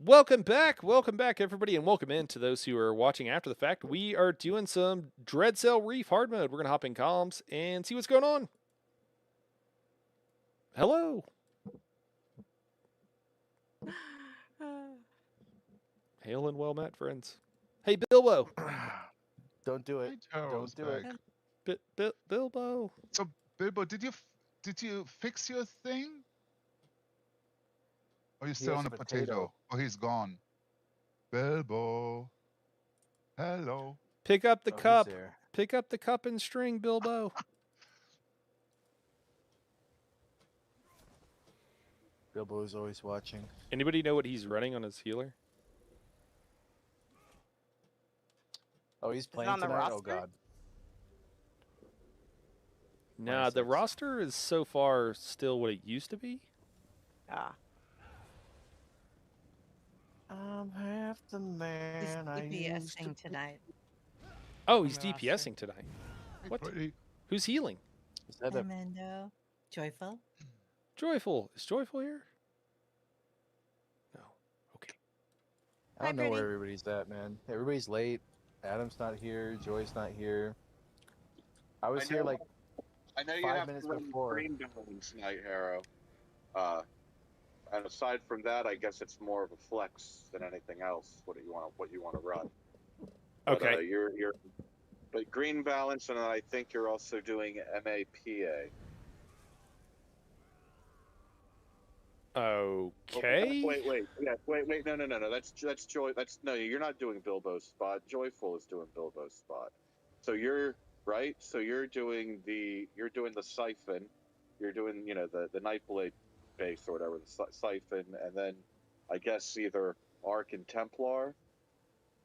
Welcome back, everybody, and welcome in to those who are watching after the fact. We are doing some Dreadsail Reef hard mode. We're gonna hop in comms and see what's going on. Hello, hail and well met, friends. Hey, Bilbo. Don't do it. Hey, Charles Don't do it. back. Bilbo. So, Bilbo, did you fix your thing? Or you still Yes, on the potato? Oh, he's gone. Bilbo. Hello. Pick up the Oh, he's cup. there. Pick up the cup and string, Bilbo. Bilbo is always watching. Anybody know what he's running on his healer? Oh, he's it playing on the tonight? Oh, roster? God. Nah, the 26. roster is so far still what it used to be. Ah, I'm half the He's man I used to DPSing be. tonight. Oh, On he's the roster. DPSing tonight. Hey, What? buddy. Who's healing? Is that a... Amanda. Joyful. Joyful. Is Joyful here? No. Okay. I Hi, don't know where Brittany. everybody's at, man. Everybody's late. Adam's not here. Joy's not here. I was here like I know you 5 have minutes to run before. green balance tonight, Harrow. And aside from that, I guess it's more of a flex than anything else. What you want to run? Okay. But, but green balance, and I think you're also doing MAPA. Okay. Wait. Yeah, wait. No. That's Joy. No. You're not doing Bilbo's spot. Joyful is doing Bilbo's spot. So you're right. So you're doing the siphon. You're doing the Nightblade base or whatever, the siphon, and then I guess either Arc and Templar.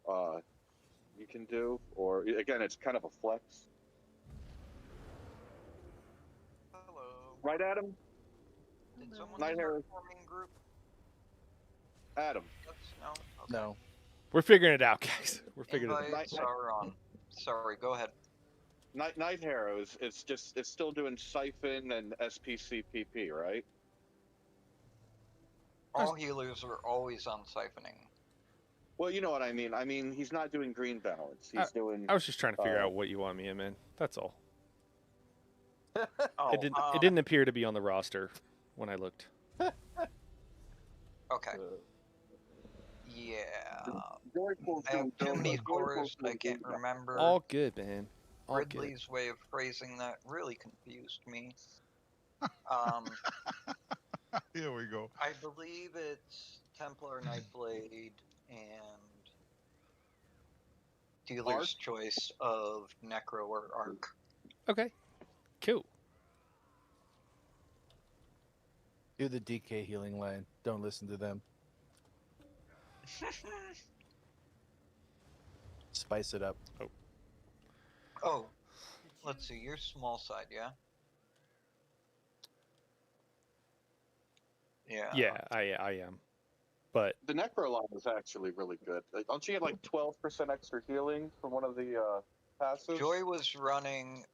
You can do, or again, it's kind of a flex. Hello. Right, Adam? Did someone Night start Hair. forming group? Adam. No. Okay. No. We're figuring it out, guys. We're figuring it out. Invites are on. Sorry, go ahead. Night Arrows. It's still doing siphon and SPCPP, right? All healers are always on siphoning. Well, you know what I mean. I mean, he's not doing green balance. He's doing. I was just trying to figure out what you want me in, man. That's all. Oh, It didn't appear to be on the roster when I looked. Okay. Yeah. Joyful's I have doing too many Bilbo. cores. I can't remember. All good, man. All good. Ridley's way of phrasing that really confused me. Here we go. I believe it's Templar, Nightblade, and dealer's choice of Necro or Arc. Okay. Cool. Do the DK healing line. Don't listen to them. Spice it up. Oh, let's see. You're small side, yeah? Yeah. Yeah, I am. But The Necro line is actually really good. Don't you get like 12% extra healing from one of the passives? Joy was running.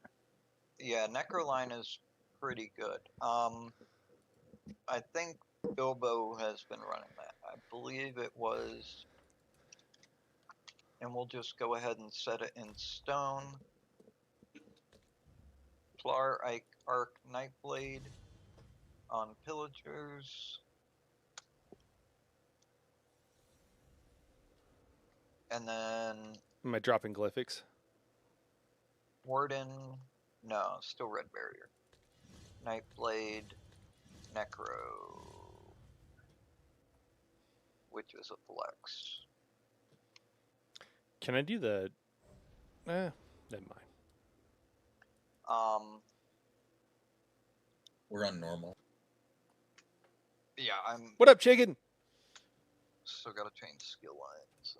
Yeah, Necroline is pretty good. I think Bilbo has been running that. I believe it was. And we'll just go ahead and set it in stone. Plar, Arc, Nightblade on Pillagers. And then am I dropping glyphics? Warden, no, still Red Barrier. Nightblade, Necro, which is a flex. Can I do the... never mind. We're on normal. Yeah, I'm What up, chicken? still gotta change skill lines.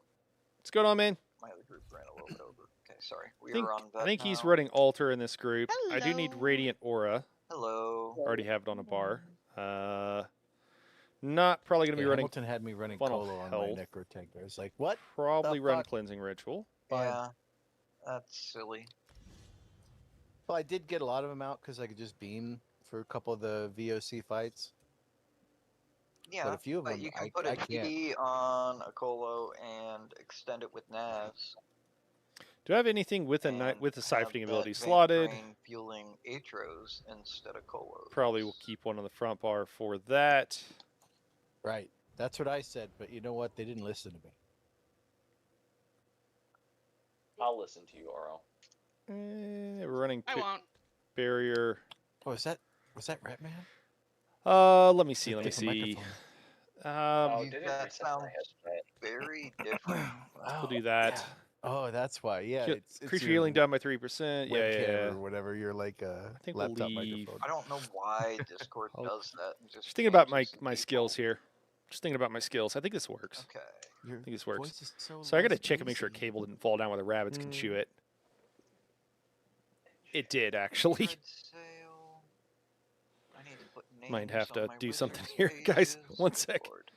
What's going on, man? My other group ran a little bit over. Okay, sorry. We I think, are on vet I think he's now. running Altar in this group. I do need Hello. Radiant Aura. Hello. Already have it on a bar. Not probably going to be running... Hamilton had me running Funnel Colo on Health. my Necro tank. I was like, what? Probably the run fuck? Cleansing Ritual. Fine. Yeah, that's silly. Well, I did get a lot of them out because I could just beam for a couple of the VOC fights. Yeah, a few of but them you can I put a can't. DD on a Colo and extend it with Navs. Do I have anything with a and with a have siphoning that ability vent slotted? drain fueling Atros instead of Colos. Probably will keep one on the front bar for that. Right. That's what I said, but you know what? They didn't listen to me. I'll listen to you, RL. We're running I won't. barrier. Oh, was that Ratman? Let me see. Or Let me different see. microphone? That sounds very different. We'll do that. Yeah. Oh, that's why. Yeah, it's Creature your healing down by 3%. Yeah, webcam yeah. or whatever. You're like a I think we'll laptop leave. microphone. I don't know why Discord Oh. does that. And Just thinking about changes my the skills default. here. Just thinking about my skills. I think this works. Okay. Your I think this works. voice is so So I gotta less check and make sure a bassy. cable didn't fall down where the rabbits can chew Mm. it. It did actually. Dreadsail. I need to put names Might have on to my do something wizard's here, guys. pages. One sec. Lord.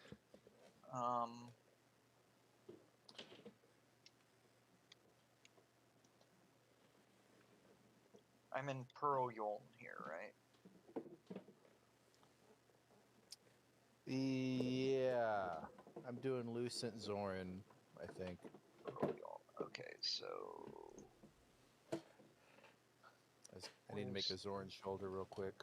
I'm in Pearl Yoln here, right? Yeah, I'm doing Lucent Zorin, I think. Pearl Yoln. Okay, so I need to make a Zorin shoulder real quick.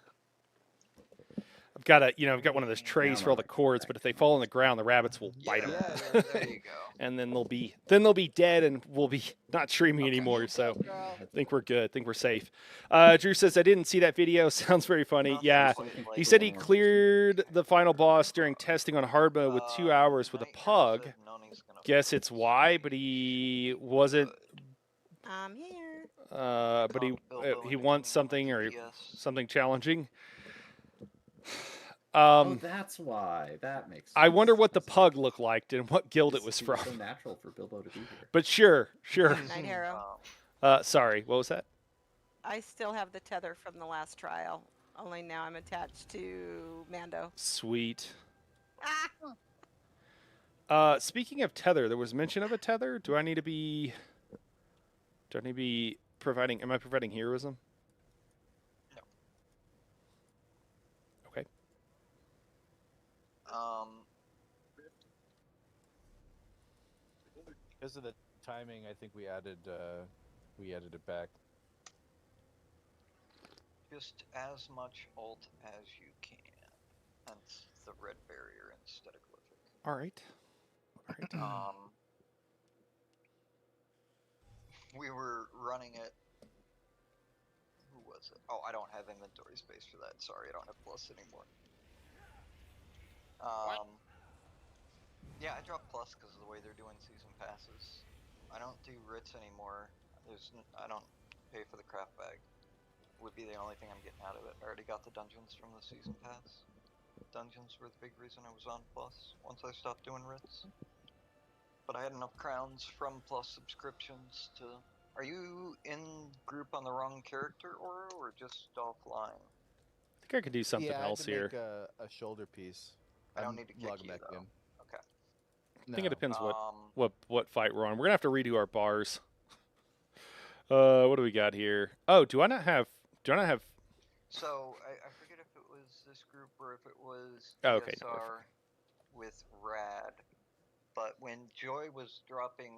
I've got one of those trays for all the cords, but if they fall on the ground, the rabbits will bite them. Yeah, there you go. And then they'll be dead, and we'll be not streaming Okay. anymore. So Girl. I think we're good. I think we're safe. Drew says I didn't see that video. Sounds very funny. Nothing Yeah, quite like he said he that. cleared the final boss during testing on hard mode with 2 hours with a Night Hare pug. said Noni's gonna Guess fix it's why, but he wasn't. I'm here. But Talked to Bilbo he into wants giving him something a or DPS. something challenging. Oh, that's why. That makes sense. I wonder what the I see. pug looked like and what guild it This was seems from. so natural for Bilbo to be here. But sure. Night Harrow. Sorry, what was that? I still have the tether from the last trial. Only now I'm attached to Mando. Sweet. Ah! Speaking of tether, there was mention of a tether. Do I need to be providing? Am I providing heroism? No. Okay. Because of the timing, I think we added it back. Just as much alt as you can. That's the red barrier instead of glyphic. All right. We were running it. Who was it? Oh, I don't have inventory space for that. Sorry, I don't have plus anymore. Yeah, I dropped plus because of the way they're doing season passes. I don't do writs anymore. I don't pay for the craft bag. Would be the only thing I'm getting out of it. I already got the dungeons from the season pass. Dungeons were the big reason I was on plus once I stopped doing writs. But I had enough crowns from plus subscriptions to. Are you in group on the wrong character or just offline? I think I could do something yeah, else I had to here. make a shoulder piece. I don't I'm need to kick logging you, back though. in. Okay. I think it depends Um, what fight we're on. We're gonna have to redo our bars. What do we got here? Oh, do I not have? So I forget if it was this group or if it was Oh, okay, no, DSR with Rad, but when Joy was dropping,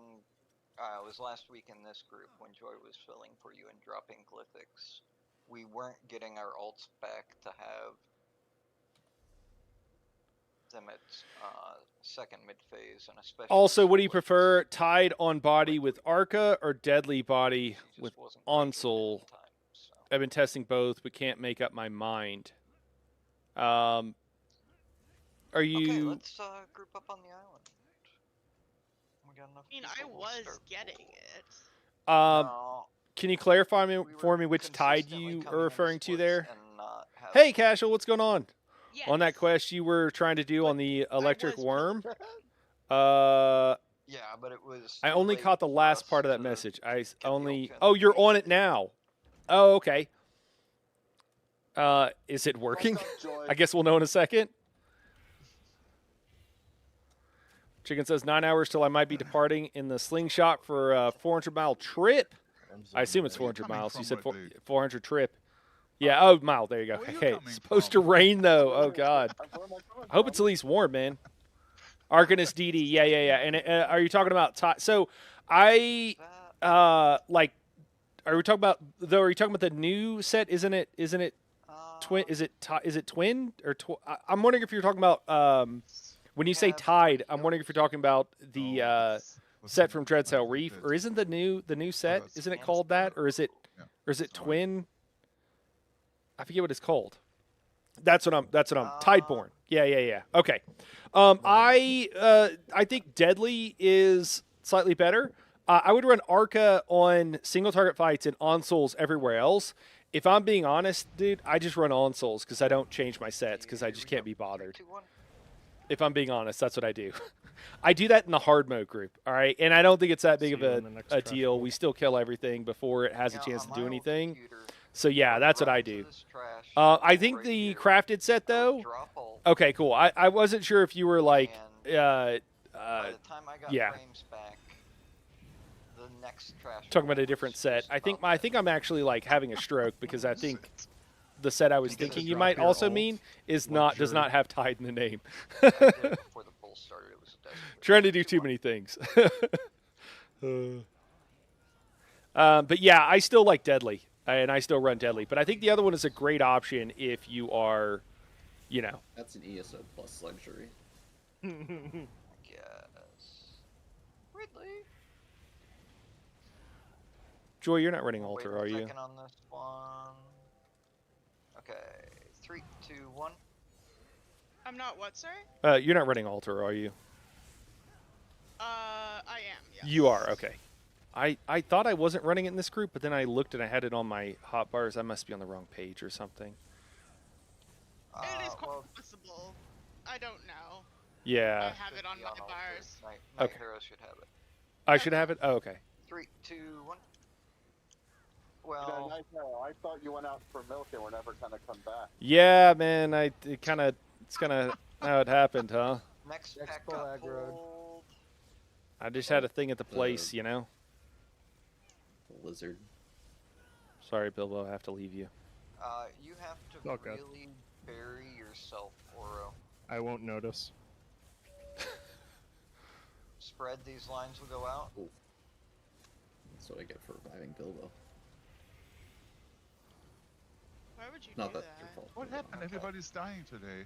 it was last week in this group when Joy was filling for you and dropping glyphics, we weren't getting our ults back to have them at second mid phase and especially. Also, what do you split. prefer? Tied on body with Arca or deadly body She just with wasn't quite getting it Onsol? in time, so. I've been testing both, but can't make up my mind. Are Okay, you? let's group up on the island. We got enough I mean, I people, we'll was start getting full. it. No, Can you clarify we for were me which tide consistently you coming are in referring to splits there? and not Hey, having- Casual, what's going on? Yes. On that quest you were trying to do on the electric was worm? Yeah, but it was. I too only late caught the for last us part of that to message. I get the only. ult Oh, you're on it penetration. now. Oh, okay. Is it working? What's up, Joy? I guess we'll know in a second. Chicken says 9 hours till I might be departing in the slingshot for a 400-mile trip. I assume it's 400 coming miles. You from, said what, dude? 400 trip. Yeah. Oh, mild. There you go. Where you Okay. coming It's supposed to from? rain though. Oh God. Where am I coming I hope from? it's at least warm, man. Arcanist DD. Yeah, yeah, yeah. And are you talking about so I That, like are we talking about though? Are you talking about the new set? Isn't it? Isn't it twin? Is it is it twin or I'm wondering if you're talking about when you say Yeah, tied. it's I'm wondering if you're talking about the Was set it from good? Dreadsail Was it Reef, good? or isn't the new set? that's- Isn't it Yeah. called that, or is it Yeah. or is it Sorry. twin? I forget what it's called. That's what I'm. Tideborn. Yeah, yeah, yeah. Okay. I think Deadly is slightly better. I would run Arca on single target fights and on souls everywhere else. If I'm being honest, dude, I just run on souls because I don't change my sets because I just can't be bothered. 3, 2, 1. If I'm being honest, that's what I do. I do that in the hard mode group, all right? And I don't think it's that big of See you in the next a trash deal. hole. We still kill everything before it has a Yeah, chance on to my do old anything. computer, So yeah, would that's what run I to do. this trash I hole think right the here. crafted set I would though. drop all, Okay, cool. I wasn't sure if you were like and by the time I got yeah. frames back, the next trash talking about hole a different was set. just I think about I think I'm actually like having a stroke because I think the set I was You get to thinking you drop might your also alt mean is not does luxury. not have Tide in the name. I did it before the poll started. It was a desperate. Trying to do too 2-1. many things. But yeah, I still like Deadly, and I still run Deadly. But I think the other one is a great option if you are, you know. That's an ESO plus luxury. I guess. Ridley. Joy, you're not running We'll wait Alter, a are you? second on this one. Okay, 3, 2, 1. I'm not what, sorry? You're not running Alter, are you? I am, yes. You are, okay. I thought I wasn't running it in this group, but then I looked and I had it on my hotbars. I must be on the wrong page or something. It is quite Well, possible. I don't know. Yeah, I have it on be my Alter. bars. Night Okay. Hero should have it. I should have it. Oh, okay. 3, 2, 1. You know, Well, nice now. I thought you went out for milk and were never gonna come back. Yeah, man. It's kind of how it happened, huh? next Next pack pull got aggroed. pulled. I just had a thing at the place, you know. The lizard. Sorry, Bilbo. I have to leave you. You have to all good. really bury yourself, Oro. I won't notice. Spread these lines will go out. That's what I get for reviving Bilbo. Why would you Not do that your that? fault. What Bilbo. happened? Everybody's dying today.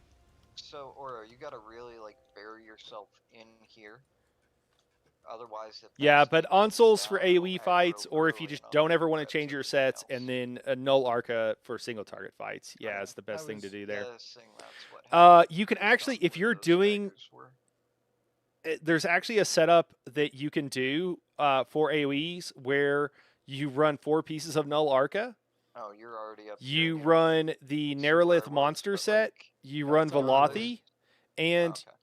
So, Oro, you gotta really like bury yourself in here. Otherwise, if Yeah, that but snake on comes souls for down, it'll AoE aggro fights, or if you early just enough don't ever to want to grab change your something sets, and else. then a null Arca for single target fights. Yeah, Okay. it's the best I thing to was do there. Guessing that's what happened. You can actually, Not if what you're those doing, daggers were. there's actually a setup that you can do for AoEs where you run 4 pieces of null Arca. Oh, you're already up. You there, run the This is where I Nerolith was, monster but, set. like, You that's run on my list. Velothi, Oh, and okay.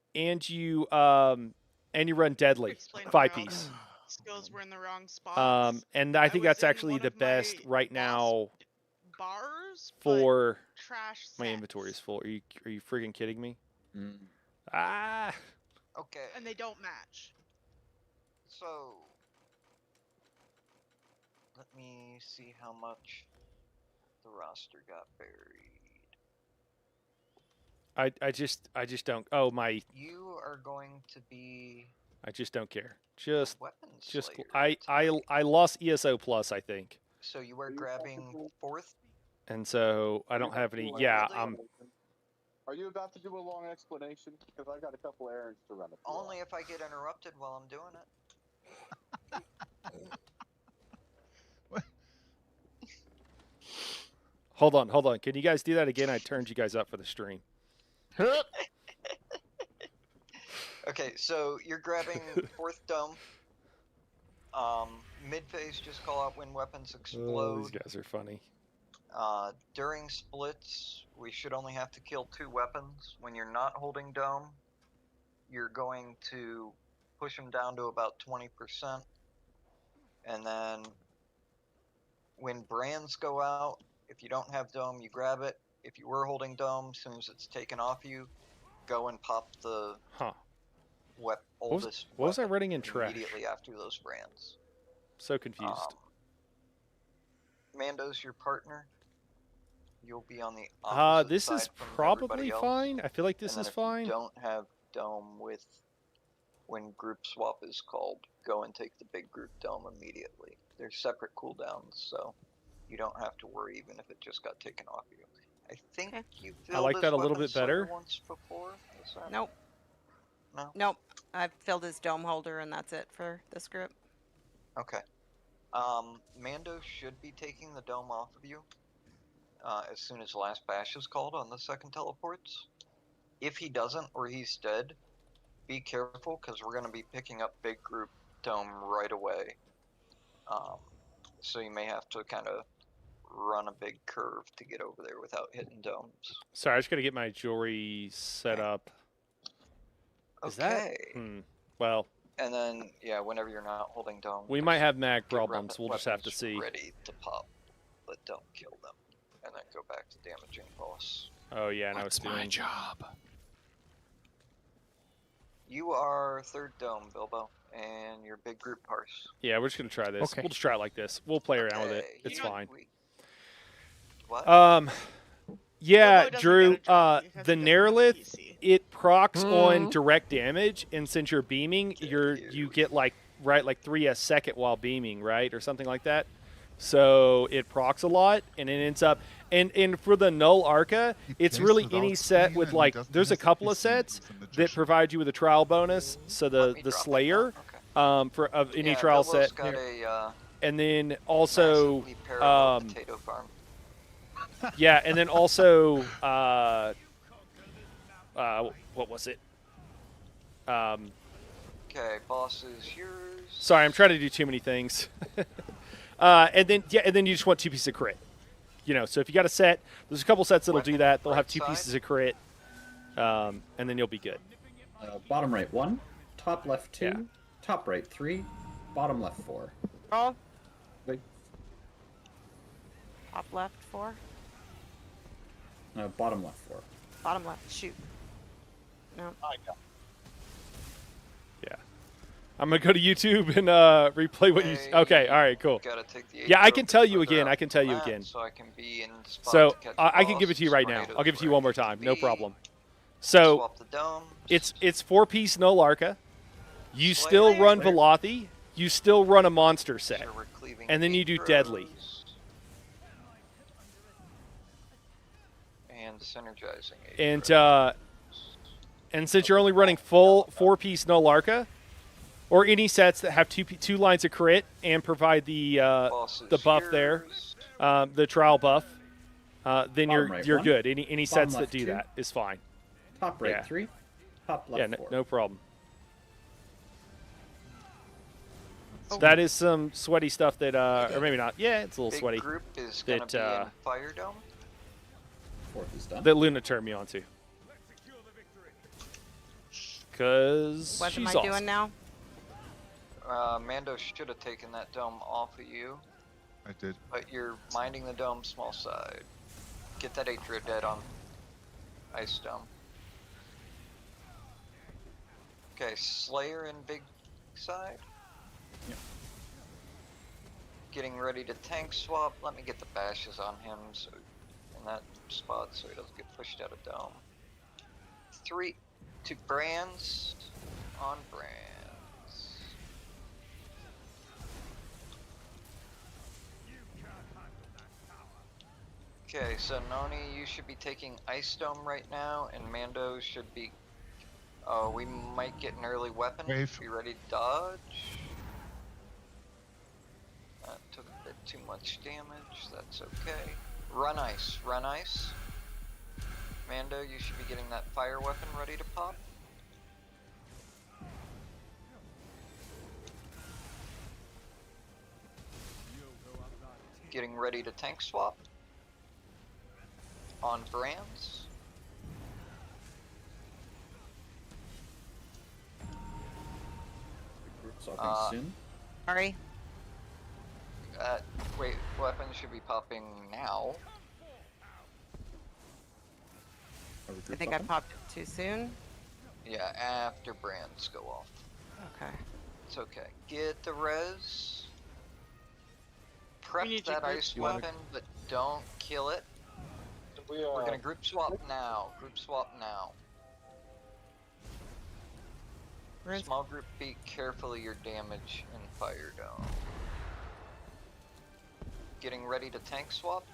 and you run Deadly Explain 5 why all piece. the skills were in the wrong spots. And I think that's was in actually one the of my best right lost now Bars, but for trash my sets. inventory is full. Are you freaking kidding me? Mm. Ah, Okay. And they don't match. So, let me see how much the roster got buried. I just don't. Oh my, You are going to be I just don't care. a Just weapon just slayer tonight. I lost ESO plus, I think, So you are Are you grabbing comfortable? 4th. and so I don't have any. Yeah, Are you about to do a long explanation? Because I got a couple errands to run. Only if I get interrupted while I'm doing it. hold on. Can you guys do that again? I turned you guys up for the stream. Okay, so you're grabbing 4th dome. Mid phase, just call out when weapons Oh, explode. these guys are funny. During splits, we should only have to kill 2 weapons. When you're not holding dome, you're going to push them down to about 20%. And then when brands go out, if you don't have dome, you grab it. If you were holding dome, as soon as it's taken off you, go and pop the Huh? oldest What was I weapon writing in trash? immediately after those brands. So confused. Mando's your partner. you'll be on the opposite This side is from probably everybody else. fine. I feel like this And then is if fine. you don't have dome with when group swap is called, go and take the big group dome immediately. They're separate cooldowns, so you don't have to worry even if it just got taken off you. I think Okay. you I filled like as that a little Weapon bit Slayer better. once before. Is that... Nope. No. Nope. I've filled his dome holder, and that's it for this group. Okay. Mando should be taking the dome off of you as soon as last bash is called on the second teleports. If he doesn't or he's dead, be careful because we're going to be picking up big group dome right away. So you may have to kind of run a big curve to get over there without hitting domes. Sorry, I just gotta get my jewelry set up. Is that? Well, And then, yeah, whenever you're not holding dome, we might have mag get problems. We'll just have to weapons see. ready to pop, but don't kill them. And then go back to damaging boss. Oh yeah, and I was What's my feeling. job? You are third dome, Bilbo, and your big group parse. Yeah, we're just gonna try this. Okay. We'll just try it like this. We'll play around with it. Okay, It's you- fine. What? Yeah, Bilbo doesn't Drew. get a job because The he doesn't have Nerlith, PC. it procs on direct damage, and since you're beaming, you get like 3 a second while beaming, right, or something like that. So it procs a lot, and it ends up. And for the Null Arca, it's plays really without any set screen with and he like. doesn't There's a have couple of PC, sets he's a that magician. provide you with a trial bonus. So Let me the drop it Slayer, down. Okay. for of any Yeah, trial Bilbo's set, got a and then also. massively parallel potato farm. Yeah, and then also, what was it? Okay, boss is yours. Sorry, I'm trying to do too many things. And then you just want 2 pieces of crit. So if you got a set, there's a couple sets that'll do Weapon, that. They'll right have 2 side. pieces of crit, and then you'll be good. Bottom right 1, top left 2, Yeah. top right 3, bottom left 4. Roll. Wait. Top left 4. Bottom left 4. Bottom left. Shoot. No. Yeah. I'm gonna go to YouTube and replay what you. Hey, Okay. All right. Cool. Gotta take the Yeah, I eight can rope tell you further again. out I can tell from you that, again. So I can be in spot So to catch I can boss. give it to you right now. Tornadoes I'll give it to you where one more I need to time. No be. problem. So Swap the dome. it's 4-piece Null Arca. You Slayer. still run Slayer. Velothi. You still run a monster set. Sure, we're cleaving And then you eight do Deadly. rows. And synergizing eight And rows. and since you're only running full 4-piece Null Arca, or any sets that have two lines of crit and provide the Boss is buff there, yours. the trial buff, then you're Bottom right you're one. good. Any Bottom sets that left do 2. that is fine. Top right Yeah. 3, top left Yeah, 4. no problem. Oh. That is some sweaty stuff that, or maybe not. Yeah, it's a little Big sweaty. group is gonna that, be in Fire Dome. Fourth is done. That Luna turned me on to. Because What she's am I awesome. doing now? Mando should have taken that dome off of you, I did. but you're minding the dome small side. Get that Atria dead on Ice Dome. Okay, Slayer in big side. Yep. Getting ready to tank swap. Let me get the bashes on him so in that spot so he doesn't get pushed out of dome. 3, 2 brands on brands. Okay, so Noni, you should be taking Ice Dome right now, and Mando should be. Oh, we might get an early weapon. Wave. Be ready to dodge. That took a bit too much damage. That's okay. Run ice. Run ice. Mando, you should be getting that fire weapon ready to pop. Getting ready to tank swap. On brands. Group swapping soon. Sorry. Wait, weapons should be popping now. Are we I group think I swapping? popped it too soon. Yeah, after brands go off. Okay. It's okay. Get the res. Prep need to that group ice You wanna- weapon, but don't kill it. We're gonna group swap now. Group swap now. Runes- Small group, be careful of your damage in Fire Dome. Getting ready to tank swap.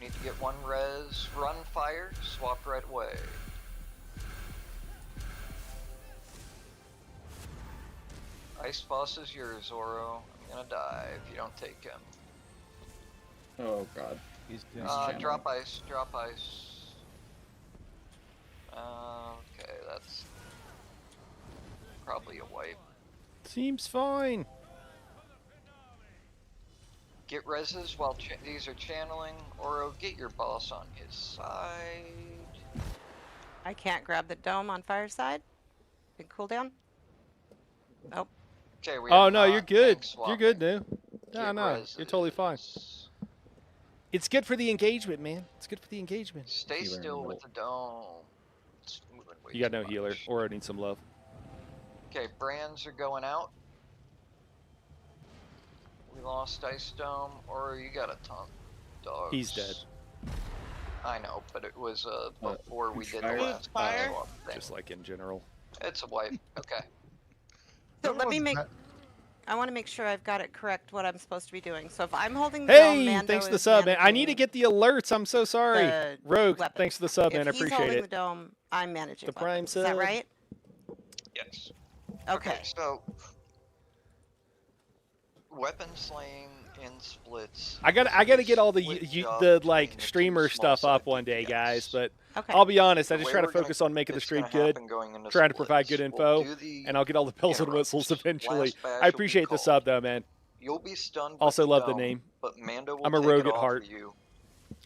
Need to get one res, run fire, swap right away. Ice boss is yours, Zoro. I'm gonna die if you don't take him. Oh god. He's channeling. Drop ice, drop ice. Okay, that's probably a wipe. Seems fine. Get reses while these are channeling. Oro, get your boss on his side. I can't grab the dome on fireside. Big cooldown. Oh, Okay, we Oh are no, you're not good. tank You're good, swapping. dude. No, Get no, you're totally fine. reses. It's good for the engagement, man. It's good for the engagement. Stay Healer in still the with the dome. It's moving way You got too no healer. much. Oro needs some love. Okay, brands are going out. We lost Ice Dome. Oro, you got a ton. Dogs. He's dead. I know, but it was before we did the Fire? last Fire? swap thing. Just like in general. It's a wipe. Okay. so Who let me was make. that? I want to make sure I've got it correct. What I'm supposed to be doing. So if I'm holding the dome, Hey, Mando thanks for the is sub, man. I need to managing get the alerts. I'm so sorry. the Rogue, weapon. thanks for the sub, If man. I he's appreciate holding it. the dome, I'm managing. The prime weapons. Is that sub. right? Yes. Okay. So, weapon slaying in splits. I gotta get all the Split the job like between the streamer two small stuff up side one day, DPS. guys. But Okay. I'll be honest, I The just way try to we're gonna- focus on making the it's stream gonna good, happen going into trying to provide splits. good We'll info, do the and I'll get all the bells and whistles interrupts. eventually. Last bash I will be appreciate the called. sub, though, man. You'll be stunned. With Also love the dome, name. But Mando will I'm a take rogue it at off heart. of you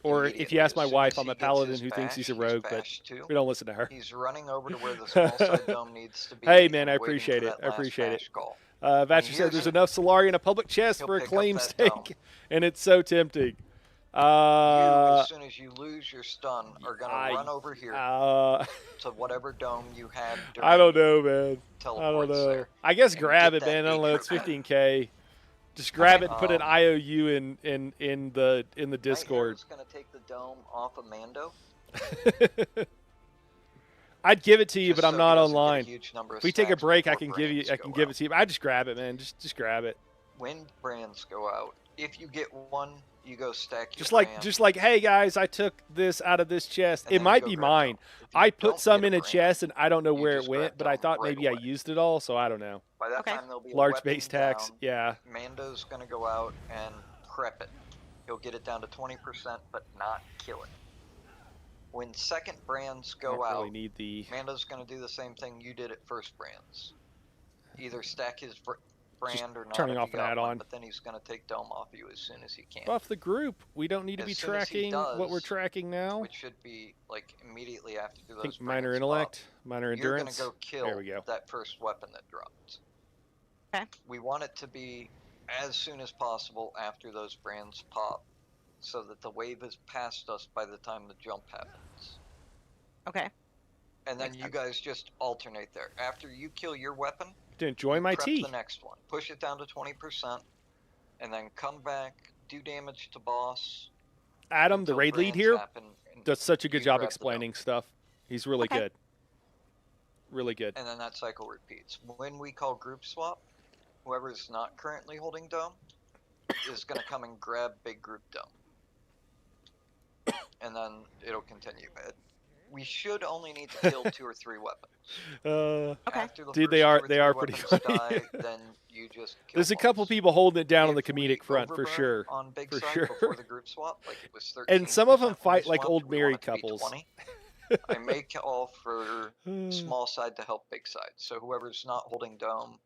Or if immediately. you ask As my soon wife, as I'm he a gets paladin his who thinks he's a bash, rogue, but bashed too. we don't listen to her. He's running over to where the small side dome needs to be. Hey, man, and I waiting appreciate for it. that I last appreciate it. bash call. Vatcher said hears there's it, enough Solari in a public chest he'll for a pick up claim that stake, dome. and it's so tempting. You, as soon as you lose your stun, are gonna run over here to whatever dome you had during I don't know, man. I don't teleports know. there. I guess And grab get it, that man. I don't know. eight It's trophy. 15K. Just grab Okay. it and put an IOU in the Right Discord. here is gonna take the dome off of Mando. I'd give it to you, just but I'm so he not doesn't get a online. huge number of If we take a stacks break, I before can give you. brands I can go give out. it to you. I just grab it, man. Just grab it. When brands go out, if you get one, you go stack your Just like, hey guys, I took this out of this chest. and It then might go be grab mine. dome. If you I don't put some get in a brand, chest, and I don't know you where it just grab went, but I dome thought right maybe I away. used it all, so I don't know. By that Okay. time, there'll be a Large weapon base tax, down. yeah. Mando's gonna go out and prep it. He'll get it down to 20%, but not kill it. When second brands I go don't out, really need the. Mando's gonna do the same thing you did at first brands. Either stack his brand or not. turning if off you an got one, add-on. but then he's gonna take dome off you as soon as he can. Buff the group. We don't need to As be soon as he tracking what we're does, tracking now. Which should be like immediately after I those think minor brands intellect, minor pop, you're endurance. gonna go kill There we go. that first weapon that dropped. Okay. We want it to be as soon as possible after those brands pop, so that the wave is past us by the time the jump happens. Okay. And then Makes you sense. guys just alternate there. After you kill your weapon, To enjoy you my prep tea. the next one. Push it down to 20%, and then come back, do damage to boss. Adam, the until raid lead brands here, happen, and does such a good you job grab the explaining stuff. He's really Okay. good. Really good. and then that cycle repeats. When we call group swap, whoever's not currently holding dome is going to come and grab big group dome. And then it'll continue. We should only need to kill 2 or 3 weapons. Okay. After the Dude, first they are- 2 or they 3 are pretty weapons funny. die, then you just kill There's a couple boss. people holding it down on the If we comedic front for overburn sure. On big For side sure. before the group swap, like it was 13%. And some of them when we fight like swapped, old we married want it to be couples. 20. I may call for small side to help big side. So whoever's not holding dome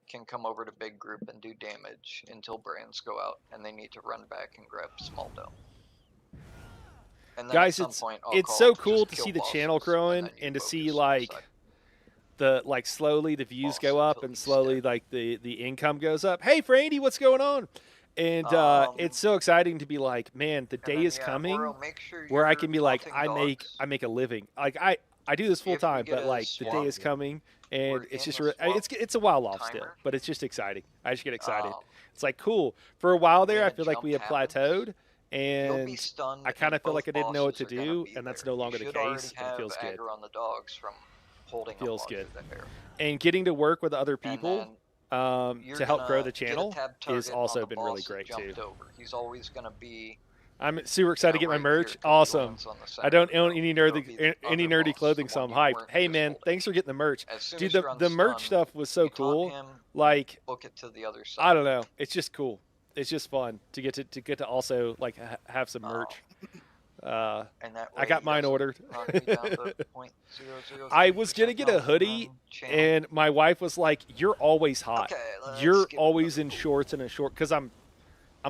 can come over to big group and do damage until brands go out, and they need to run back and grab small dome. And then Guys, at some point, I'll it's call so to cool just to kill see the bosses, channel growing then you and to focus see on like side. the slowly the views Boss go up until and he's slowly dead. like the income goes up. Hey Frandy, what's going on? And it's so exciting to be like, man, the And day then, is yeah, coming Oro, make sure where I you're can be like, taunting I dogs. make a living. Like I do this full If we time, get but a like the day swap, is coming and we're it's in just the swap it's a while off still, timer. but it's just exciting. I just get excited. Um, It's like cool. For a while there, when I a feel like we had jump happens, plateaued, You'll be and stunned. I kind of feel both like I didn't know what to bosses are gonna do, be and that's there. no longer You the should already case, and it have feels good. aggro on the dogs from holding them Feels while good. they're there. And getting to work with other And people then you're to help grow gonna the get a channel tab has target on also the been boss really that great too. jumped over. He's always gonna be I'm super excited to get my right merch. here 'cause he awesome. lands on the I center don't of the own row. any It'll be nerdy the any other nerdy boss, clothing, the so one I'm you hyped. weren't Hey just man, holding. thanks for getting the merch. As soon Dude, as you're on the merch stun, stuff was so you taunt cool. him, Like, book it to the other side. I don't know, it's just cool. It's just fun to get to also like have some merch. And that I way got he mine doesn't ordered. run me down to 0.003% I was gonna get a down hoodie, from channel. and my wife was like, "You're always hot. Okay, let's You're give it always another in cool. shorts and a short." Because I'm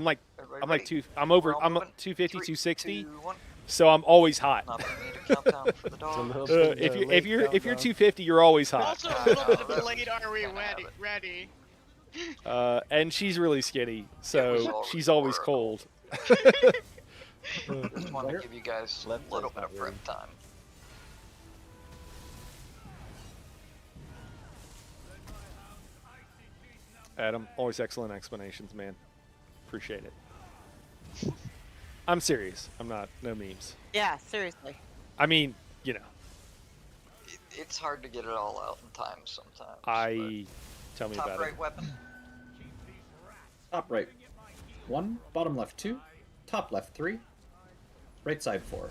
like Everybody ready? I'm over. We're all I'm moving. 250, 3, 260, 2, 1. so I'm always hot. Not that we need a countdown for the It's a little dogs. bit If of you a late if you're countdown. 250, you're always hot. Also, a little bit of that a late. Are we can't have ready? it. Ready? And she's really skinny, was so already she's always horrible. cold. Just want to give you guys a Left little is bit not of prep ready. time. Adam, always excellent explanations, man. Appreciate it. I'm serious. I'm not. No memes. Yeah, seriously. I mean, you know, It's hard to get it all out in time sometimes. tell me Top about right it. weapon. Top right 1, bottom left 2, top left 3, right side 4.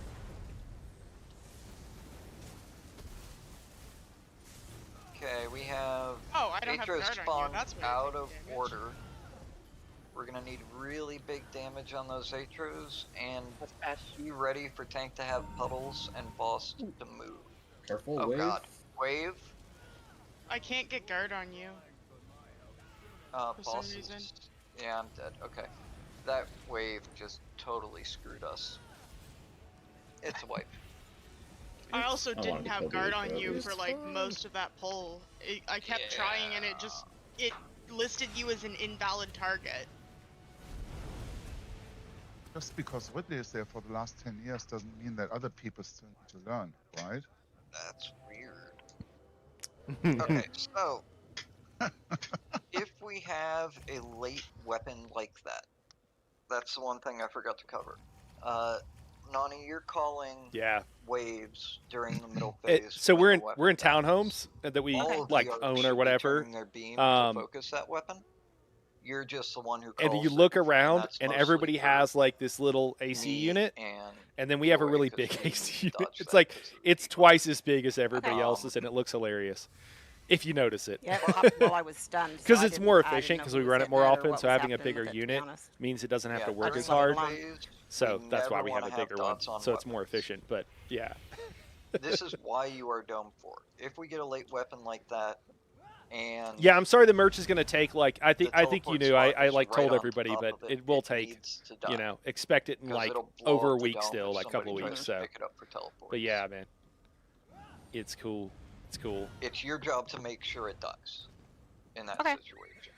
Okay, we have Oh, I don't have Atro guard on you. spawn That's weird. out of Damage. order. We're gonna need really big damage on those Atros, and That's bad. be ready for tank to have puddles and boss to move. Careful, Oh wave. god. Wave. I can't get guard on you. For some Boss reason. is... Yeah, I'm dead. Okay. That wave just totally screwed us. It's a wipe. I also wanted didn't to have kill the guard Atro on at you least. for like most of that pull. I kept trying and it listed you as an invalid target. Just because Ridley is there for the last 10 years doesn't mean that other people still need to learn, right? That's weird. Okay, so if we have a late weapon like that, that's the one thing I forgot to cover. Nani, you're calling Yeah. waves during the middle phase. So when we're the in weapon we're in dies. townhomes that we All of like the others own should or be whatever. turning their beam Um, to focus that weapon. You're just the one who And calls you it, look around, that's and mostly everybody for has like this little AC me unit, and then we have a Joy, really 'cause big we AC unit. dodge It's that like 'cause of the it's debuff. twice as big as everybody Okay. else's, and it looks hilarious if you notice it. Yeah, it popped while I was stunned. Because so it's more I didn't efficient know because if we was run it hitting more or often. what So was having a happening bigger with it, to be unit honest. means it doesn't have to Yeah, work I as just let it hard. alone. phase, So we that's why never we have wanna a bigger one. dots on So it's more weapons. efficient. But yeah, This is why you are dome for. If we get a late weapon like that, and yeah. I'm sorry the merch is gonna take like I think the I think you teleport knew. spot I is like right told on everybody, top but of it will take. needs to die, You know, expect it in 'cause like it'll blow over a up the week dome still, if like a couple of somebody weeks. tries to So, pick it up for teleports. but yeah, man, it's cool. It's cool. It's your job to make sure it dies in that Okay. situation.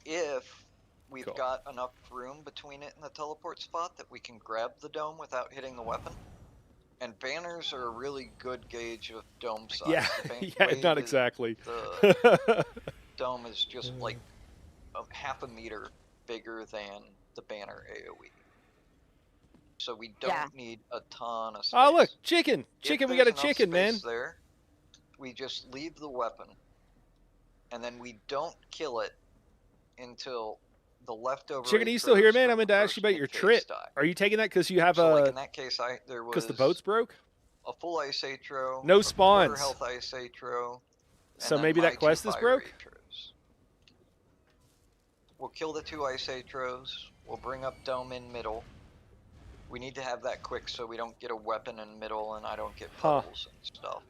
If we've Cool. got enough room between it and the teleport spot that we can grab the dome without hitting the weapon, and banners are a really good gauge of dome size. Yeah, The yeah, wave not is- exactly. The dome is just like half a meter bigger than the banner AoE. So we don't Yeah. need a ton of space. Oh look, chicken, If chicken. We got a there's enough chicken, man. space there, we just leave the weapon, and then we don't kill it until the leftover. Chicken, are you still here, Atros man? from I'm the going to ask first you about your mid-phase trip. die. Are you taking that because you have So like a in that case, there was because the boat's broke? a full ice atro, No a quarter spawns. health ice atro, and So then maybe my that quest 2 is fire broke? atros. We'll kill the 2 ice atros. We'll bring up dome in middle. We need to have that quick so we don't get a weapon in middle and I don't get Huh. puddles and stuff.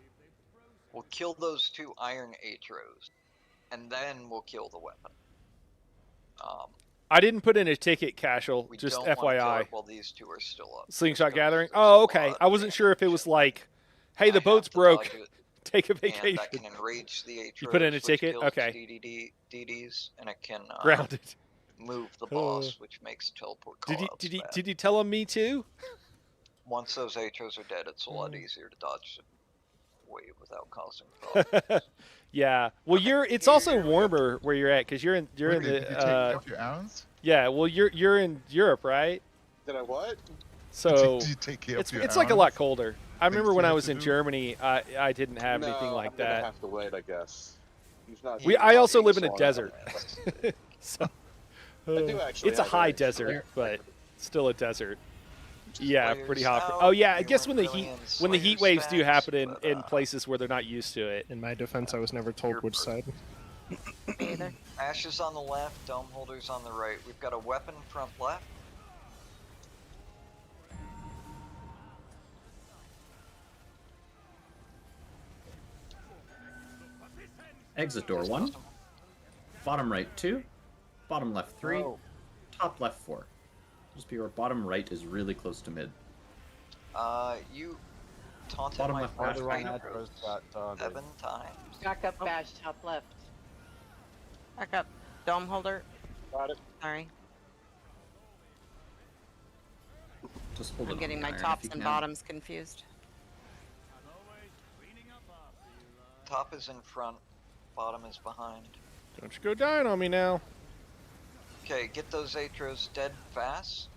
We'll kill those 2 iron atros, and then we'll kill the weapon. I didn't put in a ticket, Cashel. We Just don't wanna kill FYI. it while these 2 are still up. Slingshot because gathering. there's a Oh, okay. lot I of wasn't sure if it damage was and like, hey, I the have boat's to broke. dodge it, Take a and vacation. that can enrage the atros. You put in a which ticket? kills Okay. DDs, and it can Grounded. move the boss, which makes teleport Did callouts you bad. did you tell him me too? Once those atros are dead, it's a lot easier to dodge the wave without causing problems. Yeah. Well, it's also warmer where you're at because you're in Ridley, did you take the off your arrows? yeah. Well, you're in Europe, right? Did I what? So Do you take care it's of your it's like a lot errands? colder. I Things remember you when I have was to in do? Germany, I didn't have anything No, like I'm gonna that. have to wait, I guess. He's not. We He I also live in a walks desert, on so I do actually. it's a have high eggs. desert, but still a desert. Yeah, pretty Slayer's hot. out. Oh yeah, I You guess weren't really in when the Slayer heat waves do stacks, happen in, but, in places where they're not used to it. In my defense, I was never told You're which side. Me either. Ashes on the left, dome holders on the right. We've got a weapon front left. Exit door 1. Bottom right 2. Bottom left 3. No. Top left 4. Just be your bottom right is really close to mid. You taunted Bottom my left, first All the wrong Hydros address got taunted. 7 times. Back up, badge, top left. Back up. Dome holder. Got it. Sorry. Just hold it I'm on getting the my iron if tops you and can. bottoms confused. Top is in front, bottom is behind. Don't you go dying on me now. Okay, get those Atros dead fast.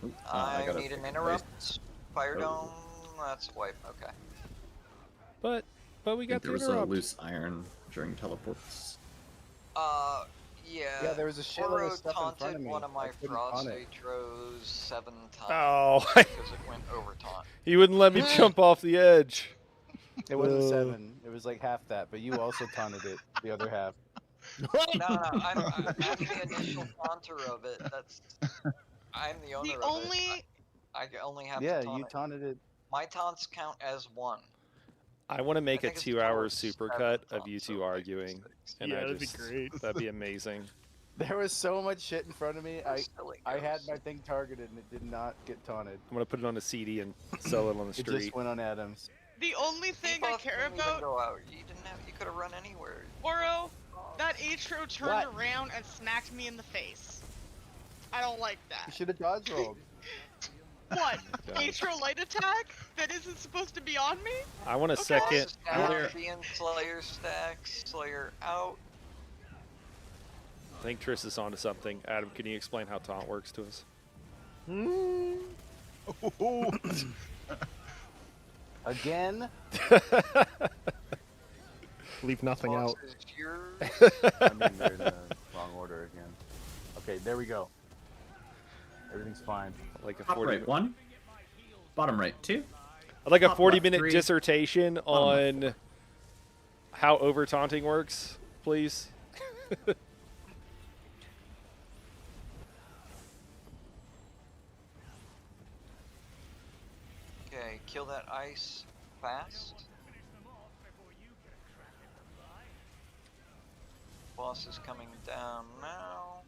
Ooh, I gotta need an pick a interrupt. Fire Oh. dome, that's a wipe, okay. But we I got think there the was a interrupt. loose iron during teleports. Yeah. Yeah, there was a shitload Oro of stuff in front taunted of me. one of my I couldn't Frost taunt it. Atros 7 times. Oh, Because it went over taunt. he wouldn't let me jump off the edge. It wasn't Uh. 7. It was like half that, but you also taunted it, the other half. No, I'm the initial taunter of it. I'm the owner The of only it. I only have Yeah, to taunt you it. taunted it. My taunts count as 1. I want to make a think it's 2-hour total supercut 7 of you taunts, two so like arguing, 6. and Yeah, I that'd be just great. that'd be amazing. There was so much shit in front of me. Silly I had goose. my thing targeted and it did not get taunted. I'm gonna put it on a CD and sell it on the It street. just went on Adams. the only thing I Debuff care didn't even about, go out. You didn't have. You could have run anywhere. Oro, that Atro turned What? around and smacked me in the face. I don't like You that. should have dodge rolled. What? Atro light attack that isn't supposed to be on me? I want a Okay. second. Boss is I down, want- being Slayer stacks. Slayer out. I think Triss is onto something. Adam, can you explain how taunt works to us? Again? Leave nothing Boss out. is yours. I mean, they're in the wrong order again. Okay, there we go. Everything's fine. Like a Top 40. right 1. Bottom right 2. I'd like a top 40-minute left 3, dissertation bottom on how over taunting works, please. Okay, kill that ice fast. Boss is coming down now.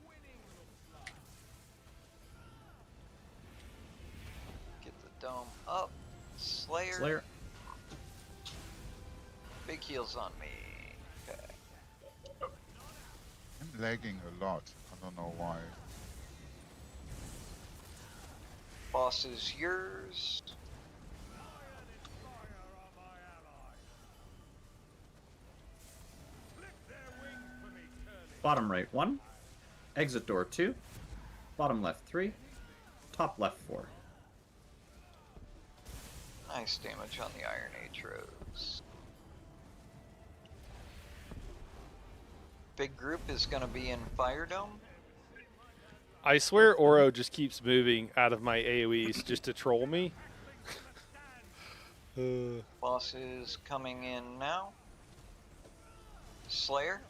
Get the dome up. Slayer. Big heals on me. Okay. I'm lagging a lot. I don't know why. Boss is yours. Bottom right 1. Exit door 2. Bottom left 3. Top left 4. Nice damage on the Iron Atros. Big group is gonna be in Fire Dome. I swear Oro just keeps moving out of my AoEs just to troll me. Boss is coming in now. Slayer.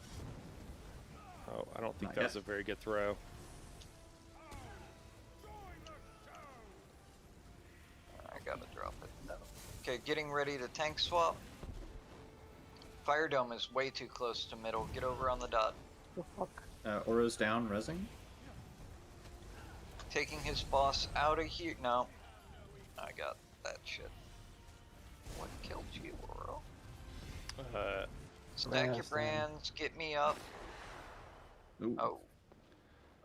Oh, I don't think Not that yet. was a very good throw. I gotta drop it. No. Okay, getting ready to tank swap. Fire Dome is way too close to middle. Get over on the dot. Oro's down, resing. Taking his boss out of here. No. I got that shit. What killed you, Oro? Stack your Yes, brands. Get me up. Ooh, Oh.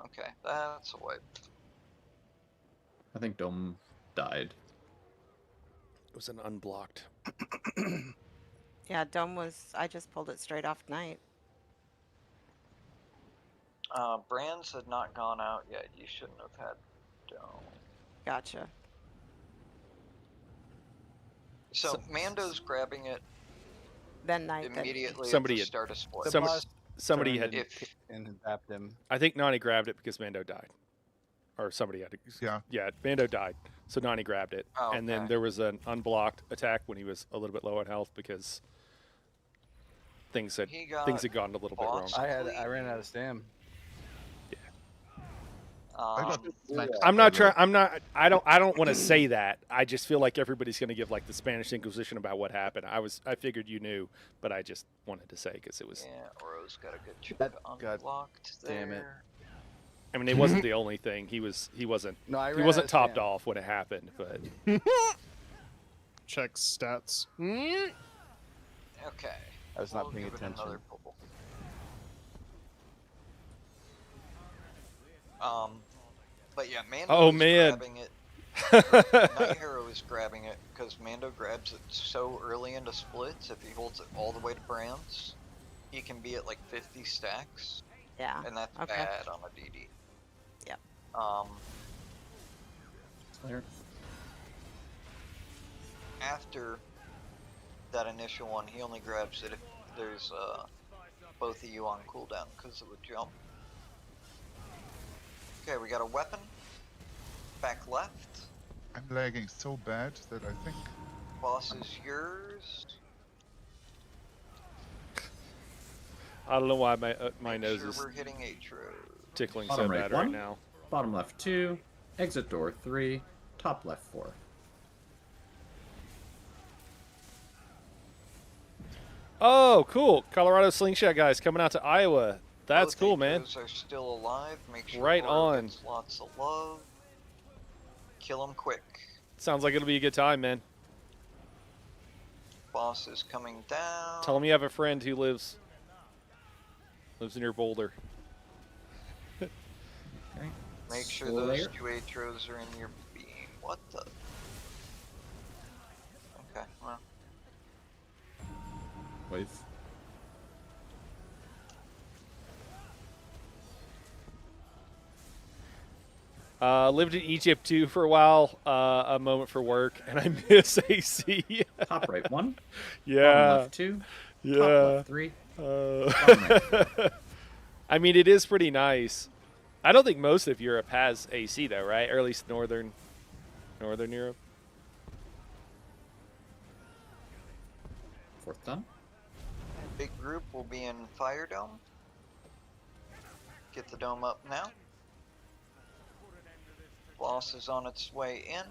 Okay, that's a wipe. I think Dome died. It was an unblocked. Yeah, dome was. I just pulled it straight off night. Brands had not gone out yet. You shouldn't have had dome. Gotcha. So Mando's grabbing it Then Knight. Then immediately Somebody at the had- start of split. The Some- boss somebody turned had. If and zapped him. I think Nani grabbed it because Mando died, or somebody had to. Yeah. Mando died, so Nani grabbed it, Oh, and then okay. there was an unblocked attack when he was a little bit low on health because things had he got gone a little bit wrong. boss. I ran out of stam. I got flanked I'm by not the- trying. I'm not. I don't want to say that. I just feel like everybody's going to give like the Spanish Inquisition about what happened. I figured you knew, but I just wanted to say because it was. Yeah, Oro's got a good chunk God unlocked damn it. there. I mean, it wasn't the only thing. He wasn't. No, I He ran wasn't out of topped stam. off when it happened, but Check stats. Okay. I was not we'll paying give it attention. another bubble. But yeah, Mando Oh, is man. grabbing it. Night Hero is grabbing it because Mando grabs it so early into splits. If he holds it all the way to Brands, he can be at like 50 stacks, yeah. and that's Okay. bad on a DD. Yep. After that initial one, he only grabs it if there's both of you on cooldown because of the jump. Okay, we got a weapon. Back left. I'm lagging so bad that I think Boss is yours. I don't know why my Make nose sure is we're hitting Atro. tickling so Bottom right bad right 1. now. Bottom left 2. Exit door 3. Top left 4. Oh, cool! Colorado Slingshot guys coming out to Iowa. That's Both cool, man. Atros are still alive. Make sure Right Oro on. gets lots of love. Kill him quick. Sounds like it'll be a good time, man. Boss is coming down. Tell him you have a friend who lives near Boulder. Make sure Slow those layer. 2 Atros are in your beam. What the? Okay, well. Wave. Lived in Egypt too for a while. A moment for work, and I miss AC. Top right 1. Bottom Yeah, left 2. Top yeah. left 3. Uh, Bottom right. I mean, it is pretty nice. I don't think most of Europe has AC though, right? Or at least northern Europe. Fourth done. Big group will be in Fire Dome. Get the dome up now. Boss is on its way in.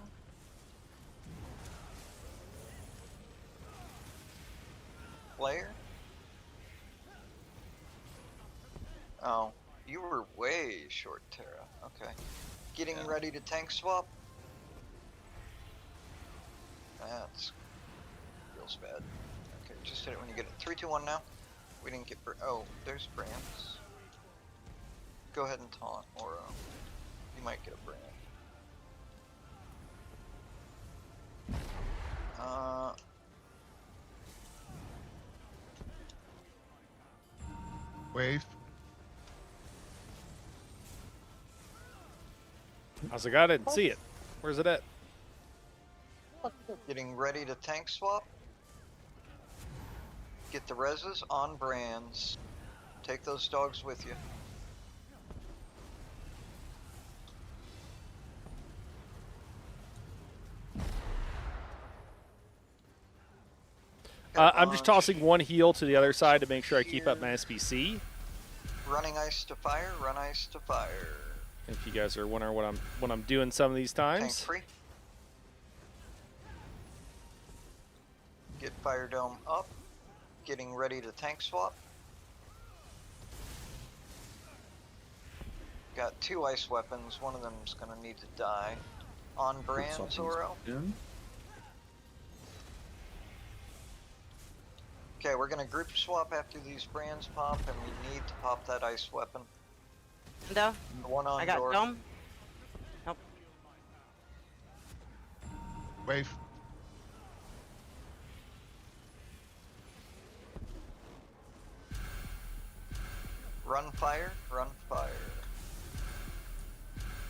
Player. Oh, you were way short, Terra. Okay. Getting ready to tank swap. That's feels bad. Okay, just hit it when you get it. 3, 2, 1 now. We didn't get. Oh, there's Brands. Go ahead and taunt, or you might get a brand. wave. I was like, I didn't see it. Where's it at? Getting ready to tank swap. Get the reses on Brands. Take those dogs with you. I'm just tossing one heal to the other side to make sure I keep up my SPC. Running ice to fire. Run ice to fire. If you guys are wondering what I'm doing some of these Tank times. free. Get Fire Dome up. Getting ready to tank swap. Got 2 ice weapons. One of them's gonna need to die. On brand, Something's Zoro. in. Okay, we're gonna group swap after these brands pop, and we need to pop that ice weapon. No, The one on I got door. dome. Nope. Wave. Run fire, run fire.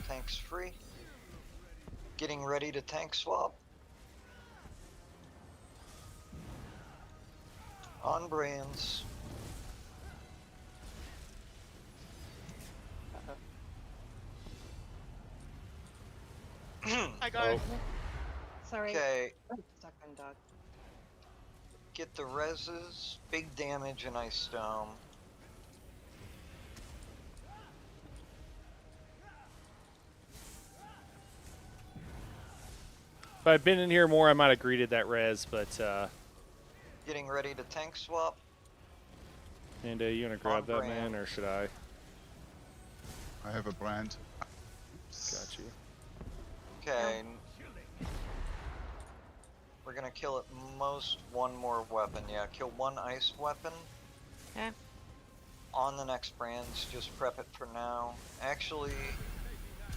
Tanks free. Getting ready to tank swap. On brands. I got it. Sorry. Okay, Stuck on dog. get the reses. Big damage in Ice Dome. If I'd been in here more, I might have greeted that res, but Getting ready to tank swap. and you want to grab On that, brand. man, or should I? I have a brand. Got you. Okay. We're gonna kill at most one more weapon. Yeah, kill one ice weapon. Okay. On the next brands, just prep it for now. Actually,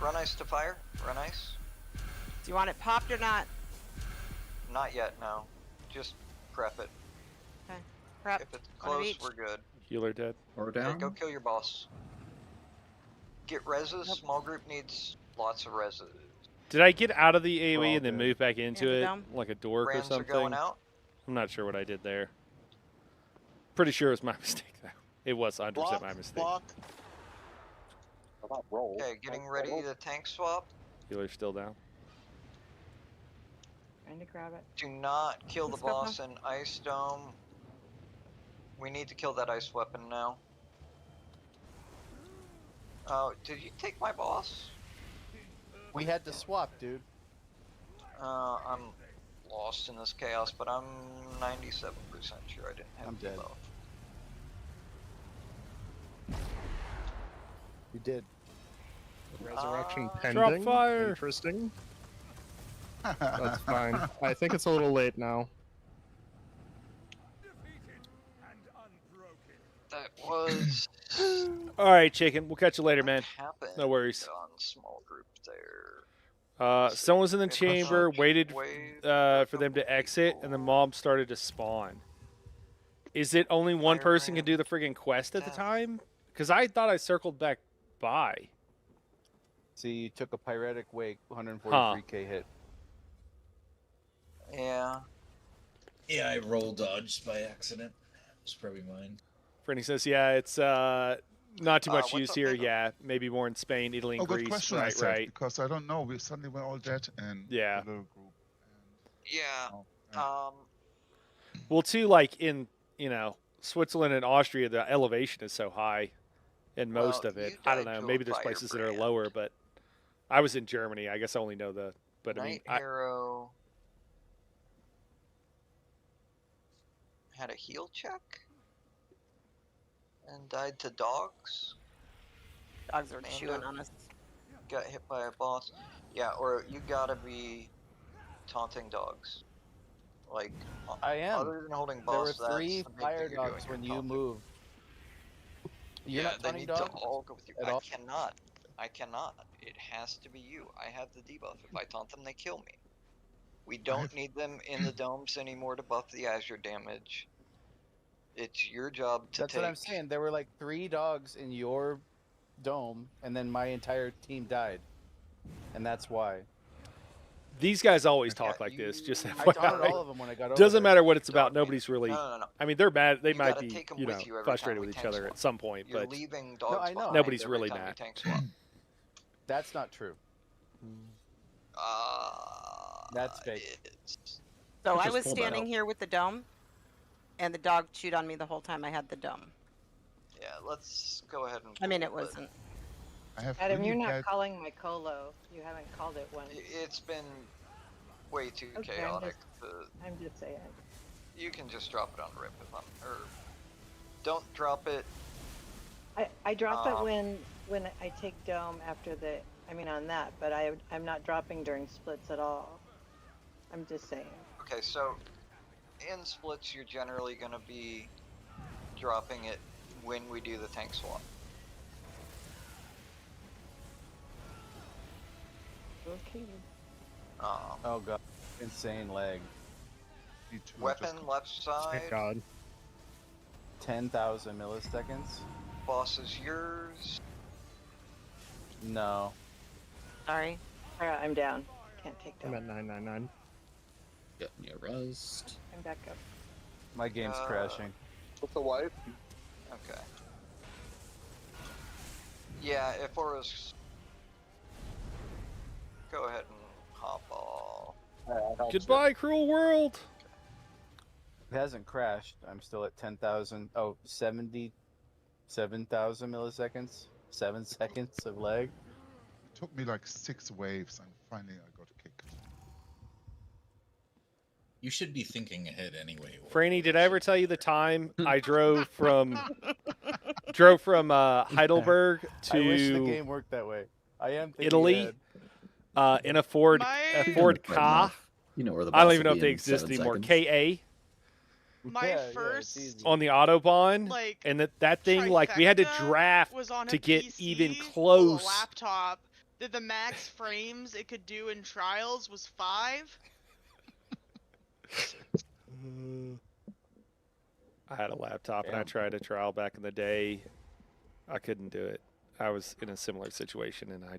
run ice to fire. Run ice. Do you want it popped or not? Not yet, no. Just prep it. Okay. Prep. If it's One of close, each. we're good. Healer dead. Or Okay, down. go kill your boss. Get reses. Yep. Small group needs lots of reses. Did I get out of the We're AoE all and then good. move back into the it dome. like a dork or Brands are something? going out. I'm not sure what I did there. Pretty sure it was my mistake, though. It was 100% my mistake. Block. About roll. Okay, getting ready to tank swap. Healer's still down. Trying to grab it. Do not kill the Let's go, boss in Ice Dome. We need to kill that ice weapon now. Oh, did you take my boss? We had to swap, dude. I'm lost in this chaos, but I'm 97% sure I didn't have I'm dead. both. You did. Resurrection Drop pending. fire. Interesting. That's fine. I think it's a little late now. That was All right, chicken. We'll catch you later, man. happened No worries. on small group there. Someone was in the It was chamber, like waited wave for them to exit, and the mob started to spawn. Is it only one Fire person can brand. do the friggin' quest at the Death. time? Because I thought I circled back by. See, you took a pyretic wake, 143k hit. Yeah. Yeah, I roll dodged by accident. It was probably mine. Franny says, yeah, it's not too much what's use up, here. Pedro? Yeah, maybe more in Spain, Italy, Oh, and good Greece. question. I Right, said, right. because I don't know. We suddenly were all dead and Yeah. the little group. Yeah. And, oh, Well, too, like in, Switzerland and Austria, the elevation is so high in most Well, of it. you I don't died know. to a Maybe there's fire places that are brand. lower, but I was in Germany. I guess I only know the. But I mean, Night Arrow had a heal check and died to dogs. Dogs are Mando. chewing on us. Got hit by a boss. Yeah, or you gotta be taunting dogs. Like, I am. other than holding There were boss, that's 3 the big fire thing you're dogs doing, when you're you taunting. move. You're Yeah, not they taunting need dogs? to all go with you. at I all? cannot. I cannot. It has to be you. I have the debuff. If I taunt them, they kill me. We don't need them in the domes anymore to buff the Azure damage. It's your job to That's take. what I'm saying. There were like 3 dogs in your dome, and then my entire team died. And that's why. these guys always Yeah, talk like this. Just I taunted all FYI. of them when I got over Doesn't there. matter what it's about. Dog Nobody's really. No. I mean, they're mad. They You might gotta be, take 'em with you every frustrated time we with each tank other swap. at some point, You're but leaving dogs I know. behind Nobody's every really time you mad. tank swap. That's not true. That's fake. It's- So I Just was pull that standing out. here with the dome, and the dog chewed on me the whole time I had the dome. Yeah, let's go ahead and. I mean, it pull, but wasn't. I have Adam, really you're not bad- calling my colo. You haven't called it once. It's been way too Okay, I'm chaotic. I'm just saying. You can just drop it on rip if I'm, or don't drop it. I drop it Um, when I take dome after the. I mean on that, but I'm not dropping during splits at all. I'm just saying. Okay, so in splits, you're generally going to be dropping it when we do the tank swap. Okay. Oh god. Insane lag. me too, I Weapon just- left side. Thank God. 10,000 milliseconds? Boss is yours. No. Sorry. Alright, I'm down. can't take I'm dome. at 999. Get me a rest. I'm back up. My game's crashing. What's the wife? Okay. Yeah, if Aura's... Go ahead and hop off. Goodbye, cruel world. It hasn't crashed. I'm still at 10,000. Oh, 77,000 milliseconds. 7 seconds of lag. It took me like 6 waves, and finally I got kicked. You should be thinking ahead anyway. Franny, did I ever tell you the time I drove from Heidelberg I wish the to game worked that way. I am thinking Italy ahead. in a Ford Ka? You know where the I don't boss even know will if be they in exist 7 anymore. seconds. KA My Yeah, it's first easy. on the Autobahn, like and that thing, like, we had to trifecta draft was on to a get PC even full of close. laptop that the max frames it could do in trials was 5. I had a laptop and I tried a trial back in the day. I couldn't do it. I was in a similar situation and I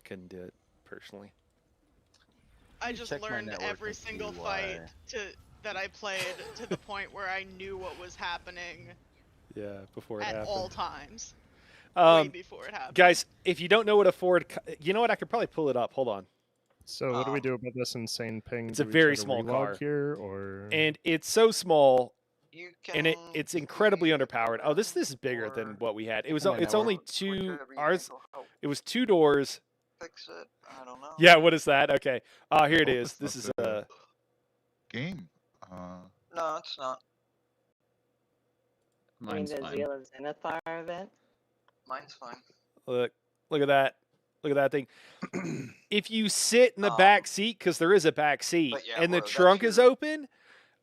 couldn't do it personally. I me just check my learned network every and see single why. fight that I played to the point where I knew what was happening Yeah, before it at happened. all times. Way Um, before it happened. guys, if you don't know what a Ford, you know what? I could probably pull it up. Hold on. So what do we do about this insane ping? It's Do a we very try to small relog car. here, or And it's so small, You and can... it's incredibly underpowered. Oh, this is bigger than what we had. It was. Yeah, It's no, only Whichever two. you Ours. think will help It was 2 doors. fix it. I don't know. Yeah. What is that? Okay. Here it Oh, is. that's This not is the game. No, it's not. You mean Mine's the fine. Zeal of Zenithar event? Mine's fine. Look at that. Look at that thing. If you sit in the Um, back seat, because there is a back seat, but yeah, and the Laura, that's trunk is your- open,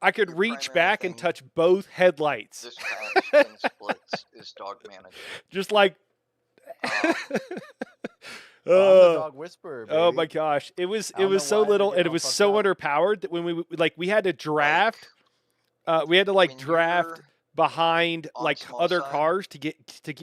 I could your reach primary back and thing touch both headlights. This patch in splits is dog manager. Just like. Um, I'm the dog whisperer, baby. Oh my gosh! It was I don't know so why they're little, getting and it all was fucked so up. underpowered that when we had to draft, we had to like when draft you're behind on like small other side, cars to get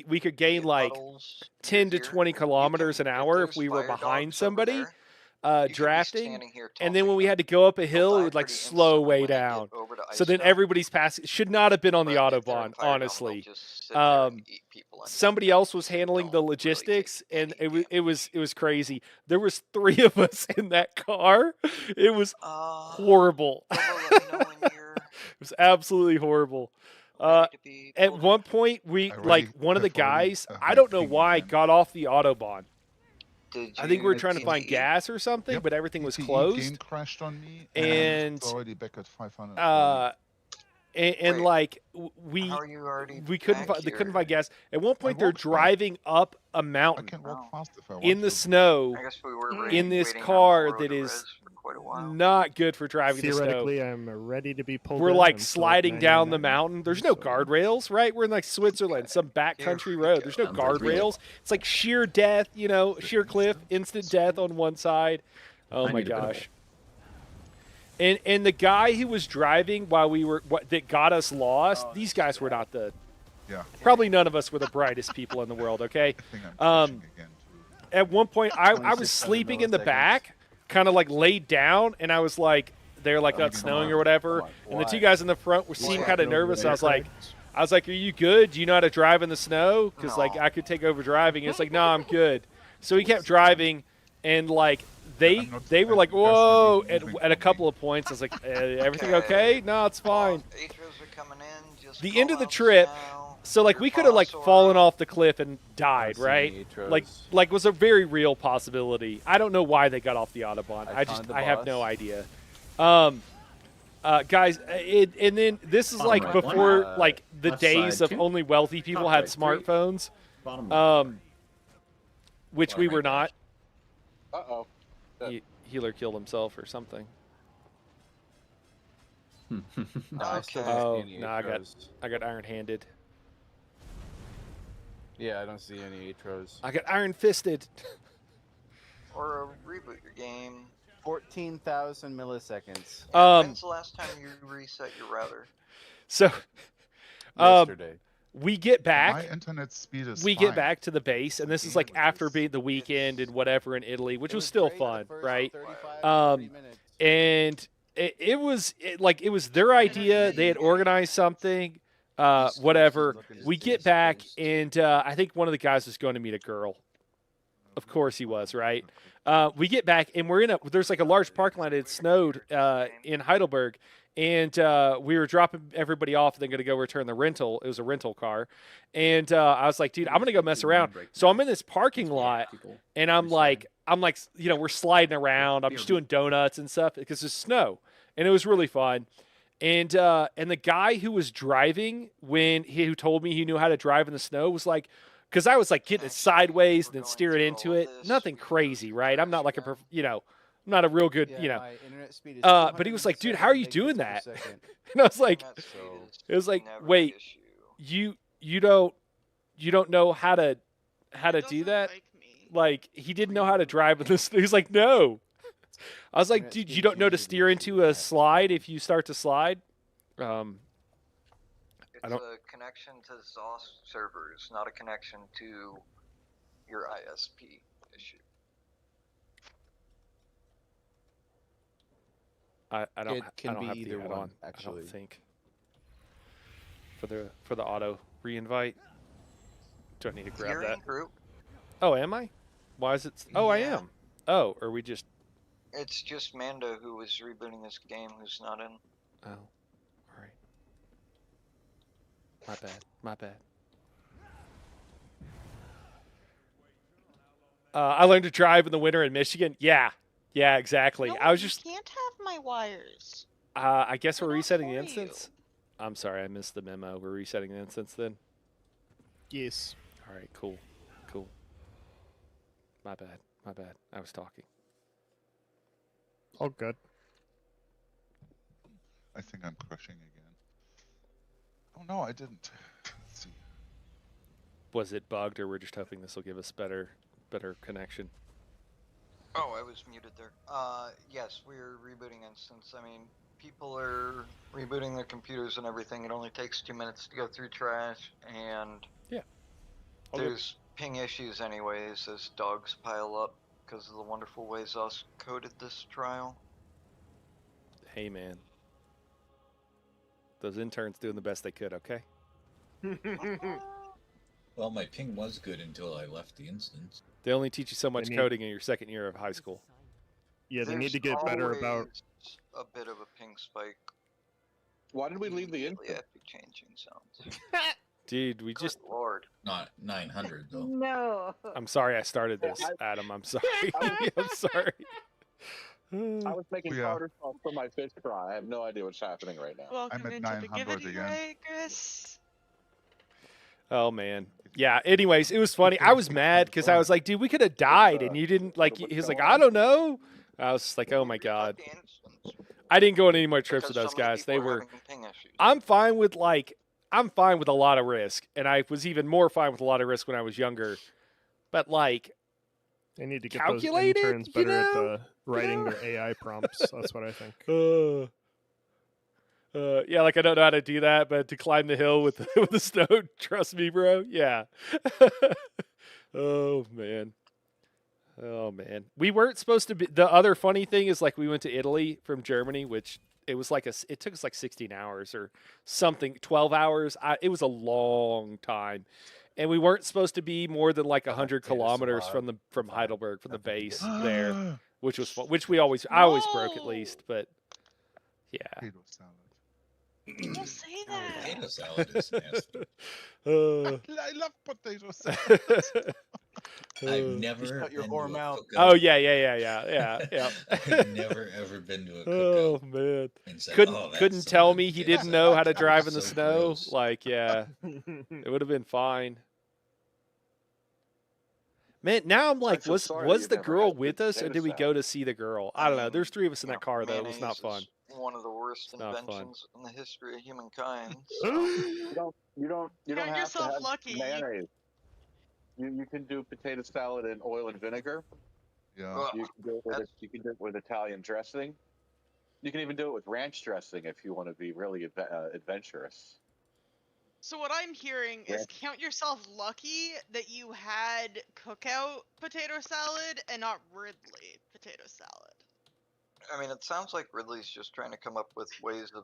we could gain get like puddles 10 to easier. 20 kilometers can- an if hour if there's we were fire behind dogs over somebody there, you could be drafting. standing here And then when talking we to had to go up a them. hill, They'll it die would like pretty slow instantly way when they get down. over to So ice then snow. everybody's passing. It should not have been on the But if they're autobahn, in fire dome, they'll honestly. just sit there and eat people and Somebody else was handling the don't really take logistics, and any it was crazy. There was 3 of us in that car. It was horrible. Bobo, let me know when you're It was absolutely horrible. ready to be At pulled one point, we I like already one of the have already, guys. uh, I don't know pinged why them. got off the autobahn. Did I think we were you trying to find eat? gas or something, Yep, but everything was PTE closed. game crashed on me, And, it's already back at 500. And Wait, like we How are you already couldn't back they couldn't here? find gas. At one point, they're walked back. driving up a I mountain can walk Oh. fast if I want in the to. snow I guess we were in this waiting on car Laura that to is res for quite a while. not good for driving the snow. theoretically, I'm ready to be pulled. We're in. like I'm still at sliding down the 999. mountain. There's no So- guardrails, right? We're in like Switzerland, some backcountry we road. go. There's no Number 3. guardrails. It's like sheer death, sheer cliff, instant death on one side. Oh I my need a bit of gosh. And the guy who was driving while we were that got us lost. These guys were not the. Yeah, Probably none of us were the brightest people in the world. Okay. I think I'm crashing again too. At one point, I was 2600 sleeping in the milliseconds. back, kind of like laid down, and I was like, they're like Oh, not come snowing on, or whatever. come on, And the 2 why? guys in the front were seemed kind of nervous. I was like, are you good? Do you know how to drive in the snow? Because like No. I could take over driving. It's like, no, I'm good. So he kept driving, and like I'm not- they were I- like, there's nothing whoa. moving At a from couple me. of points, I was like, everything okay? No, it's fine. Atros are coming in. Just The call end of the out trip. now. So like Your we could have like boss or- fallen off the cliff and died, I've seen right? the Like Atros. was a very real possibility. I don't know why they got off the autobahn. I I found the I have boss. no idea. Guys, and then this is Bottom like right, before one. like the Left days side, of 2. only wealthy people Top had right, 3. smartphones, Bottom left. which Bottom we right, were not. Uh-oh. Healer killed himself or something. No, I still Okay. don't Oh, see any no, Atros. I got iron-handed. Yeah, I don't see any Atros. I got iron-fisted. Or reboot your game. 14,000 milliseconds When's the last time you reset your router? So yesterday. We get back. My internet speed is We fine. get back to the base, and this is like after being the weekend and whatever in Italy, which was still fun, right? And it was their idea. They had organized something, whatever. We get back, and I think one of the guys was going to meet a girl. Of course he was, right? We get back, and there's like a large parking lot. It snowed in Heidelberg. And we were dropping everybody off and then going to go return the rental. It was a rental car. And I was like, dude, I'm going to go mess around. So I'm in this parking lot, and I'm like, we're sliding around. I'm just doing donuts and stuff because there's snow. And it was really fun. And the guy who was driving who told me he knew how to drive in the snow was like, because I was like getting it sideways and then steering into it. Nothing crazy, right? I'm not like I'm not a real good, my internet speed is but he was like, dude, how are you doing that? And I was like, wait, you don't know how to do that? Like, he didn't know how to drive with this. He was like, no. I was like, dude, you don't know to steer into a slide if you start to slide? It's a connection to ZOS servers, not a connection to your ISP issue. I don't It can have be the either add one, on, actually. I don't think. For the auto re-invite. Do I need to grab You're that? in group. Oh, am I? Why is it? Oh, I Yeah. am. Oh, are we just? It's just Mando who was rebooting this game who's not in. Oh, all right. My bad. My bad. I learned to drive in the winter in Michigan. Yeah, exactly. No, I was just. You can't have my wires. I guess we're They're not resetting the for instance. I'm sorry, I missed the memo. We're resetting the instance then. Yes. All right, cool. My bad. I was talking. All good. I think I'm crushing again. Oh no, I didn't. Let's see. Was it bugged, or we're just hoping this will give us better connection? Oh, I was muted there. Yes, we're rebooting instance. I mean, people are rebooting their computers and everything. It only takes 2 minutes to go through trash, and there's ping issues anyways as dogs pile up because of the wonderful ways us coded this trial. Hey, man. Those interns doing the best they could, okay? Well, my ping was good until I left the instance. They only teach you so much coding in your second year of high school. Yeah, they need to get better about a bit of a ping spike. Why did we leave the immediately after changing zones? Dude, we just... Lord. Not 900, though. No. I'm sorry I started this, Adam. I'm sorry. I'm sorry. I was making powder sauce for my fish fry. I have no idea what's happening right now. Welcome I'm at into the 900 Givity, again. right, Chris? Oh, man. Yeah, anyways, it was funny. I was mad because I was like, dude, we could have died, and you didn't, like, he was like, I don't know. I was just like, oh, my God. I didn't go on any more trips with those guys. They were... I'm fine with a lot of risk, and I was even more fine with a lot of risk when I was younger. But, like... They need to get those interns better at the writing their AI prompts. That's what I think. Yeah, like I don't know how to do that, but to climb the hill with the snow, trust me, bro. Yeah. Oh man. We weren't supposed to be. The other funny thing is, like, we went to Italy from Germany, which it was like it took us like 16 hours or something, 12 hours. It was a long time. And we weren't supposed to be more than like 100 kilometers from Heidelberg, from the base there, which was fun, which I always broke at least, but yeah. Potato salad. Don't say that. Potato salad is nasty. I love potato salad. I've never shut your been whore to a mouth. cookout. Oh yeah. I've never ever been to a Oh cookout. man. and said, Couldn't "Oh, that's couldn't some tell good me he potato didn't know how to salad." drive in the So snow. gross. Like, yeah. It would have been fine. Man, now I'm like, so was sorry was you've the never girl had with good us, or potato did we salad. go to see the girl? I don't know. There's three of us in that car, though. It was Mayonnaise not fun. is one of the worst not fun. inventions in the history of humankind. You don't Count have to yourself have lucky. mayonnaise. You can do potato salad in oil and vinegar. Yeah. Ugh, You can do it with Italian dressing. You can even do it with ranch dressing if you want to be really adventurous. So what I'm hearing is count yourself lucky that you had cookout potato salad and not Ridley potato salad. I mean, it sounds like Ridley's just trying to come up with ways of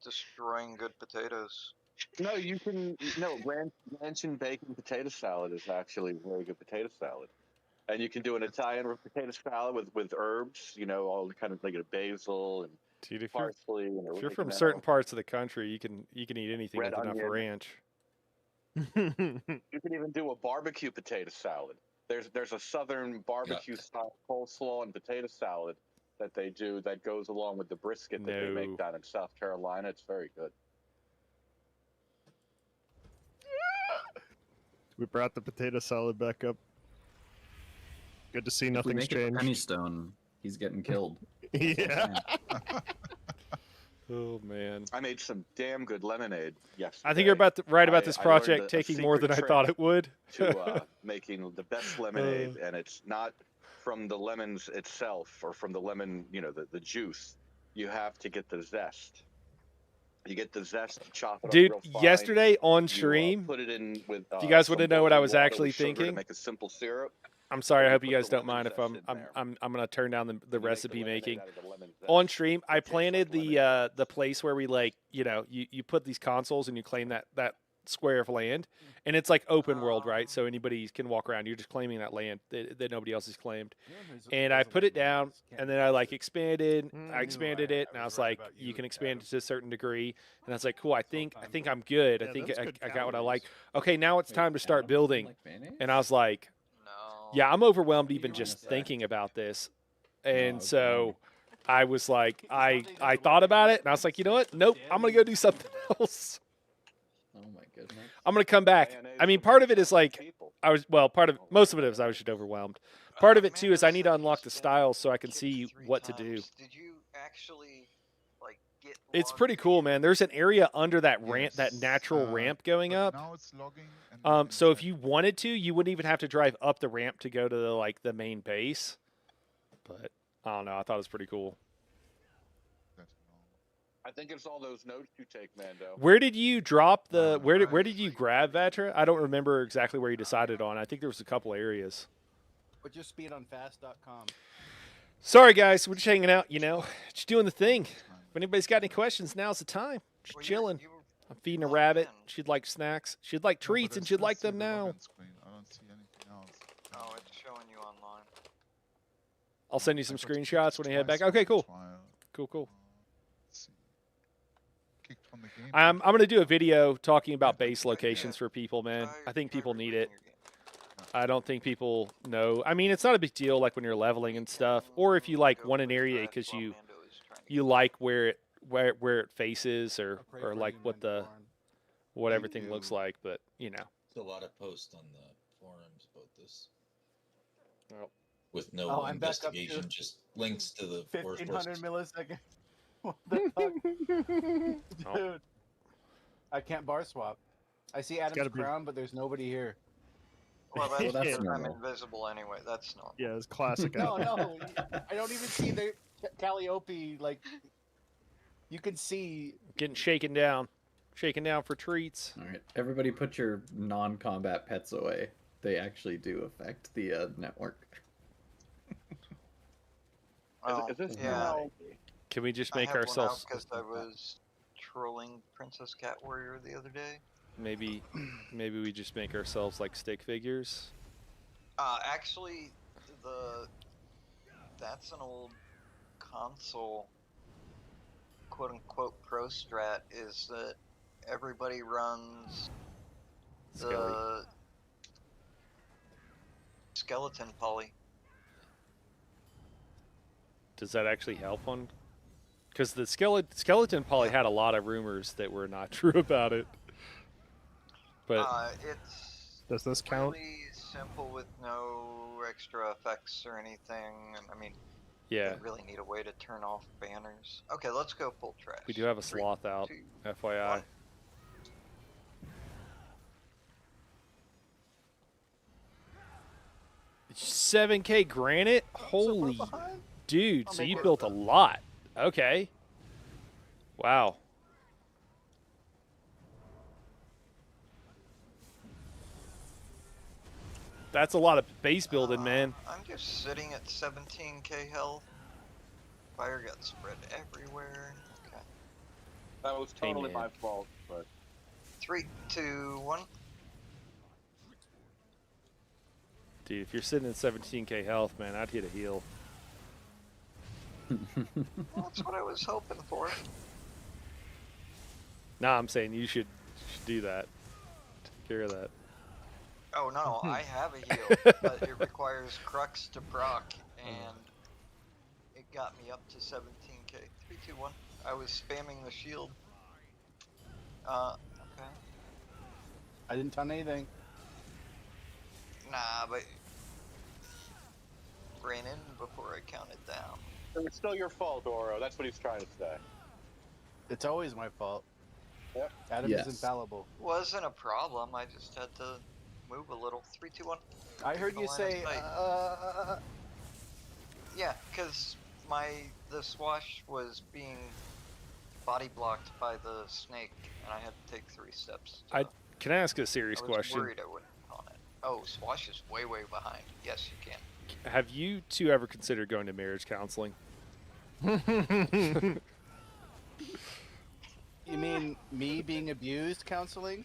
destroying good potatoes. No, you can. No, ranch and bacon potato salad is actually very good potato salad, and you can do an Italian potato salad with herbs. You know, all the kind of like a basil and Dude, parsley. And if you're from oregano, certain parts of the country, you can eat anything red with enough onion. ranch. You can even do a barbecue potato salad. There's a southern barbecue style coleslaw and potato salad that they do that goes along with the brisket that they make down in South Carolina. It's very good. We brought the potato salad back up. Good to see If we nothing's make it changed. Penny Stone, he's getting killed. Yeah. Oh man, I made some damn good lemonade yesterday. I think you're about about this I project learned a taking more than secret I trick thought it would. to making the best lemonade, and it's not from the lemons itself or from the lemon, the juice. You have to get the zest. You get the zest, chop it Dude, up real fine. yesterday on You, stream, put it in with. if you guys want to some know what I boiling was water actually with sugar thinking, to make a simple syrup. I'm sorry. I you hope you put guys the don't mind lemon if I'm zest in there. I'm gonna turn down the And you make the recipe lemonade making out of the lemon zest. on stream. I It tastes planted like lemonade. the place where we you put these consoles and you claim that square of land, and it's like open world, right? So anybody can walk around. You're just claiming that land that nobody else has claimed. And I put it down, and then I expanded. I expanded it, and I was like, you can expand it to a certain degree. And I was like, cool. I think I'm good. I think I got what I like. Okay, now it's time to start building. And I was like, yeah, I'm overwhelmed even just thinking about this. And so I was like, I thought about it, and I was like, you know what? Nope, I'm gonna go do something else. Oh my goodness. I'm gonna come back. I mean, part of it is most of it is I was just overwhelmed. Part of it too is I need to unlock the styles so I can see what to do. Did you actually get? It's pretty cool, man. There's an area under that ramp, that natural ramp going up. Now it's logging. And So if you wanted to, you wouldn't even have to drive up the ramp to go to the main base. But I don't know. I thought it was pretty cool. I think it's all those notes you take, Mando. Where did you drop the? Where did you grab Vatra? I don't remember exactly where you decided on. I think there was a couple areas. Put your speed on fast.com. Sorry, guys. We're just hanging out. Just doing the thing. If anybody's got any questions, now's the time. Just chilling. I'm feeding a rabbit. She'd like snacks. She'd like treats, and she'd like them now. I don't see anything else. Oh, it's showing you online. I'll send you some screenshots when you head back. Okay, cool. Cool. I'm gonna do a video talking about base locations for people, man. I think people need it. I don't think people know. I mean, it's not a big deal like when you're leveling and stuff, or if you want an area because you like where it faces or like what everything looks like. But There's a lot of posts on the forums about this. Well, with no I'm back up investigation, to just links to the 1500 milliseconds. What the fuck? Dude. I can't bar swap. I see Adam's crown, but there's nobody here. Well, that's Well, that's because I'm normal. invisible anyway. That's normal. Yeah, it's classic. No, I don't even see the Calliope. You can see. getting shaken down for treats. All right, everybody, put your non-combat pets away. They actually do affect the network. Oh, Is this yeah. Can we just I make have ourselves because I was trolling Princess Cat Warrior the other day. maybe we just make ourselves like stick figures? Actually, that's an old console quote-unquote pro strat is that everybody runs the skeleton poly. Does that actually help on? Because the skeleton poly had a lot of rumors that were not true about it. But It's does this count? really simple with no extra effects or anything. And I mean, yeah, you really need a way to turn off banners. Okay, let's go full trash. we do have a 3, sloth out, 2, FYI. 1. $7K granite? Holy dude! So you built a lot. Okay. Wow. That's a lot of base building, man. I'm just sitting at 17k health. Fire got spread everywhere. Okay. That was totally man. my fault, but 3, 2, 1. Dude, if you're sitting at 17k health, man, I'd hit a heal. Well, that's what I was hoping for. Nah, I'm saying you should do that. Take care of that. Oh no, I have a heal, but it requires Crux to proc, and it got me up to 17k. 3, 2, 1. I was spamming the shield. Okay. I didn't ton anything. Nah, but ran in before I counted down. it's still your fault, Oro. That's what he's trying to say. It's always my fault. Yep. Adam Yes. is infallible. Wasn't a problem. I just had to move a little. 3, 2, 1. I heard you Line of say, sight. Yeah, because the swash was being body blocked by the snake, and I had to take 3 steps. Can I ask a serious I was question? worried I wouldn't on it. Oh, swash is way behind. Yes, you can. Have you two ever considered going to marriage counseling? You mean me being abused counseling?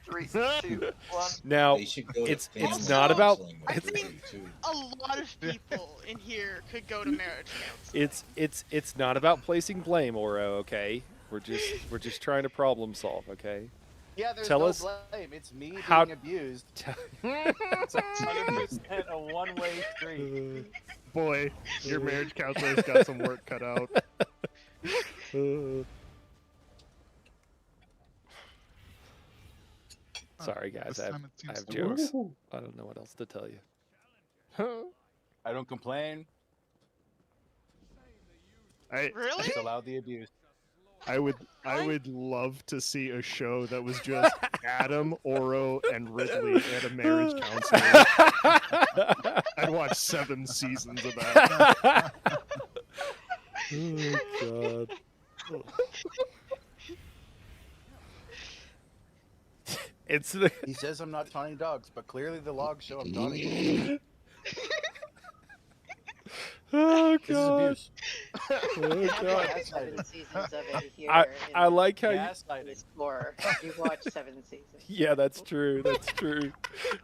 3, 2, 1. Now, They should go to it's family not about counseling I with think you, too. a lot of people in here could go to marriage counseling. it's not about placing blame, Oro. Okay, we're just trying to problem solve. Okay. Yeah, there's Tell no us blame. It's me how- being abused. It's 100% a one-way street. Boy, your marriage counselor's got some work cut out. Sorry, guys. This I time it seems have to jokes. work. I don't know what else to tell you. I don't complain. I Really? Just allow the abuse. I would love to see a show that was just Adam, Oro, and Ridley at a marriage counselor. I'd watch 7 seasons of that. Oh God. It's the He says I'm not taunting dogs, but clearly the logs show I'm taunting. oh This is God. abuse. Oh I've God. watched 7 seasons of it here. I like how you. Gaslighting. It's 4. You watched 7 seasons. Yeah, that's true. That's true.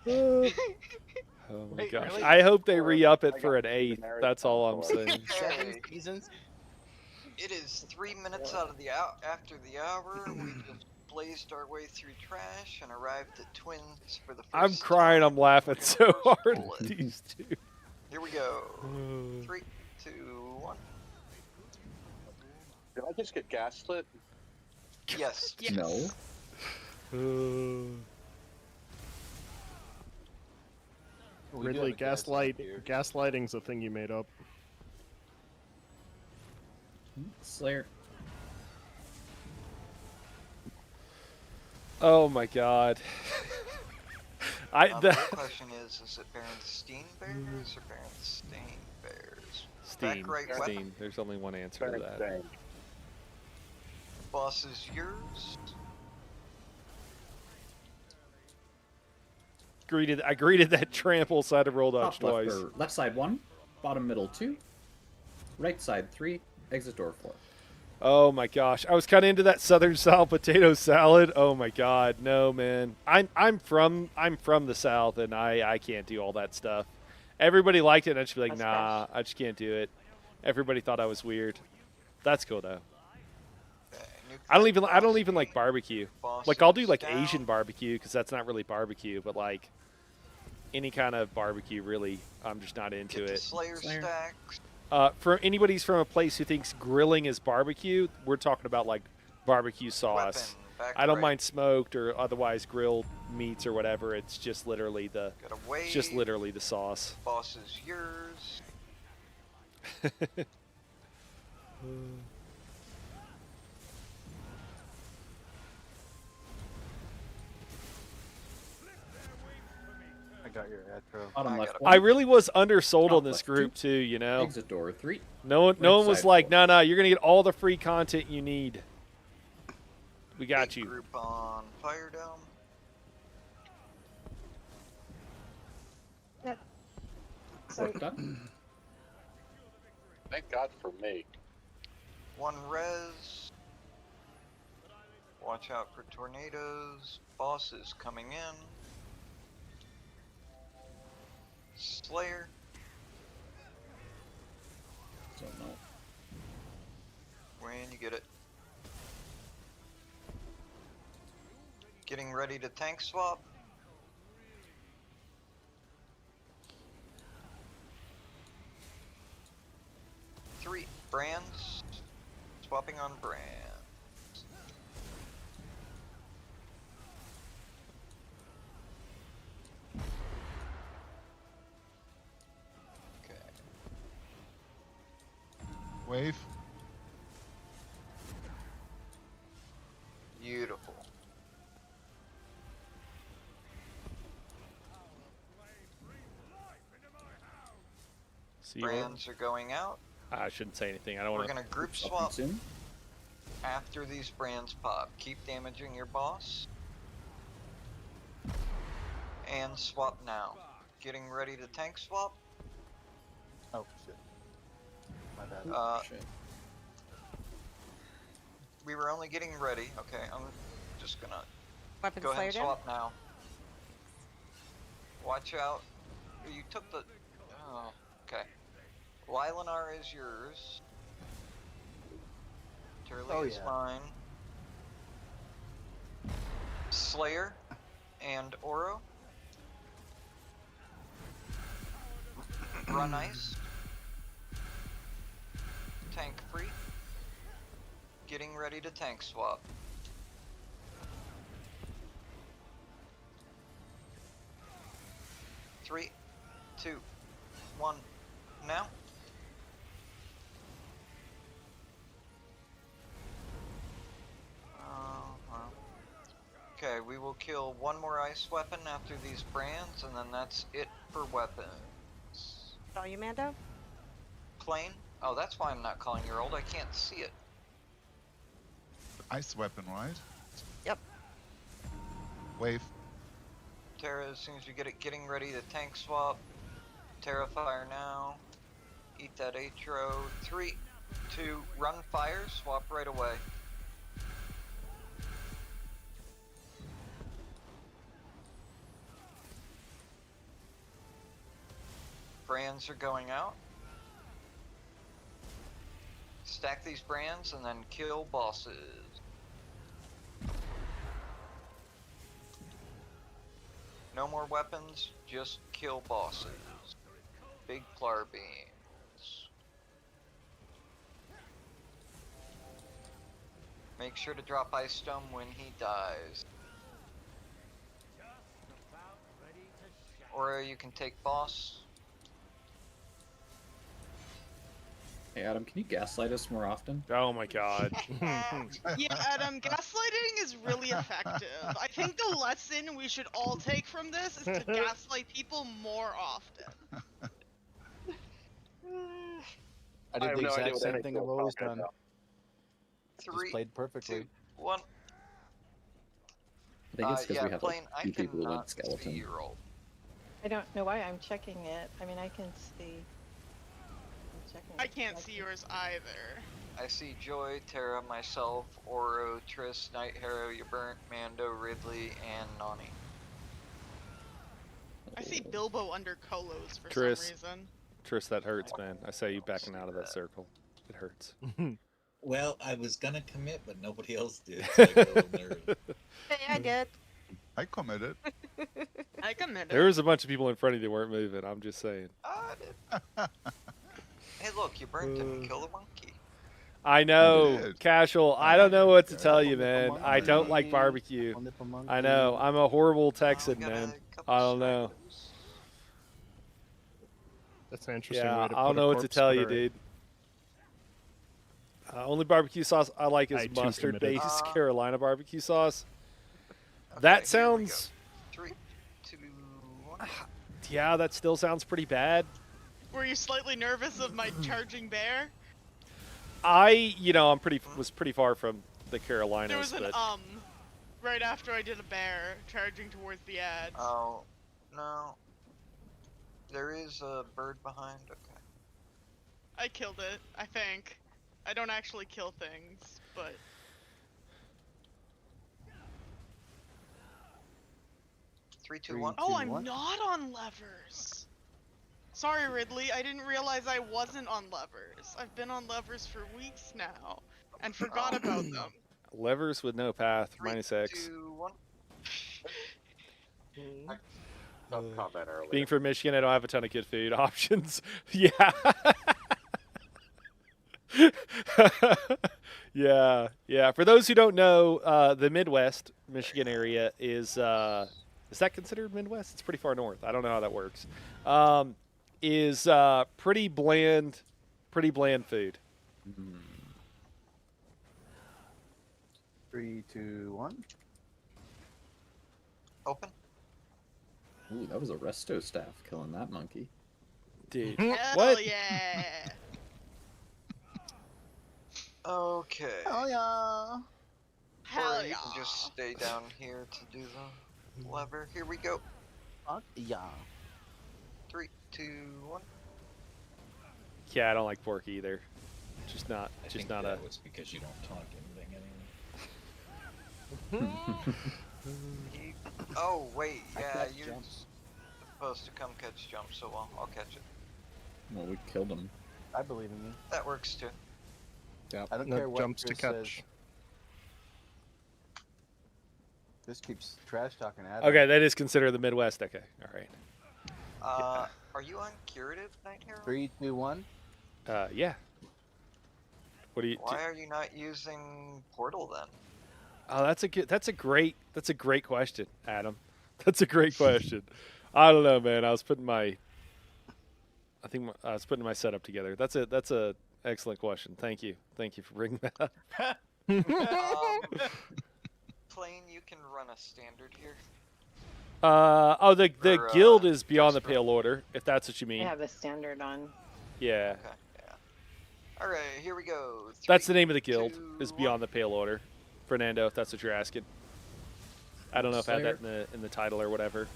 Oh my Wait, gosh. really? I hope they Or re-up it I for got an 8th. marriage That's all I'm counselor. saying. 7 seasons? It is 3 minutes out of the after the hour. We just blazed our way through trash and arrived at Twins for the first I'm crying. time. I'm laughing so hard at Bullet. these two. Here we go. 3, 2, 1. Did I just get gaslit? Yes. Yes. No. We do Ridley, have a gaslight here. gaslighting's a thing you made up. Slayer. Oh my God. The real question is it Berenstein Bears or Berenstein Bears? Steam. Back right weapon. Steam. There's only one answer to that. Dang. Boss is yours. I greeted that trample side of roll dodge Top left, twice. or left side 1, bottom middle 2, right side 3, exit door 4. Oh my gosh. I was kind of into that southern style potato salad. Oh my God. No, man. I'm from the South and I can't do all that stuff. Everybody liked it and I'd just be like, That's nah, I just can't do it. Everybody thought I was weird. That's cool though. I don't even like barbecue. Like I'll do like Asian barbecue because that's not really barbecue, but like any kind of barbecue really, I'm just not into Get the it. Slayer stacks. For anybody's from a place who thinks grilling is barbecue, we're talking about like barbecue sauce. Weapon, back I don't right. mind smoked or otherwise grilled meats or whatever. It's just literally the Gotta wait. it's just literally the sauce. Boss is yours. I got your outro. Bottom I left gotta- 1, I really was undersold Top on this left group two. too, you know. exit door 3. No one was side like, 4. no, you're gonna get all the free content you need. We got Big you. Group on Fire Dome. Work done. Thank God for me. 1 res. Watch out for tornadoes. Boss is coming in. Slayer. Don't know. When you get it. Getting ready to tank swap. Three brands. Swapping on brands. Okay. Wave. Beautiful. See you. Brands are going out. I shouldn't say anything. I don't We're want to. gonna group Swapping swap soon. after these brands pop. Keep damaging your boss. And swap now. Getting ready to tank swap. Oh shit. My bad. Shit. We were only getting ready. Okay, I'm just gonna Weapon go ahead Slayer and down? swap now. Watch out. You took the... Oh, okay. Lilanar is yours. Turley Oh, is yeah. mine. Slayer and Oro. Run ice. Tank free. Getting ready to tank swap. Three, 2, 1, now. Okay, we will kill one more ice weapon after these brands, and then that's it for weapons. Saw you, Mando? Plane? Oh, that's why I'm not calling your old. I can't see it. Ice weapon, right? Yep. Wave. Terra, as soon as you get it, getting ready to tank swap. Terra fire now. Eat that Atro. 3, 2, run fire. Swap right away. Brands are going out. Stack these brands and then kill bosses. No more weapons, just kill bosses. Big Plar beams. Make sure to drop Ice Stone when he dies. Or you can take boss. Hey Adam, can you gaslight us more often? Oh my god. Yeah, Adam, gaslighting is really effective. I think the lesson we should all take from this is to gaslight people more often. I I did have the no idea exact what same any thing girl I've always talking done. about. Just 3, played perfectly. 2, 1. I think it's because Yeah, we have plane, like I 2 people who went cannot see skeleton. your old. I don't know why I'm checking it. I mean, I can see. I'm checking I it. can't see yours either. I see Joy, Terra, myself, Oro, Triss, Night Hero, Burnt, Mando, Ridley, and Nani. I see Bilbo under Colos for Triss. some reason. Triss, that hurts, man. I say you backing out of that circle. It hurts. Well, I was gonna commit, but nobody else did, so I got a little nervous. Hey, I did. I committed. I committed. There was a bunch of people in front of you that weren't moving. I'm just saying. I did. Hey, look, you burnt didn't kill the monkey. I know, did. Casual. I don't know what to tell you, man. I don't like barbecue. I know. I'm a horrible Texan, man. I don't know. That's an interesting Yeah, way to I don't put a know what to corpse tell you, buried. dude. Only barbecue sauce I like I is too mustard-based Carolina barbecue sauce. Okay, That here we go. sounds... 3, 2, 1. Yeah, that still sounds pretty bad. Were you slightly nervous of my charging bear? I'm was pretty far from the Carolinas, There was an but right after I did a bear charging towards the edge. Oh, no. there is a bird behind. Okay. I killed it, I think. I don't actually kill things, but 3, 2, 1. oh, I'm not on levers. Sorry, Ridley. I didn't realize I wasn't on levers. I've been on levers for weeks now and forgot about them. Levers with no path, 3, -X. 2, 1. Tough comment earlier. Being from Michigan, I don't have a ton of good food options. Yeah. Yeah. For those who don't know, the Midwest, Michigan area is that considered Midwest? It's pretty far north. I don't know how that works. Is pretty bland food. 3, 2, 1. Open. Ooh, that was a resto staff killing that monkey. Dude, Hell what? yeah! Okay. Oh yeah. Hell Or you yeah! can just stay down here to do the lever. Here we go. Yeah. 3, 2, 1. Yeah, I don't like pork either. Just not I think a. that was because you don't talk anything anymore. Oh wait, I yeah, catch you're jumps. supposed to come catch jumps, so I'll catch it. Well, we killed him. I believe in you. That works too. Yeah, I don't no care what jumps to Chris catch. says. This keeps trash talking Adam. Okay, that is considered the Midwest. Okay, all right. Are you on curative, Night Hero? 3, 2, 1. Yeah. What do you? Why are you not using Portal then? Oh, that's a great question, Adam. That's a great question. I don't know, man. I was putting my setup together. That's a excellent question. Thank you for bringing that up. Plane, you can run a standard here. The Or, guild is beyond the Jasper. pale order, if that's what you I mean. have a standard on. Yeah, Okay, yeah. Alright, here we go. that's the 3, name of the guild. 2, Is 1. beyond the pale order, Fernando. If that's what you're asking. I don't know if I had that in the title or whatever.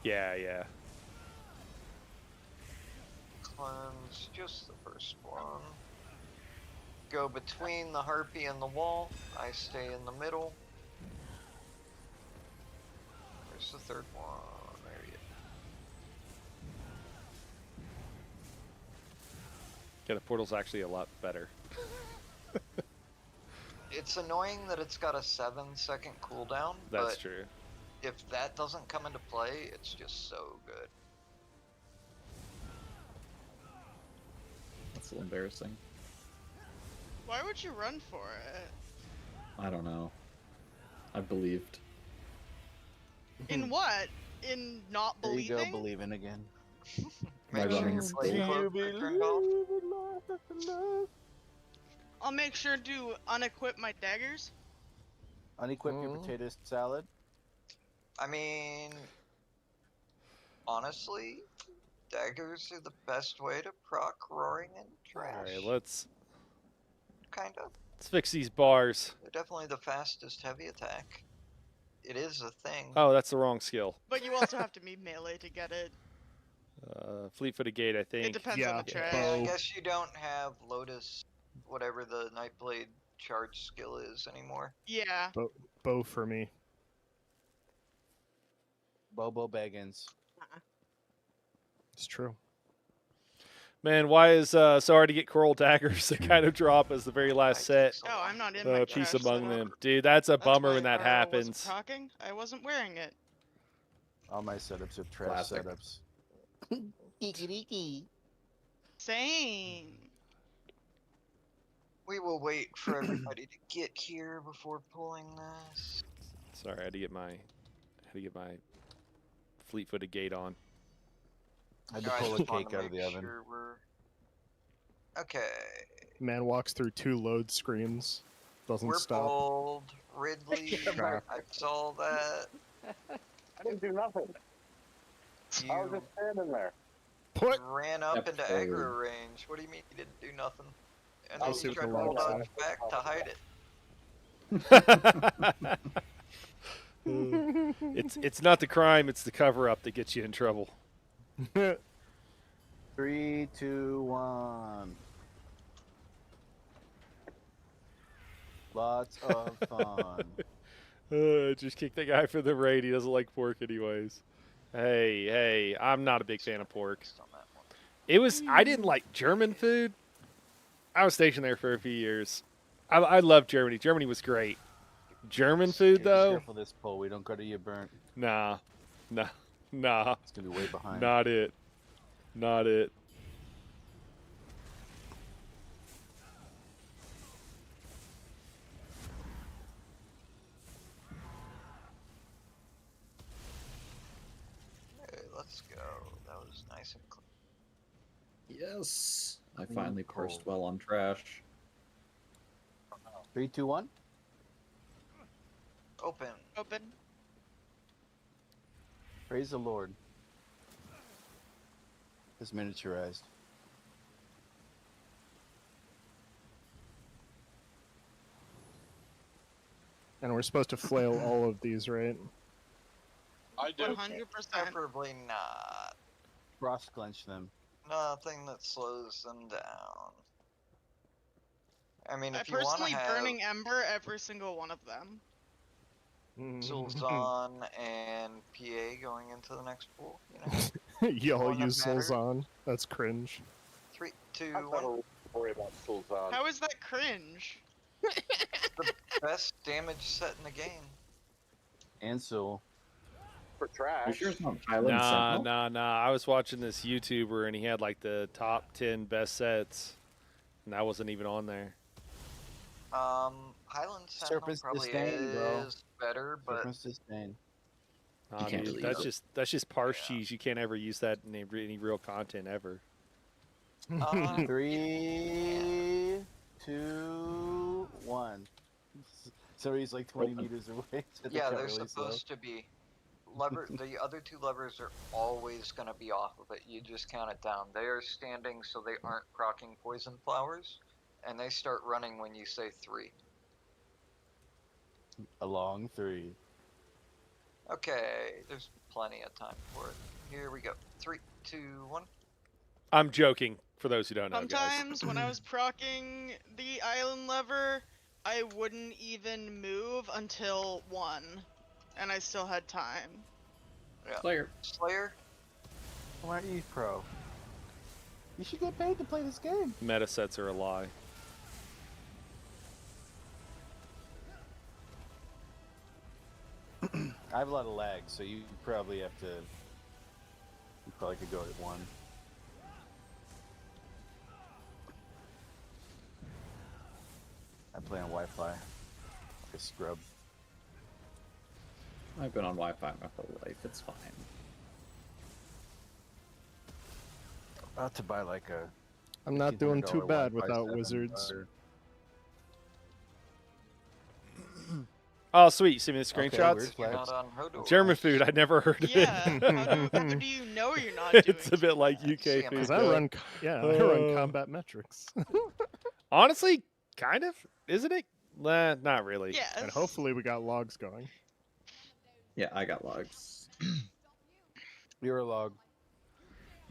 Yeah. Cleanse just the first one. Go between the harpy and the wall. I stay in the middle. Where's the third one? There you go. Yeah, the portal's actually a lot better. It's annoying that it's got a 7-second cooldown, That's but true. if that doesn't come into play, it's just so good. That's a little embarrassing. Why would you run for it? I don't know. I believed. In what? In not There you believing? go, believing again. Make sure your plate clothes are turned off. I'll make sure to unequip my daggers. Unequip your potato salad. I mean, honestly, daggers are the best way to proc roaring and trash. All right, let's Kinda. fix these bars. They're definitely the fastest heavy attack. It is a thing. Oh, that's the wrong skill. But you also have to be melee to get it. Fleet-footed gate, I think. It depends on the trash. Yeah, I guess you don't have Lotus, whatever the Nightblade charge skill is anymore. Yeah. Bow for me. Bobo Baggins. It's true. Man, why is so hard to get coral daggers that kind of drop as the very last set? Oh, I'm not in my Peace trash among set. them. Dude, that's a That's bummer why when that Arlo wasn't happens. talking. I wasn't wearing it. All my setups are trash Classic. setups. Same. We will wait for everybody to get here before pulling this. Sorry, I had to get my fleet-footed gate on. I had to I pull a just wanna cake out of make the oven. sure we're- Okay. Man walks through 2 load screens. Doesn't We're stop. pulled. Ridley, Crap. I saw that. I didn't do nothing. I was You just standing there. What? ran up Yep, into forward. aggro range. What do you mean you didn't do nothing? And I'll then see you what tried the to log dodge says. back to hide it. It's not the crime, it's the cover up that gets you in trouble. 3, 2, 1. Lots of fun. Just kick the guy for the raid. He doesn't like pork anyways. Hey, I'm not a big fan of pork. I didn't like German food. I was stationed there for a few years. I loved Germany. Germany was great. German food, Be though? careful this pole. We don't go to you burnt. Nah. It's gonna be way behind. Not it. Okay, let's go. That was nice and clean. Yes. I finally parsed well on trash. 3, 2, 1. Open. Open. Praise the Lord. It's miniaturized. And we're supposed to flail all of these, right? I do. 100%. Preferably not. Frost clench them. Nothing that slows them down. I mean, I if you want to personally have burning ember every single one of them. Sulzon and PA going into the next pool, you know? Y'all One that use matters. Sulzon. That's cringe. 3, 2, I'm 1. not worry about Sultan. How is that cringe? Best damage set in the game. Ansel. For You trash. sure it's not Highland Sentinel? Nah. I was watching this YouTuber and he had like the top 10 best sets, and I wasn't even on there. Highland Sentinel Serpent's probably Disdain, bro. is better, but Serpent's Disdain. Nah, can't dude, really that's use just parse Yeah. cheese. You can't ever use that in any real content ever. 3, 2, 1. So he's like 20 Open. meters away. So yeah, got they're really slow. supposed to be. The other two levers are always going to be off of it. You just count it down. They are standing so they aren't proccing poison flowers, and they start running when you say 3. A long 3. Okay, there's plenty of time for it. Here we go. 3, 2, 1. I'm joking, for those who don't know, guys. Sometimes when I was proccing the island lever, I wouldn't even move until 1, and I still had time. Yeah. Slayer. Slayer. Why aren't you pro? You should get paid to play this game. Meta sets are a lie. I have a lot of lag, so you probably have to. You probably could go at 1. I play on Wi-Fi. Like a scrub. I've been on Wi-Fi my whole life. It's fine. About to buy like a. I'm not doing too $1,500 bad Wi-Fi without 7 wizards. router. Oh, sweet. You see me the Okay, screenshots? weird You're flex. not on Hodor. German food. I never heard of Yeah, it. how do you know you're not doing It's a bit like Yeah, UK see, I'm food. Because not- I run, I run combat metrics. Honestly, kind of, isn't it? Nah, not really. Yes. And hopefully we got logs going. Yeah, I got logs. You're a log.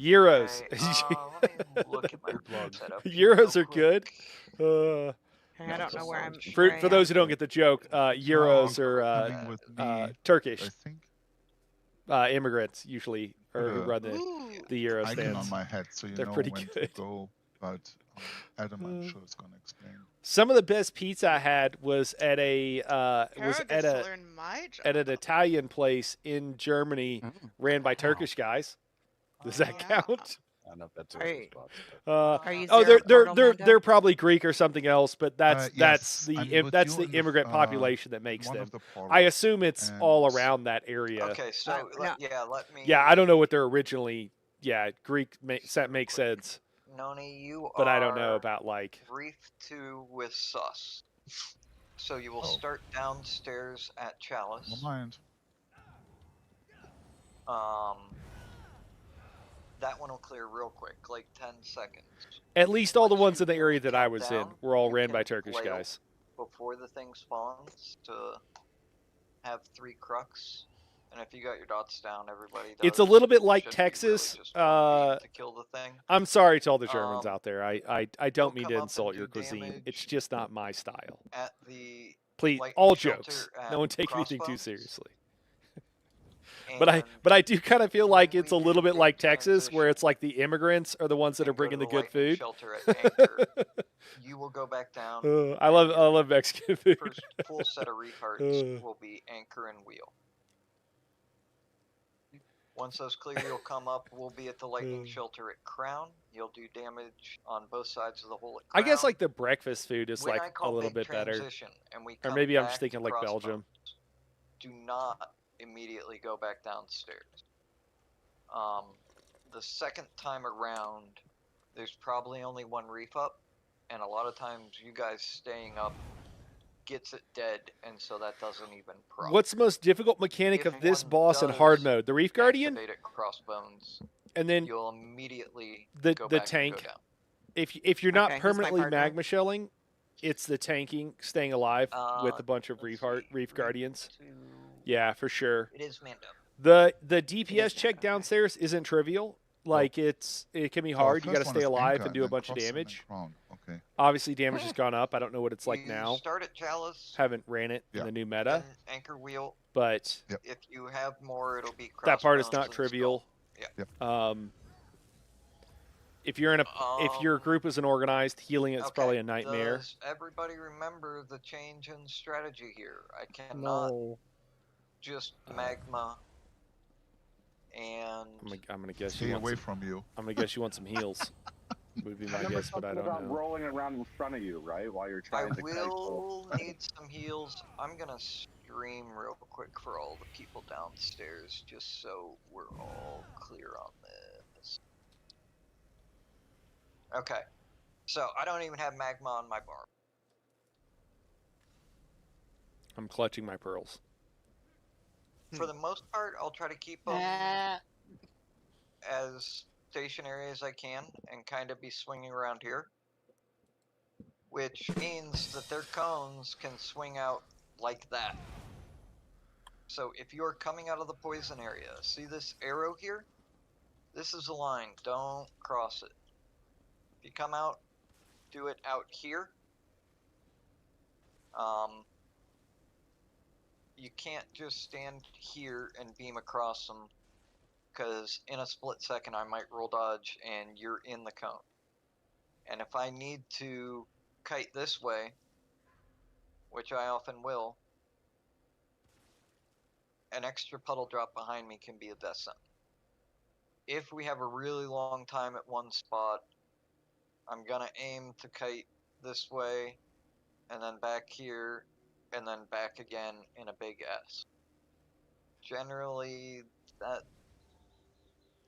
Euros. Okay, let me look at my Blog. setup Euros real are good. quick. I don't know where I'm. For where I for am. those who don't get the joke, Euros Oh, are coming with me, Turkish I think. immigrants usually, or who run Ooh. the Euro I can stands. on my head, so you They're know pretty when good. to go. But Adam, I'm sure is gonna explain. Some of the best pizza I had was at a Kara was gets at to a learn my job. at an Italian place in Germany, ran by Turkish guys. Does that Yeah. count? I don't know if that's a Are you- spot. Are you Oh, zero they're portal, Mondo? they're probably Greek or something else, but that's Yes, I'm with that's you the in the immigrant f- population that makes one them. of the I portals, assume it's and all around that area. Okay, so no. let me. Yeah, I don't know what they're originally. Yeah, Greek makes sense, Noni, you but are I don't know about like. Reef 2 with Sus. So you will Oh. start downstairs at Chalice. Never mind. That one will clear real quick, like 10 seconds. At least all the Once ones you in the area that I count was in down, were all you ran can by Turkish flail. guys. before the thing spawns to have 3 crux. And if you got your dots down, everybody does. It's a little bit like Should be Texas. Really just one beam to kill the thing. I'm sorry to all the Germans Um, out there. I You'll don't mean come to up and insult do your cuisine. It's damage just not my style. at the Please, lightning all shelter jokes. at No one take anything too Crossbones. seriously. But I do kind of feel like it's a little bit like Texas, where it's like the immigrants are the ones that are bringing the good food. Shelter at Anchor, you will go back down. I love Mexican food. First full set of reef hearts will be Anchor and Wheel. Once those clear, you'll come up. We'll be at the lightning shelter at Crown. You'll do damage on both sides of the hole at I Crown. guess like the breakfast food is When I like a call little big bit better. transition and we Or come maybe I'm back just thinking to like Crossbones, Belgium. do not immediately go back downstairs. The second time around, there's probably only one reef up, and a lot of times you guys staying up gets it dead, and so that doesn't even pro. What's the most difficult mechanic If of this one boss in does hard mode? The Reef Guardian, activate at Crossbones, and then you'll immediately the go back tank. And go down. If you're not Okay, who's my permanently partner? magma shelling, it's the tanking, staying alive with a bunch of let's Reef see, Guardians. to- Yeah, for sure. It is Mando. The DPS check okay. downstairs isn't trivial. Like it can be hard. You got to stay alive and do a bunch of damage. Okay. Obviously, damage has gone up. I don't know what it's like You now. Start at Chalice, Haven't ran it in Yeah. the new meta, then Anchor Wheel. but If you have more, it'll be that part is Crossbones not and trivial. Skull. If you're in if your group isn't organized, healing it's Okay, probably a nightmare. Does everybody remember the change in strategy here? I cannot No. just magma and I'm gonna guess Stay you want away some, from you. I'm gonna guess you want some heals. Would be my Remember guess, but I something don't about know. rolling around in front of you, right? While you're I trying to will need some heals. I'm gonna stream real quick for all the people downstairs just so we're all clear on this. Okay, so I don't even have magma on my bar. I'm clutching my pearls. For the most part, I'll try to keep them as stationary as I can and kind of be swinging around here. Which means that their cones can swing out like that. So if you're coming out of the poison area, see this arrow here? This is a line, don't cross it. If you come out, do it out here. You can't just stand here and beam across them, because in a split second I might roll dodge and you're in the cone. And if I need to kite this way, which I often will, an extra puddle drop behind me can be a death sentence. If we have a really long time at one spot, I'm gonna aim to kite this way, and then back here, and then back again in a big S. Generally, that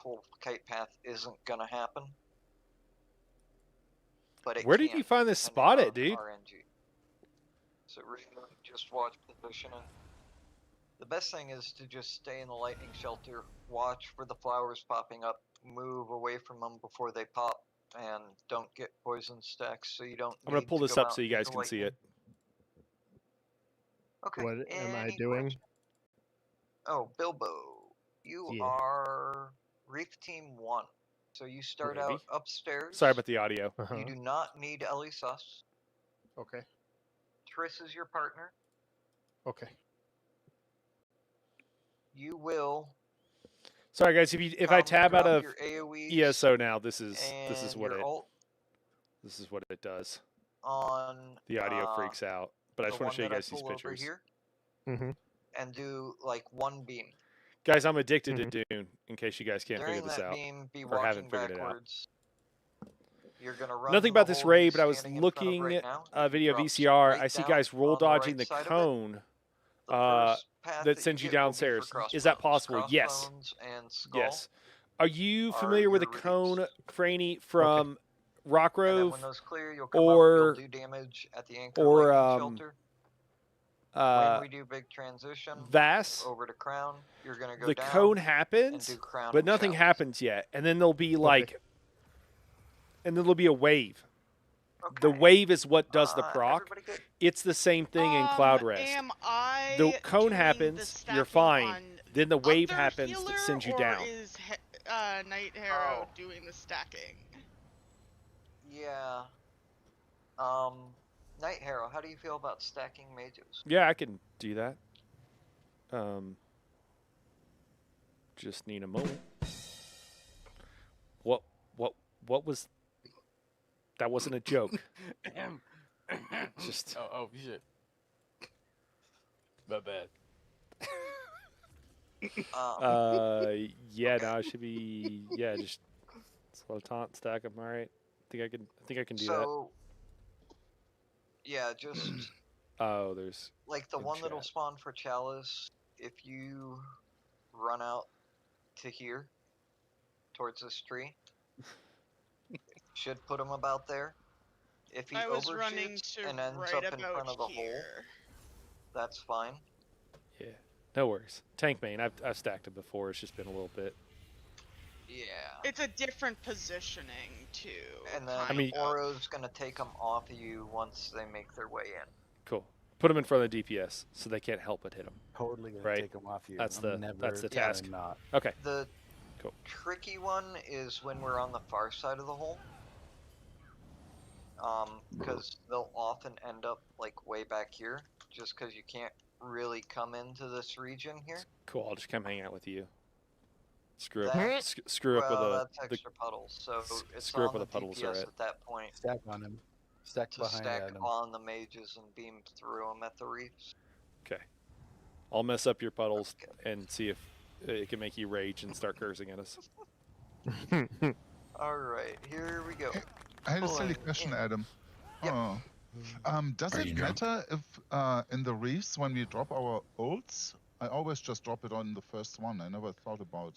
full kite path isn't gonna happen. But it Where did can, you find this depending spot on at, dude? RNG. So really just watch positioning. The best thing is to just stay in the lightning shelter, watch for the flowers popping up, move away from them before they pop, and don't get poison stacks so you don't I'm gonna need pull to this go up out so you guys into can see lightning. it. Okay. What am I any doing? questions? Oh, Bilbo, you Yeah. are Reef Team 1. So you start Maybe. out upstairs. Sorry about the audio. Uh-huh. You do not need Ellie Sus. Okay. Triss is your partner. Okay. You will Sorry guys, if I tab out drop of your AoEs ESO now, this is and what your it ult does. on The audio freaks out, but I just want to show you guys these pictures. Here Mm-hmm. and do like one beam. Guys, I'm addicted to Dune. In case you guys can't During figure this that out beam, be or haven't watching figured it out. backwards. You're gonna run Nothing to the about this hole raid, he's but I was standing in front of looking right now. a video Drop VCR. straight I see down guys roll on the dodging right the side of it. cone The first that path that sends you get will be for downstairs. Is that possible? Yes. Crossbones and Skull. Yes. Are you are familiar with the your reefs. cone, Franny, from And then Rockgrove when those clear, you'll come or up, you'll do damage at the anchor or lightning shelter. When we do big transition Vass? over to Crown, you're gonna go The down cone and happens, do Crown but and nothing Chalice. happens yet, and then there'll be like, and then there'll be a wave. The Okay. wave is what does the Uh, proc. everybody good? It's the same thing in Cloud Rest. Am I The cone doing the happens, you're stacking fine. on Then the wave other happens healer, that sends you or down. is Night Harrow Oh. doing the stacking? Yeah. Night Harrow, how do you feel about stacking mages? Yeah, I can do that. Just need a moment. What was? That wasn't a joke. Just Oh shit. My bad. yeah, no, I should be. Yeah, just slow taunt, stack them. All right. I think I can do that. So, yeah, just Oh, there's like the in one that'll chat. spawn for Chalice, if you run out to here, towards this tree, should put him about there. If he I was running overshoots to and ends right up in about front of the hole, here. that's fine. Yeah, no worries. Tank main, I've stacked it before. It's just been a little bit. Yeah. It's a different positioning too. And then I mean- Oro's gonna take them off of you once they make their way in. Cool. Put them in front of the DPS so they can't help but hit them. Totally gonna Right. take them off you. That's I'm the never task. Not. Okay. The Cool. tricky one is when we're on the far side of the hole. Because they'll often end up like way back here, just because you can't really come into this region here. Cool. I'll just come hang out with you. Screw up. That- Screw up with well, a. that's The, extra puddles, so it's screw up on where the the puddles DPS are at. at that point Stack on him. Stack to behind stack Adam. on the mages and beam through them at the reefs. okay. I'll mess up your puddles Okay. and see if it can make you rage and start cursing at us. All right, here we go. I had a silly Pulling question, in. Adam. Yep. Oh. Does Are it you drunk? matter if in the reefs when we drop our ults, I always just drop it on the first one. I never thought about.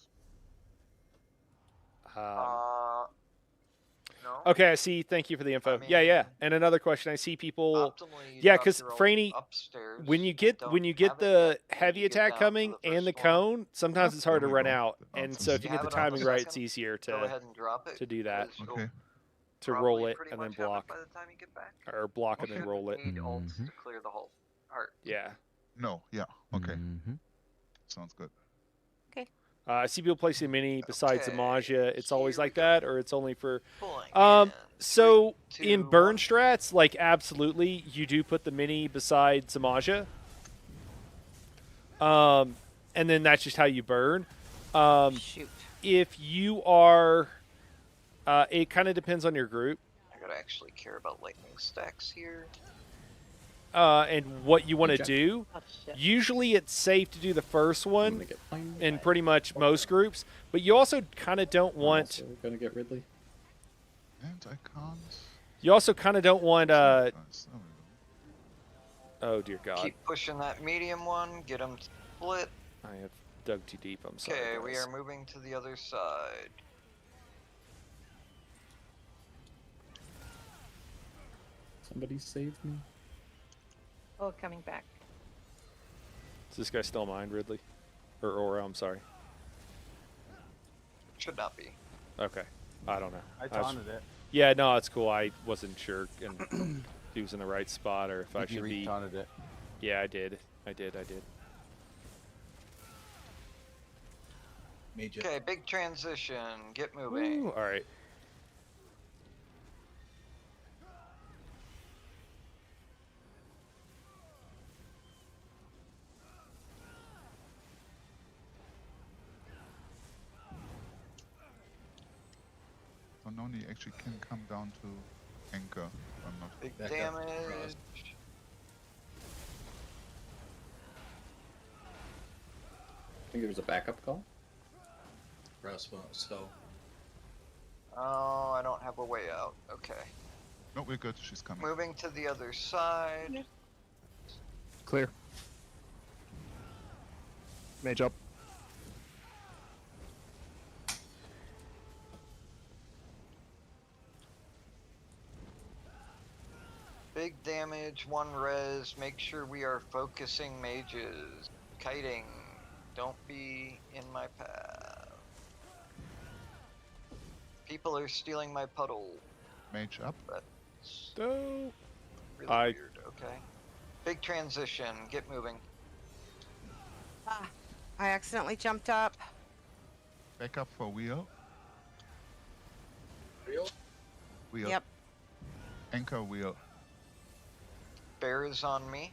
No. Okay, I see. Thank you for the info. I yeah, yeah. mean, And another question: I see people. Optimally, you Yeah, drop 'cause your ult Franny, upstairs when you and get don't when you get have it the yet, heavy you get attack down to coming the and the first one. cone, sometimes Yep, it's hard there to we run go. out, The and ults so is if you You get the have it on the timing right, it's second, easier Go to ahead and drop it. do that. 'cause you'll Okay. Roll probably it pretty and then much have it block, by the time you get back. or block and then Shouldn't roll it. Need ults to clear the whole heart. Yeah. No. Yeah. Okay. Mm-hmm. Sounds good. I see people placing mini besides Okay, Zamaja. It's always here we like go. that, or it's only for. Pulling in. So Three, in two, burn one. strats, like absolutely, you do put the mini beside Zamaja. And then that's just how you burn. Shoot. If you are, it kind of depends on your group I gotta actually care about lightning stacks here. and what you want to Check. do. Oh, shit. Usually, it's safe to do the first I'm one gonna get Pine. in pretty much most groups, but you also kind of don't I'm want. also gonna get Ridley. And I can't. You also kind of don't want. Guys, there we go. Oh dear God, Keep pushing that medium one. Get them split. I have dug too deep. I'm sorry. Okay, we guys. are moving to the other side. Somebody save me. Oh, coming back. Is this guy still mine, Ridley? Or Aura, I'm sorry. Should not be. Okay. I don't know. I was- taunted it. Yeah, no, it's cool. I wasn't sure and if he was in the right spot or if I You should be. taunted it. Yeah, I did. I did. Major. Okay, big transition. Get moving. Ooh, all right. So Noni actually can come down to anchor. I'm not. Big Back up, damage. Ross. I think there's a backup call. Ross won't so. Oh, I don't have a way out. Okay. No, we're good. She's coming. Moving to the other side. Clear. Mage up. Big damage, one res. Make sure we are focusing mages. Kiting. Don't be in my path. People are stealing my puddle. Mage up. That's Dope. really weird. Okay. Big transition. Get moving. Ah, I accidentally jumped up. Back up for wheel. Wheel. Yep. Anchor wheel. Bear is on me.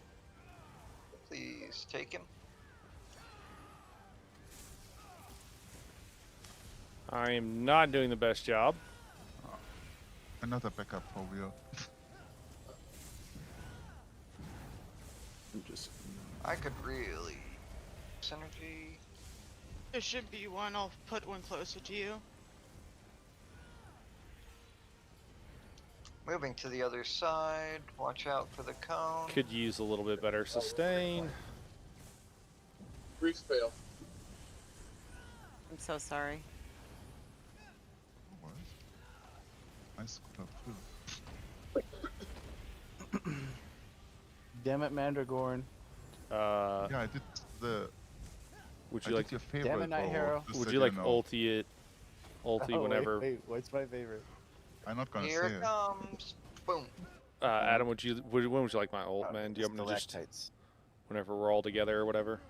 Please take him. I am not doing the best job. Another backup for wheel. I'm just I could really synergy. There should be one. I'll put one closer to you. Moving to the other side. Watch out for the cone. Could use a little bit better sustain. Reef fail. I'm so sorry. What? I screwed up too. Damn it, Mandragorn. Yeah, I did the. Would I you did like? your favorite? Damn it, Night Hero. Would you like ulti it? Ulti Oh, whenever. Wait, what's my favorite? I'm not gonna Here say it it. comes. Boom. Adam, when would you like my ult, man? Do you want me to just Stalactites. whenever we're all together or whatever?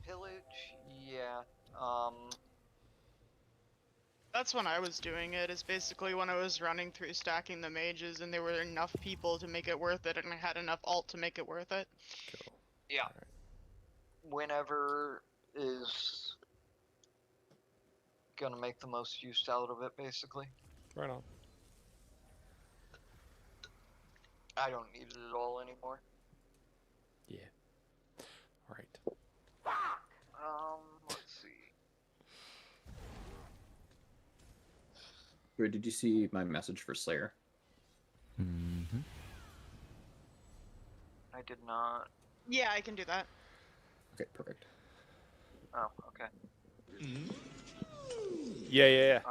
Pillage. Yeah. That's when I was doing it, is basically when I was running through stacking the mages and there were enough people to make it worth it and I had enough ult to make it worth it. Cool. Yeah. Whenever is gonna make the most use out of it, basically. Right on. I don't need it at all anymore. Yeah. All right. Let's see. Wait, did you see my message for Slayer? Mm-hmm. I did not. Yeah, I can do that. Okay, perfect. Oh, okay. Yeah.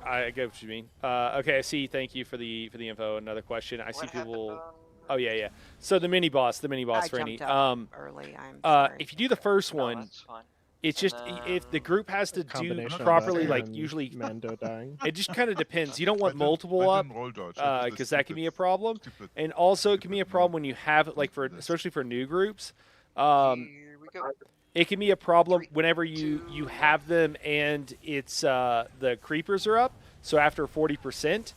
I get what you mean. Okay, I see. Thank you for the info. Another question. I see What happened people. on- Oh yeah. So the mini boss, I Franny. jumped up early. I'm sorry. If you do the first No, one, that's fine. it's And just if the group has to do combination of properly, that like and usually, Mando dying. it just kind of depends. You don't want I didn't multiple up roll dodge. I did the because that can be a stupid- problem, stupid- and also it can be a problem when you have it, like for especially for new groups. Here we go. It can be a problem 3, whenever you have them and it's the creepers are up. So after 40%,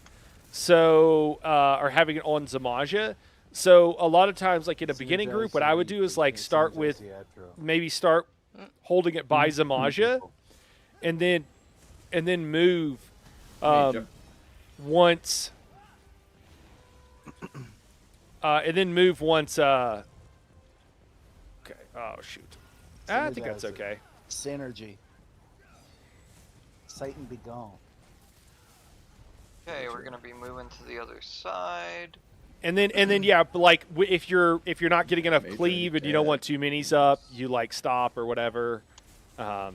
so or having it on Zamaja. So a lot of times, like in a beginning group, what I would do is like start with maybe start holding it by Zamaja, and then move once, and then move once. Okay. Oh shoot. I think that's okay. Synergy. Sight and be gone. Okay, we're gonna be moving to the other side. And then yeah, but like if you're not getting enough Amazing. cleave and you don't want too minis up, you like stop or whatever.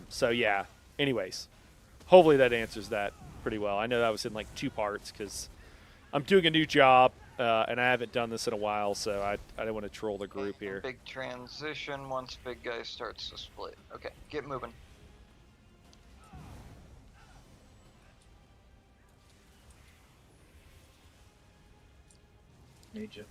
So yeah. Anyways, hopefully that answers that pretty well. I know that was in like 2 parts because I'm doing a new job and I haven't done this in a while, so I don't want to troll the group here. Big transition once big guy starts to split. Okay, get moving. Need you.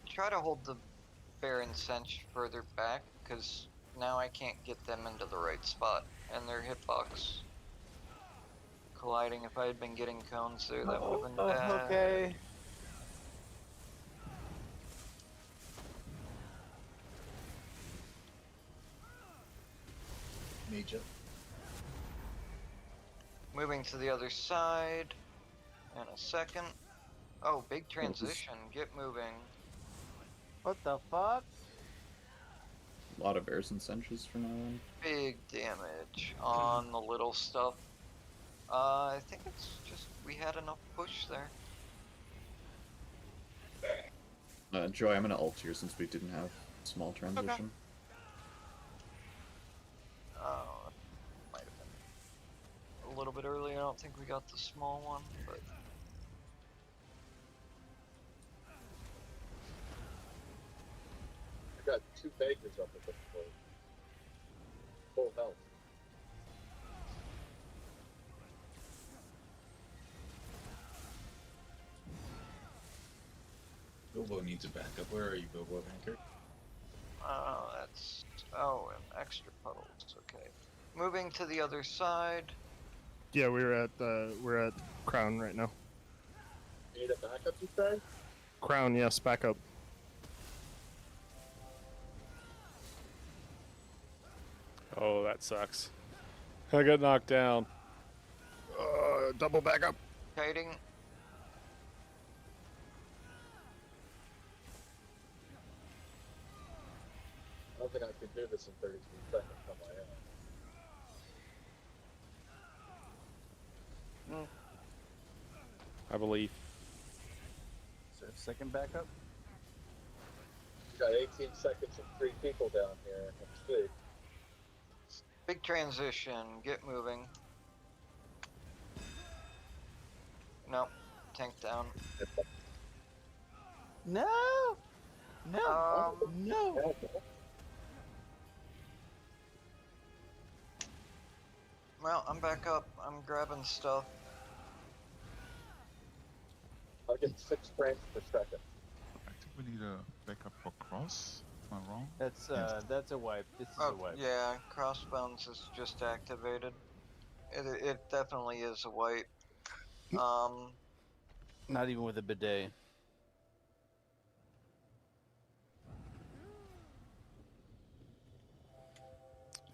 Try to hold the bear and cinch further back, because now I can't get them into the right spot, and their hitbox colliding. If I had been getting cones there, that would have been bad. Okay. Need you. Moving to the other side in a second. Oh, big transition. Get moving. What the fuck? A lot of bears and cinches from now on. Big damage on the little stuff. I think it's just we had enough push there. Joy, I'm gonna ult here since we didn't have small transition. Might have been a little bit early. I don't think we got the small one, but got 2 bakers up at this point. Full health. Bilbo needs a backup. Where are you, Bilbo Anchor? That's and extra puddles. Okay, moving to the other side. Yeah, we're at Crown right now. You need a backup, you say? Crown, yes, back up. Oh, that sucks. I got knocked down. Double back up. Kiting. I don't think I can do this in 33 seconds on my own. I believe. Is there a second backup? You got 18 seconds and 3 people down here. Let's see. Big transition. Get moving. No. Tank down. No! No! No! Well, I'm back up. I'm grabbing stuff. I'll get 6 frames per second. I think we need a backup for cross. Am I wrong? That's a wipe. This is Oh, a wipe. yeah, crossbones is just activated. It definitely is a wipe. Not even with a bidet.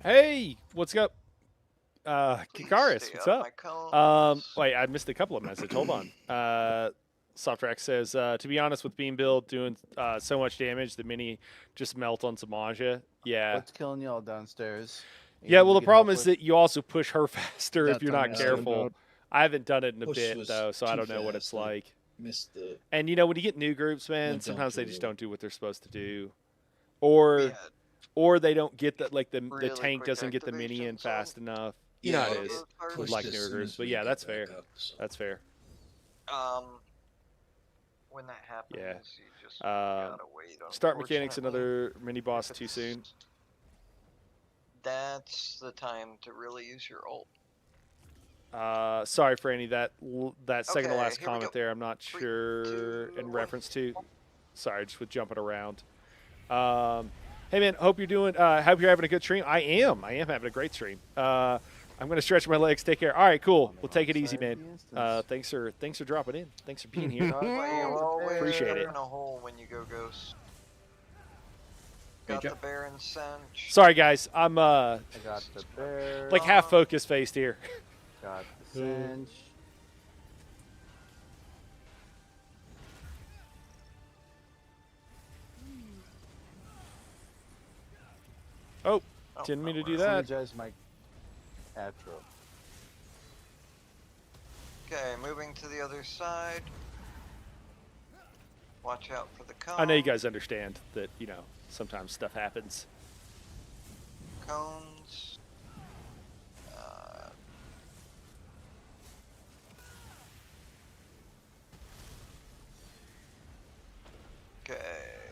Hey, what's up? Kikaris, stay what's out up? my cones. Wait, I missed a couple of messages. Hold on. Softrack says, to be honest, with Beam Build doing so much damage, the mini just melt on Samaja. Yeah. What's killing y'all downstairs? Yeah, well, Anything we the can problem help is with? that you also push her faster if That's you're what not I'm asking careful. about. I haven't done it in a Push bit, was though, so I too don't know what fast. it's I like. Missed the. And, you know, when you get new groups, man, Went down sometimes they too just low. don't do what they're supposed to do. Or Yeah, or they don't get that, like, the really tank quick doesn't get the mini in activation, so- fast enough. You know how it is. Pushed With like as newer soon groups, as but we yeah, got that's back fair. up, so. That's fair. When that happens, Yeah. you just gotta wait. Start mechanics, unfortunately. another mini boss If too it's- soon. That's the time to really use your ult. Sorry, Franny, that second to Okay, last here we comment go. there, I'm not 3, sure 2, in 1. reference to. Sorry, just with jumping around. Hey man, hope you're doing. Hope you're having a good stream. I am having a great stream. I'm gonna stretch my legs. Take care. All right, cool. We'll take it easy, man. Thanks for dropping in. Thanks for being here. But you always Appreciate it. in a hole when you go ghost. Hey, Got Jeff. the Baron Cinch. Sorry guys, I'm I got the bear. like half focus faced here. Got the cinch. Oh, Oh, didn't mean to do no that. Synergize my Atro. Okay, moving to the other side. Watch out for the cone. I know you guys understand that, you know, sometimes stuff happens. Cones. Okay,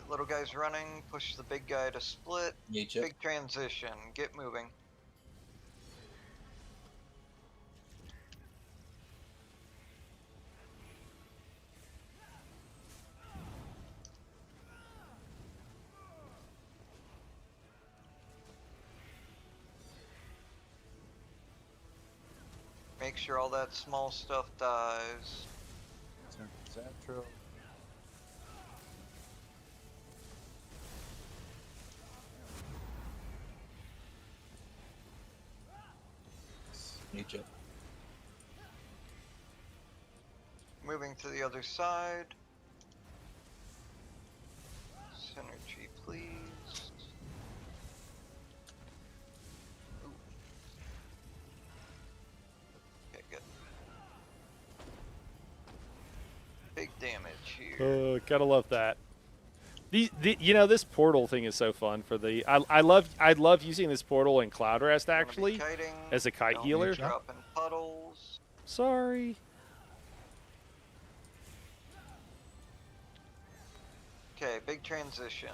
little guy's running. Push the big guy to split. Need you. Big transition. Get moving. Make sure all that small stuff dies. Atro. Need you. Moving to the other side. Synergy, please. Ooh. Okay, good. Big damage here. Gotta love that. You know, this portal thing is so fun for the. I love using this portal in Cloud Rest Gonna be actually kiting. as a kite Don't healer. be dropping puddles. Sorry. Okay, big transition.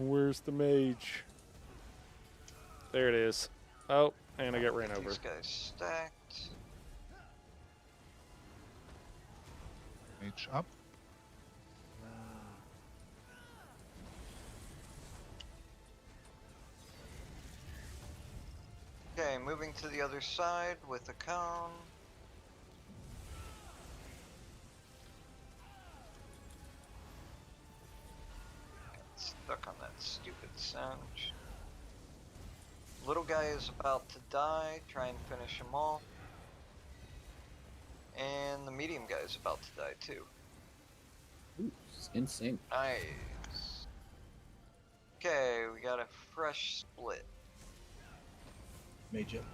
Where's the mage? There it is. Oh, and I got ran over. These guys stacked. Mage up. Okay, moving to the other side with a cone. Stuck on that stupid sandwich. Little guy is about to die. Try and finish him off. And the medium guy is about to die too. Ooh, it's insane. Nice. Okay, we got a fresh split. Mage up.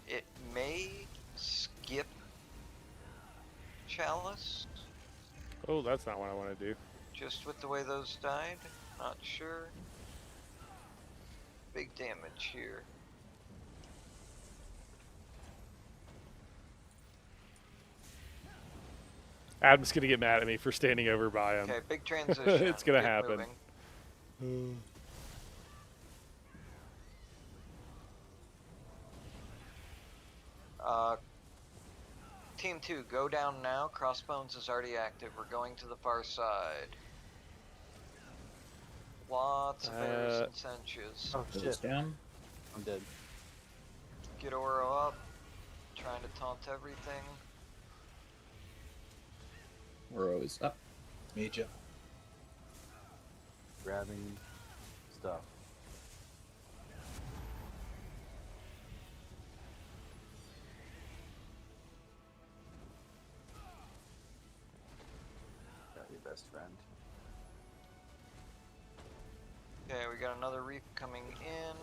It may skip Chalice, Oh, that's not what I want to do. just with the way those died. Not sure. Big damage here. Adam's gonna get mad at me for standing over by him. Okay, big transition. It's gonna Get happen. moving. Team 2, go down now. Crossbones is already active. We're going to the far side. Lots of bears and cinches. Oh Goes shit! down. I'm dead. Get Oro up. Trying to taunt everything. We're always up. Mage up. Grabbing stuff. Got your best friend. Okay, we got another Reef coming in.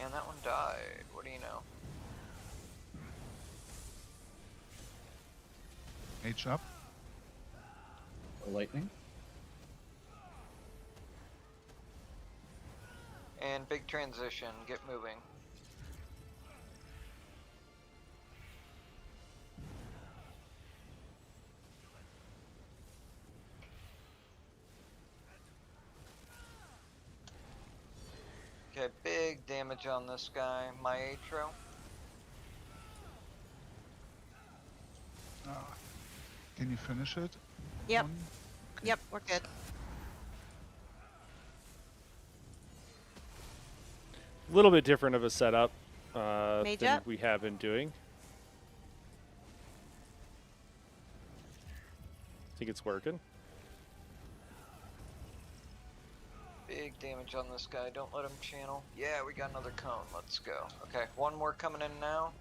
And that one died. What do you know? Mage up. The lightning. And big transition. Get moving. Okay, big damage on this guy. My Atro. Can you finish it? Yep. One? Yep, we're good. A little bit different of a setup Mage than up? we have been doing. I think it's working. Big damage on this guy. Don't let him channel. Yeah, we got another cone. Let's go. Okay, one more coming in now.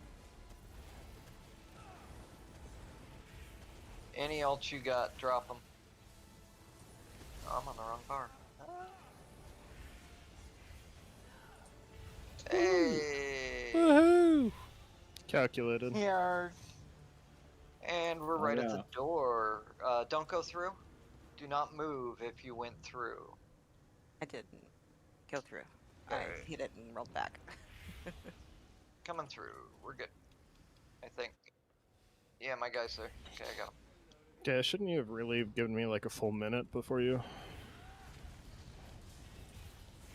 Any ult you got, drop them. Oh, I'm on the wrong bar. Hey! Woohoo! Calculated. Here. And we're right at yeah. the door. Don't go through. Do not move if you went through. I didn't go through. I Alright. hit it and rolled back. Coming through. We're good. I think. Yeah, my guy's there. Okay, I got him. Yeah, shouldn't you have really given me like a full minute before you?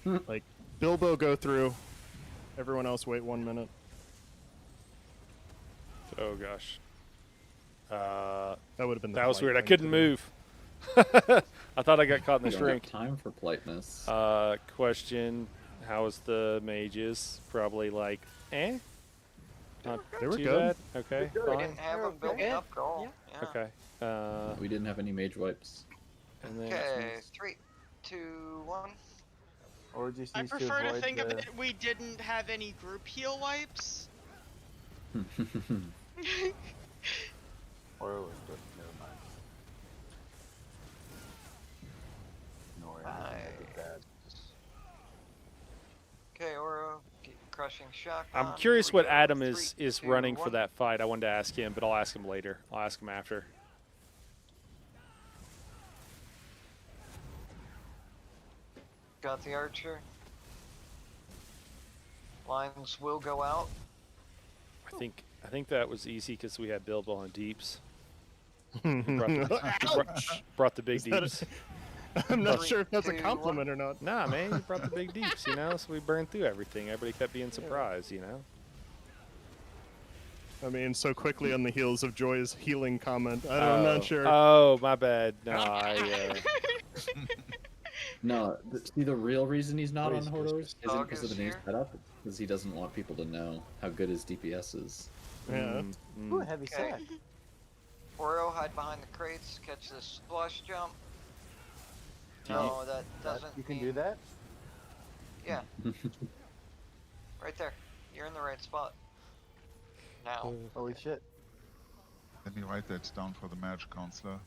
Like, Bilbo go through. Everyone else wait 1 minute. Oh gosh. That would have been. That was weird. I couldn't move. I thought I got caught in the We don't have shrink. time for politeness. Question: how was the mages? Probably like, eh? Not They were too good. bad. Okay, We fine. didn't have them built up at all. Yeah. Okay. We didn't have any mage wipes. And then Okay, 3, 2, 1. Or just I use prefer to avoid think of the- it we didn't have any group heal wipes. Or it was good. Never mind. Ignore it. Nice. Bad. Okay, Oro, get crushing shotgun. I'm curious Here we what go. Adam 3, is 2, running for 1. that fight. I wanted to ask him, but I'll ask him later. I'll ask him after. Got the archer. Lines will go out. I think that was easy because we had Bilbo on deeps. Ouch! Brought the big Is that a- deeps. I'm not 3, sure if that's a 2, 1. compliment or not. Nah, man, you brought the big deeps, you know, so we burned through everything. Everybody kept being surprised, you know. I mean, so quickly on the heels of Joy's healing comment. I'm not sure. Oh, my bad. No, I. No, see, the real reason he's not on Please, Horrors isn't Dog because of is the new here. setup, because he doesn't want people to know how good his DPS is. Yeah. Ooh, heavy Okay. sack. Oro, hide behind the crates, catch this splash jump. No, that doesn't. You can mean- do that? Yeah, right there. You're in the right spot. Now. Holy shit. Let me write that down for the match counselor.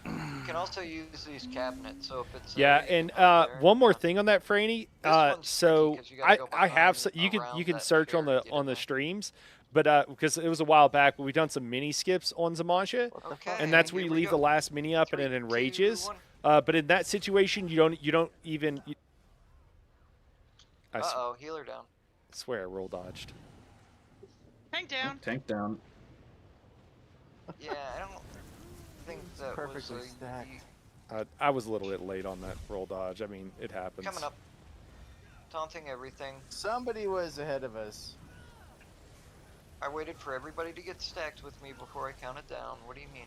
You can also use these cabinets, so if it's Yeah, there, you and can hide there. one more thing on that, Franny. This one's So tricky 'cause you gotta go I have behind, you can around that search on chair the to get in there. streams, but because it was a while back, but we've done some mini skips on Zamasha, Okay, and that's where here you we leave go. the last mini up and 3, it 2, enrages. 1. But in that situation, you don't even. I Uh-oh, healer down. swear I roll dodged. Tank down. Tank down. Yeah, I don't think that Perfectly was a stacked. I was a little bit late on that roll dodge. I mean, it happens. Coming up. Taunting everything. Somebody was ahead of us. I waited for everybody to get stacked with me before I counted down. What do you mean?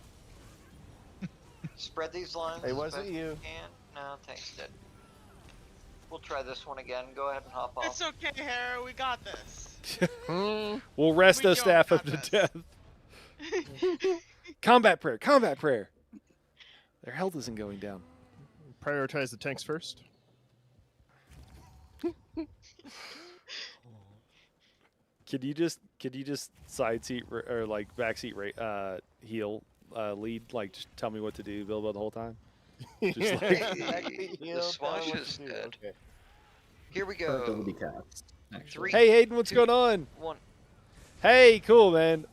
Spread these lines. It as wasn't best you. Can. No, tank's dead. We'll try this one again. Go ahead and hop off. It's okay, Hera. We got this. We'll rest We those don't staff got up to this. death. Combat prayer. Combat prayer. Their health isn't going down. Prioritize the tanks first. Could you just side seat or like back seat heal lead, like just tell me what to do, Bilbo, the whole time? Just like, The swash is dead. Okay. Here we Ability go. cast. Actually. 3, hey Hayden, what's 2, going on? 1. Hey, cool man.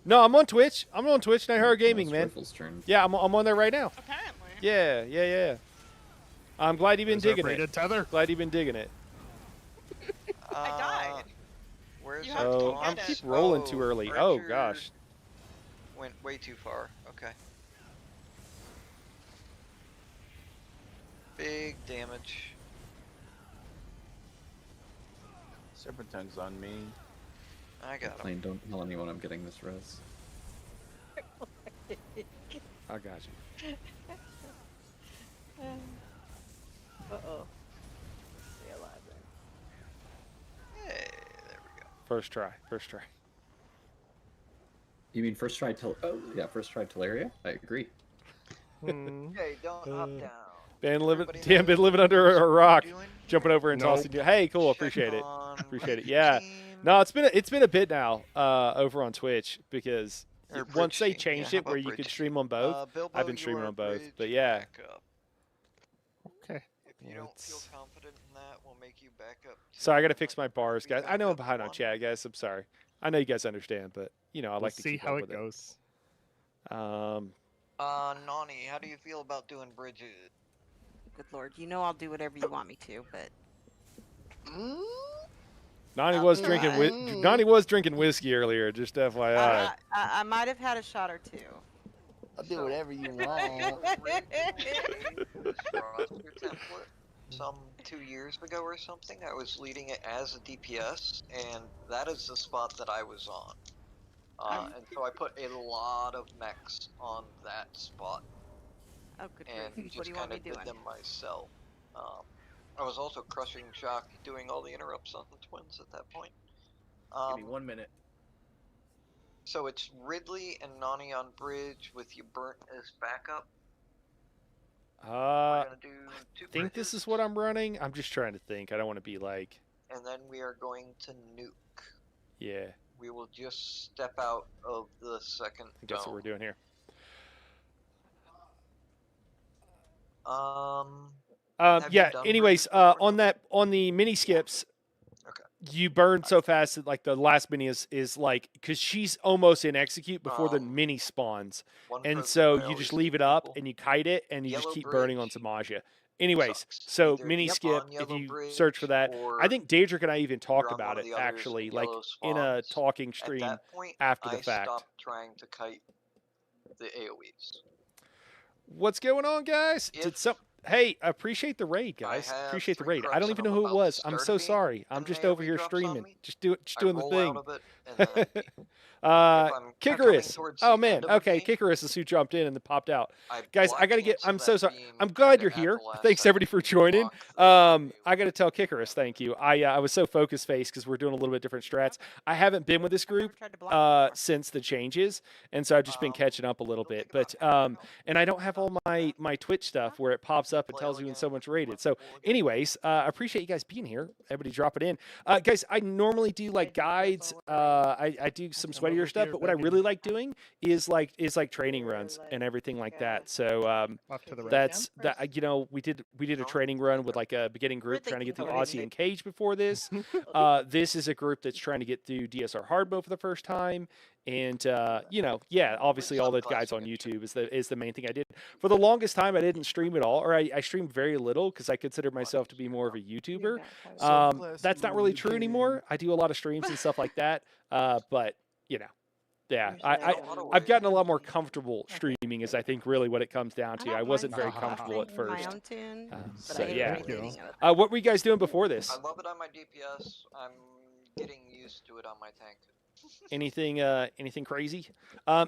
No, I'm on Twitch. I'm on Twitch, Night Horror Gaming, man. Joyful's turn. Yeah, I'm on there right now. Apparently. Yeah. I'm glad you've been Is our digging braided it. tether? Glad you've been digging it. I died. Where's You our have to Oh, go I'm get keep it. rolling too early. Oh Archer gosh. Went way too far. Okay. Big damage. Serpentone's on me. I got him. Plain, don't tell anyone I'm getting this res. I got you. Uh-oh. Stay alive then. Hey, there we go. First try. You mean first try first try Teleria? I agree. Hey, don't hop down. Been Everybody knows been living what under a you're rock, doing? jumping over and Nope. tossing you. Hey, cool, Check appreciate it. on Appreciate it. Red Yeah. Team. No, it's been a bit now over on Twitch because Or once they Bridge Team. changed Yeah, it how where about you could Bridge stream Team? on both, Bilbo, I've been you streaming are on both. Bridge But yeah, backup. Okay. If you don't feel Let's- confident in that, we'll make you back up. sorry, I got to to fix my bars, guys. I know I'm behind on chat, guys. I'm sorry. I know you guys understand, but I We'll like to see keep how up it with goes. Nani, how do you feel about doing bridges? Good lord, you know I'll do whatever you want me to, but Nani I'll was do drinking it. Nani was drinking whiskey earlier. Just FYI. I might have had a shot or two. I'll do whatever you want. This roster template some 2 years ago or something. I was leading it as a DPS, and that is the spot that I was on. And so I put a lot of mechs on that spot, Oh, good and grief. What just do you want kind me of doing? did them myself. I was also crushing shock, doing all the interrupts on the twins at that point. Give me 1 minute. So it's Ridley and Nani on bridge with you burnt as backup. We're gonna do 2 I think this is what I'm running. I'm just trying to think. I don't want to be like, and then we are going to nuke. yeah. We will just step out of the second I guess what we're doing here. Have you Yeah. done Anyways, bridges before? on the mini skips, Okay. you burn so fast that like the last mini is like because she's almost in execute before the mini spawns, One and person so I you always just give leave it up people. and you kite it and you just Yellow keep burning on bridge Samaja. Anyways, sucks. so Either mini skip. on If yellow you search for that, bridge I think Daedric and I even talked you're on about one of it the others actually, in like yellow in a spawns. talking At stream that point, after I the fact. stopped trying to kite the AoEs. What's going on, guys? Did If some? Hey, I appreciate the raid, guys. have Appreciate the 3 raid. I crops don't and even I'm know who it about to was. I'm start so a beam sorry. I'm and just the over AoE here drops on streaming. me, Just doing I the roll out thing. of it, and then if I'm coming Kikarus. towards Oh the man. end of a Okay, beam, Kikarus is who jumped in and then popped out. I Guys, I block gotta get. cancel I'm so that sorry. beam I'm glad kinda you're at here. the last Thanks second everybody for to joining. block the AoE. I gotta tell Kikarus, thank you. I was so focus faced because we're doing a little bit different strats. I haven't been with this I've never group tried to block before. since the changes, and so I've just been catching up a little It'll bit. take about But half an hour. and I don't have all my Twitch stuff where it pops up and tells you when someone's rated. So, anyways, I appreciate you guys being here. Everybody dropping in. Guys, I normally do like guides. I do some sweatier stuff, but what I really like doing is like training runs and everything like that. So Off to the right. that's that. You know, we did a training run with like a beginning group Really trying to get through thinking Aussie and Cage before this. This is a group that's trying to get through DSR hard mode for the first time. And you know, yeah, obviously all the guides on YouTube is the main thing I did. For the longest time, I didn't stream at all, or I streamed very little because I considered myself to be more of a YouTuber. That's not really true anymore. I do a lot of streams and stuff like that. But you know, yeah, I've gotten a lot more comfortable streaming, is I think really what it comes down to. I wasn't very comfortable at My first. own tune, but So I hate yeah. reading it. What were you guys doing before this? I love it on my DPS. I'm getting used to it on my tank. Anything crazy?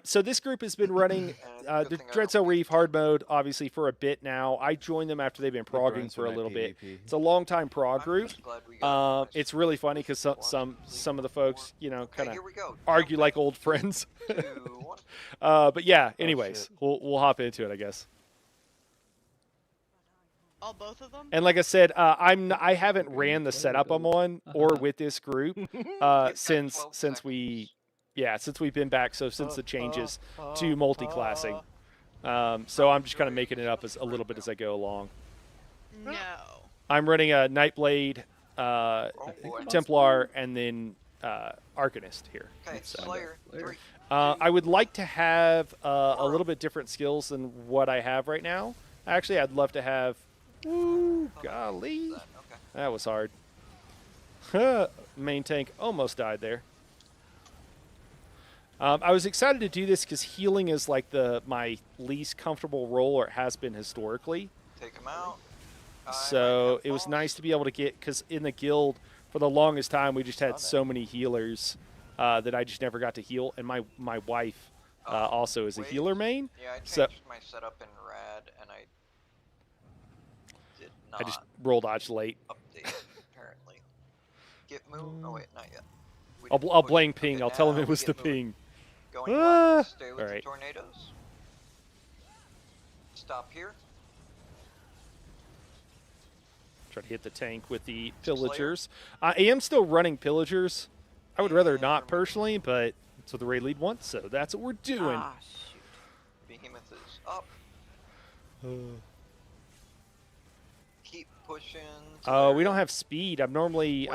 So this group has been running And the good thing I don't Dreadsail get Reef hard mode, obviously, for a bit now. I joined them after they've been progging for a little bit. It's a long time prog group. just glad we got a nice It's really funny because some of the folks, you know, Okay, kind of here we go. argue like old friends. 2, 1. But yeah, anyways, we'll hop into it, I guess. All both of them? And like I said, I haven't ran the setup I'm on or with this group since we've been back. So since the changes to multi-classing, so I'm just kind of making it up as a little bit as I go along. No. I'm running a Nightblade, Templar, and then Arcanist here. Okay, So, Slayer. 3. I would like to have a little bit different skills than what I have right now. Actually, I'd love to have. Ooh, golly. Okay. That was hard. Main tank almost died there. I was excited to do this because healing is like my least comfortable role, or it has been historically. Take him out. So it was nice to be able to get, because in the guild for the longest time we just had so many healers that I just never got to heal, and my wife also is a healer main. Yeah, I changed So my setup in Rad, and I did not I just roll dodge late. update, apparently. Get move? Oh, wait, not yet. We I'll didn't push blame it. ping. Okay, I'll tell him now it we was the get moving. ping. Going Ah! left, stay with All the right. tornadoes. Stop here. Try to hit the tank with the pillagers. I am still running pillagers. I would rather not personally, but that's what the raid lead wants, so that's what we're doing. Ah, shoot. Behemoth is up. Keep pushing. Oh, we don't have speed. I'm normally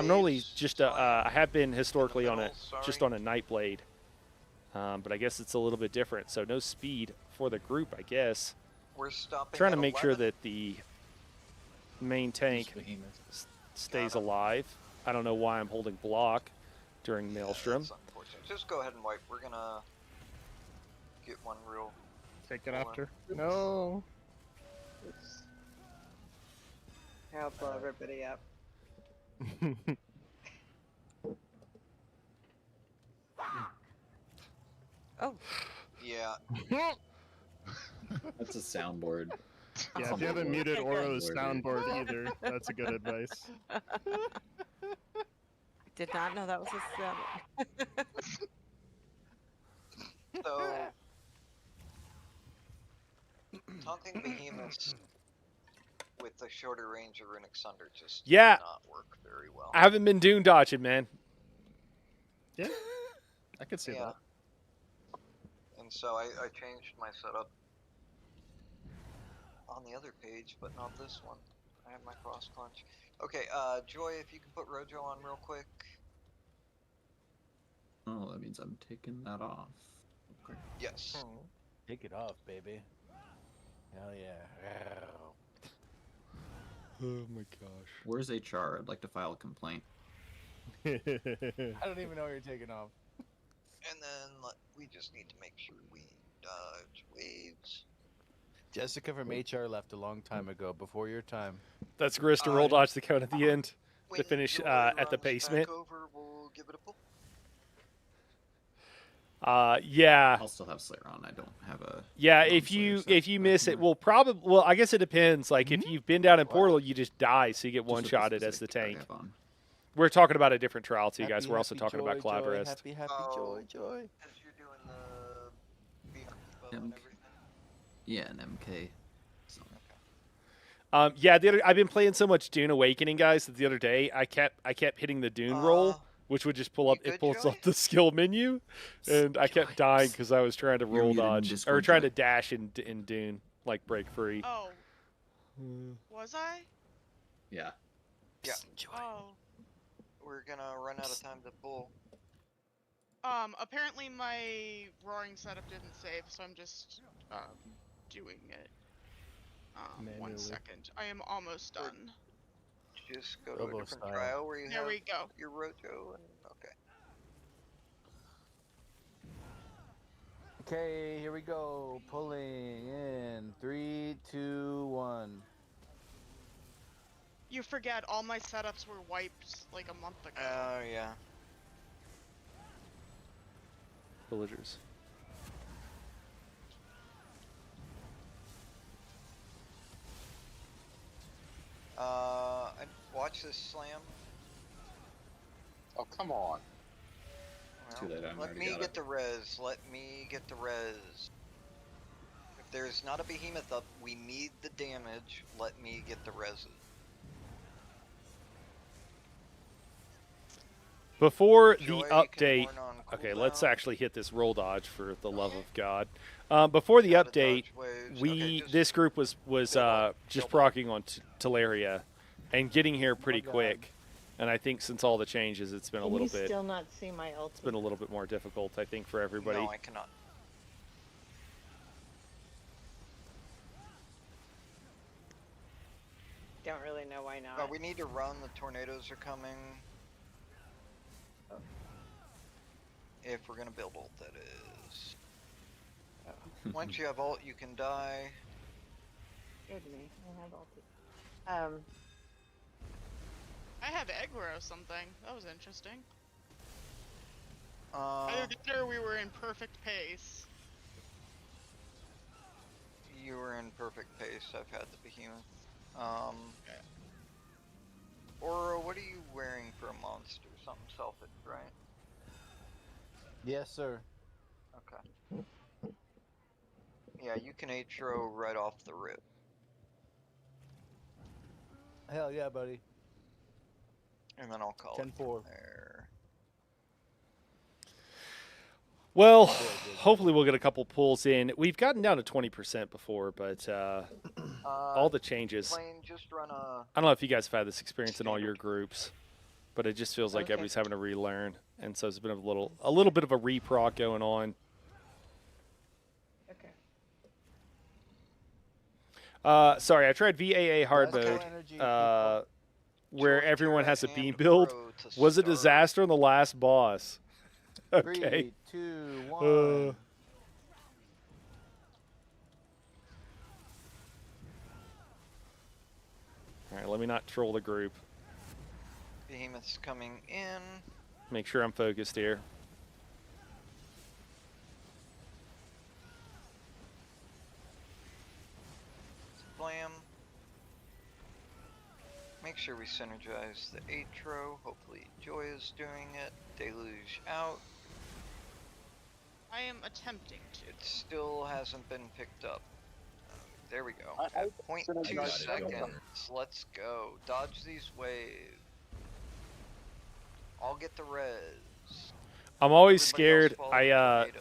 just I have been historically on just on a Nightblade, but I guess it's a little bit different. So no speed for the group, I guess. We're stopping. Trying at to make 11. sure that the main tank stays alive. I don't know why I'm holding block during Maelstrom. That's unfortunate. Just go ahead and wipe. We're gonna get one real. Take it after. No. I'll blow everybody up. Oh. Yeah. That's a soundboard. Yeah, if you haven't muted Oro's soundboard either, that's a good advice. Did not know that was a So, taunting behemoths with the shorter range of Runic Sunder just Yeah. does not work very well. I haven't been doom dodging, man. Yeah, I could see that. And so I changed my setup on the other page, but not this one. I have my cross clutch. Okay, Joy, if you can put Rojo on real quick. Oh, that means I'm taking that off. Okay. Yes. Take it off, baby. Hell yeah. Oh my gosh. Where's HR? I'd like to file a complaint. I don't even know what you're taking off. And then we just need to make sure we dodge waves. Jessica from HR left a long time ago, before your time. That's Gris to roll dodge the cone at the end to When finish Joy at the runs back basement. over, we'll give it a pull. Yeah. I'll still have Slayer on. I don't have a. Yeah, non-Slayer set if you back miss in it, there. well, probably. Well, I guess it depends. Like if you've been down in Portal, you just die, so you get Just one with the shotted as the specific tag I tank. have on. We're talking about a different trial too, guys. Happy, We're also happy, talking about joy, Cloud joy, Rest. Happy, happy, joy, joy. As you're doing the beacon bow and MK. everything. Yeah, an MK. So. Yeah, I've been playing so much Dune Awakening, guys, that the other day I kept hitting the Dune roll, which would just pull you up. good, It pulls Joey? up the skill menu, and I kept dying because I was trying to You're roll muted in dodge or Discord, trying Joey. to dash in Dune, like break free. Oh. Was I? Yeah. Yeah. Oh. We're gonna run out of time to pull. Apparently my roaring setup didn't save, so I'm just doing it. One Manually. second. I am almost done. Just go to a Robo different style. trial where you There have we go. your rojo and okay. Okay, here we go. Pulling in 3, 2, 1. You forget all my setups were wiped like a month ago. Oh yeah. Villagers. I watch this slam. Oh, come on. Too late, I Let already me got get it. the res. Let me get the res. If there's not a behemoth up, we need the damage. Let me get the res. Before the Joy, you can update, warn on okay, let's cooldown. actually hit this roll dodge for the love of God. Before the Out of update, dodge waves. we Okay, just this group was Double. just Double. procking on Teleria and getting here pretty God. quick. And I think since all the changes, it's been a Can little you bit still not see my ulti? it's been a little bit more difficult, I think, for everybody. No, I cannot. Don't really know why not. We need to run. The tornadoes are coming. If we're gonna build ult, that is. Once you have ult, you can die. Scared me. I have ulti. I have aggro something. That was interesting. Uh, Either that or we were in perfect pace. you were in perfect pace. I've had the behemoth. Aura, what are you wearing for a monster? Something selfish, right? Yes, sir. Okay. Yeah, you can Atro right off the rip. Hell yeah, buddy. And then I'll call 10-4. it there. Well, hopefully we'll get a couple pulls in. We've gotten down to 20% before, but all the changes. Plane, just run a... I don't know if you guys have had this experience in all your groups, but it just feels like Okay. everybody's having to relearn, and so it's been a little bit of a reproc going on. Okay. Sorry, I tried VAA hard Let's go mode, energy, where Joy, everyone Tara, has a and beam build. Pro to Was a start. disaster on the last boss. Okay. 3, 2, 1. All right, let me not troll the group. Behemoth's coming in. Make sure I'm focused here. Slam. Make sure we synergize the Atro. Hopefully Joy is doing it. Deluge out. I am attempting to. It still hasn't been picked up. There we go. I At 0.2 synergized it. seconds. Let's go. Dodge these waves. I'll get the res. I'm always Everybody else scared. follow I the tornado.